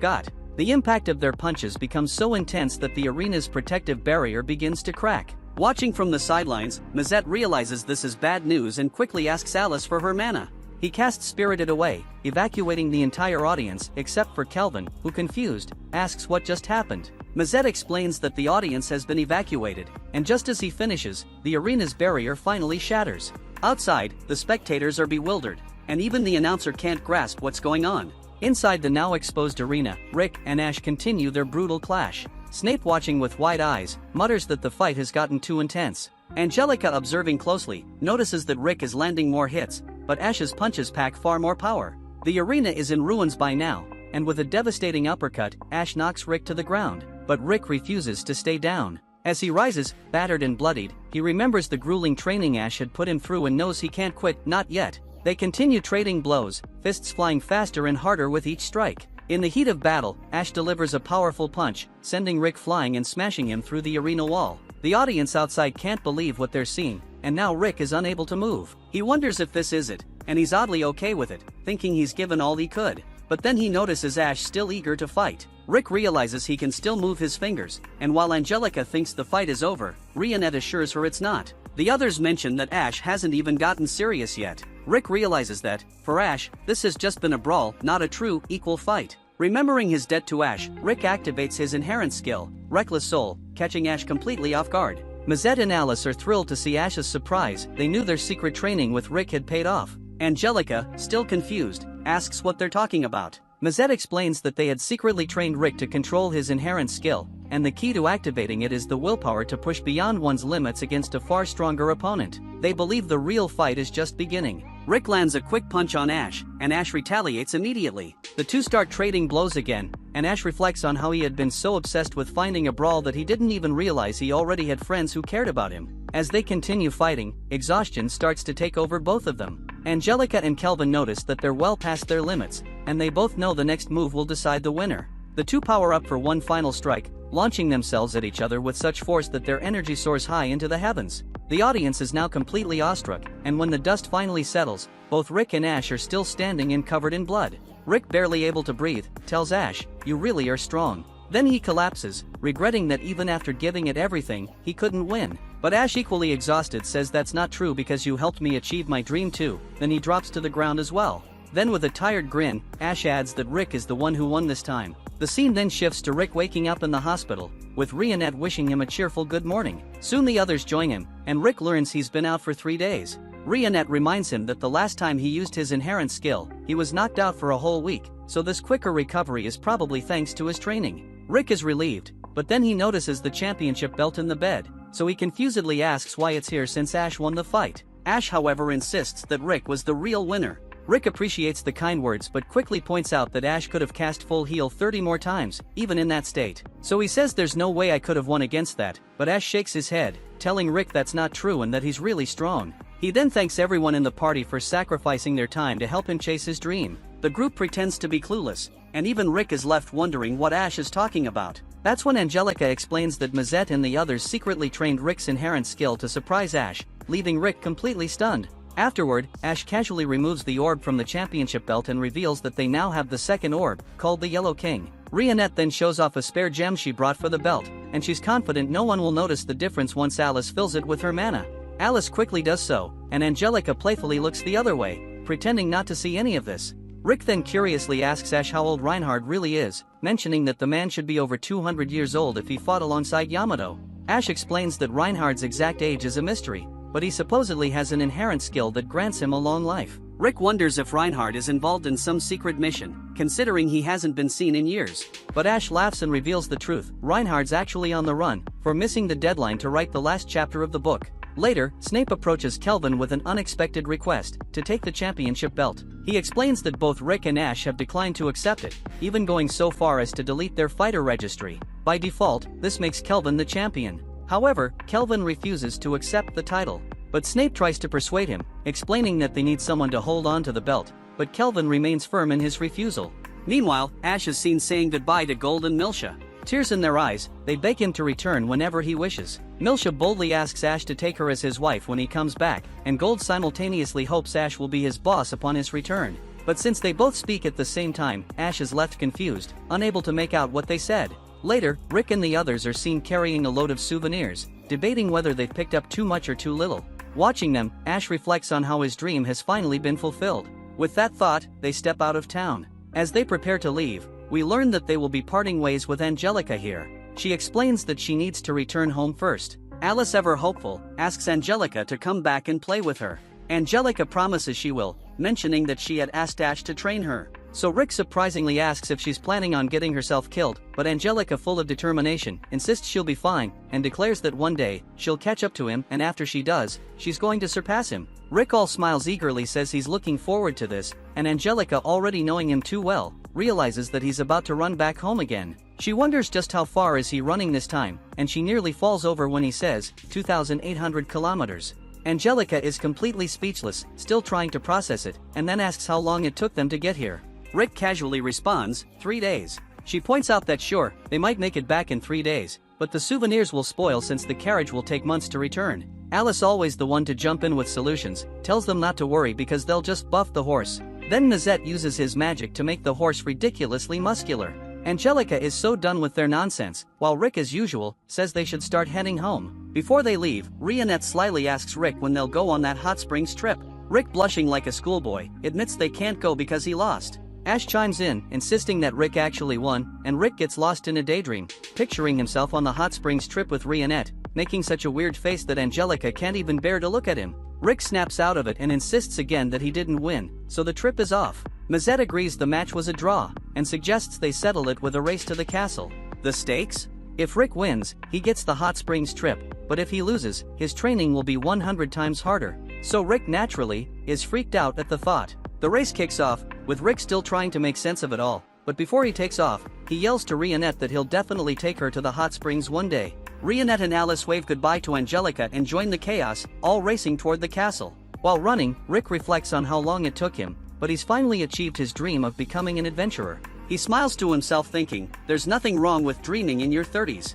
got. The impact of their punches becomes so intense that the arena's protective barrier begins to crack. Watching from the sidelines, Mazette realizes this is bad news and quickly asks Alice for her mana. He casts Spirited Away, evacuating the entire audience except for Kelvin, who, confused, asks what just happened. Mazette explains that the audience has been evacuated, and just as he finishes, the arena's barrier finally shatters. Outside, the spectators are bewildered, and even the announcer can't grasp what's going on. Inside the now exposed arena, Rick and Ash continue their brutal clash. Snape, watching with wide eyes, mutters that the fight has gotten too intense. Angelica, observing closely, notices that Rick is landing more hits, but Ash's punches pack far more power. The arena is in ruins by now, and with a devastating uppercut, Ash knocks Rick to the ground, but Rick refuses to stay down. As he rises, battered and bloodied, he remembers the grueling training Ash had put him through and knows he can't quit, not yet. They continue trading blows, fists flying faster and harder with each strike. In the heat of battle, Ash delivers a powerful punch, sending Rick flying and smashing him through the arena wall. The audience outside can't believe what they're seeing, and now Rick is unable to move. He wonders if this is it, and he's oddly okay with it, thinking he's given all he could. But then he notices Ash still eager to fight. Rick realizes he can still move his fingers, and while Angelica thinks the fight is over, Rionette assures her it's not. The others mention that Ash hasn't even gotten serious yet. Rick realizes that, for Ash, this has just been a brawl, not a true, equal fight. Remembering his debt to Ash, Rick activates his inherent skill, Reckless Soul, catching Ash completely off guard. Mazette and Alice are thrilled to see Ash's surprise. They knew their secret training with Rick had paid off. Angelica, still confused, asks what they're talking about. Mazette explains that they had secretly trained Rick to control his inherent skill, and the key to activating it is the willpower to push beyond one's limits against a far stronger opponent. They believe the real fight is just beginning. Rick lands a quick punch on Ash, and Ash retaliates immediately. The two start trading blows again, and Ash reflects on how he had been so obsessed with finding a brawl that he didn't even realize he already had friends who cared about him. As they continue fighting, exhaustion starts to take over both of them. Angelica and Kelvin notice that they're well past their limits, and they both know the next move will decide the winner. The two power up for one final strike, launching themselves at each other with such force that their energy soars high into the heavens. The audience is now completely awestruck, and when the dust finally settles, both Rick and Ash are still standing and covered in blood. Rick, barely able to breathe, tells Ash, "You really are strong." Then he collapses, regretting that even after giving it everything, he couldn't win. But Ash, equally exhausted, says that's not true because you helped me achieve my dream too. Then he drops to the ground as well. Then with a tired grin, Ash adds that Rick is the one who won this time. The scene then shifts to Rick waking up in the hospital, with Rionette wishing him a cheerful good morning. Soon the others join him, and Rick learns he's been out for 3 days. Rionette reminds him that the last time he used his inherent skill, he was knocked out for a whole week, so this quicker recovery is probably thanks to his training. Rick is relieved, but then he notices the championship belt in the bed, so he confusedly asks why it's here since Ash won the fight. Ash however insists that Rick was the real winner. Rick appreciates the kind words but quickly points out that Ash could have cast full heal 30 more times, even in that state. So he says there's no way I could have won against that, but Ash shakes his head, telling Rick that's not true and that he's really strong. He then thanks everyone in the party for sacrificing their time to help him chase his dream. The group pretends to be clueless, and even Rick is left wondering what Ash is talking about. That's when Angelica explains that Mazette and the others secretly trained Rick's inherent skill to surprise Ash, leaving Rick completely stunned. Afterward, Ash casually removes the orb from the championship belt and reveals that they now have the second orb, called the Yellow King. Rionette then shows off a spare gem she brought for the belt, and she's confident no one will notice the difference once Alice fills it with her mana. Alice quickly does so, and Angelica playfully looks the other way, pretending not to see any of this. Rick then curiously asks Ash how old Reinhard really is, mentioning that the man should be over 200 years old if he fought alongside Yamato. Ash explains that Reinhard's exact age is a mystery, but he supposedly has an inherent skill that grants him a long life. Rick wonders if Reinhard is involved in some secret mission, considering he hasn't been seen in years. But Ash laughs and reveals the truth. Reinhard's actually on the run, for missing the deadline to write the last chapter of the book. Later, Snape approaches Kelvin with an unexpected request, to take the championship belt. He explains that both Rick and Ash have declined to accept it, even going so far as to delete their fighter registry. By default, this makes Kelvin the champion. However, Kelvin refuses to accept the title. But Snape tries to persuade him, explaining that they need someone to hold on to the belt, but Kelvin remains firm in his refusal. Meanwhile, Ash is seen saying goodbye to Gold and Milsha. Tears in their eyes, they beg him to return whenever he wishes. Milsha boldly asks Ash to take her as his wife when he comes back, and Gold simultaneously hopes Ash will be his boss upon his return. But since they both speak at the same time, Ash is left confused, unable to make out what they said. Later, Rick and the others are seen carrying a load of souvenirs, debating whether they've picked up too much or too little. Watching them, Ash reflects on how his dream has finally been fulfilled. With that thought, they step out of town. As they prepare to leave, we learn that they will be parting ways with Angelica here. She explains that she needs to return home first. Alice, ever hopeful, asks Angelica to come back and play with her. Angelica promises she will, mentioning that she had asked Ash to train her. So Rick surprisingly asks if she's planning on getting herself killed, but Angelica, full of determination, insists she'll be fine, and declares that one day, she'll catch up to him, and after she does, she's going to surpass him. Rick all smiles eagerly, says he's looking forward to this, and Angelica, already knowing him too well, realizes that he's about to run back home again. She wonders just how far is he running this time, and she nearly falls over when he says, 2,800 kilometers. Angelica is completely speechless, still trying to process it, and then asks how long it took them to get here. Rick casually responds, 3 days. She points out that sure, they might make it back in 3 days, but the souvenirs will spoil since the carriage will take months to return. Alice, always the one to jump in with solutions, tells them not to worry because they'll just buff the horse. Then Mazette uses his magic to make the horse ridiculously muscular. Angelica is so done with their nonsense, while Rick, as usual, says they should start heading home. Before they leave, Rionette slyly asks Rick when they'll go on that hot springs trip. Rick, blushing like a schoolboy, admits they can't go because he lost. Ash chimes in, insisting that Rick actually won, and Rick gets lost in a daydream, picturing himself on the hot springs trip with Rionette, making such a weird face that Angelica can't even bear to look at him. Rick snaps out of it and insists again that he didn't win, so the trip is off. Mazette agrees the match was a draw, and suggests they settle it with a race to the castle. The stakes? If Rick wins, he gets the hot springs trip, but if he loses, his training will be 100 times harder. So Rick, naturally, is freaked out at the thought. The race kicks off, with Rick still trying to make sense of it all, but before he takes off, he yells to Rionette that he'll definitely take her to the hot springs one day. Rionette and Alice wave goodbye to Angelica and join the chaos, all racing toward the castle. While running, Rick reflects on how long it took him, but he's finally achieved his dream of becoming an adventurer. He smiles to himself, thinking, there's nothing wrong with dreaming in your 30s.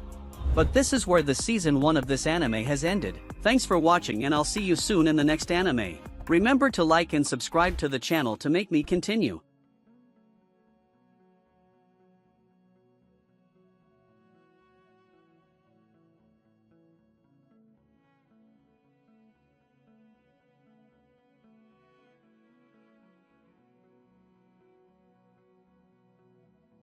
But this is where the season 1 of this anime has ended. Thanks for watching, and I'll see you soon in the next anime. Remember to like and subscribe to the channel to make me continue.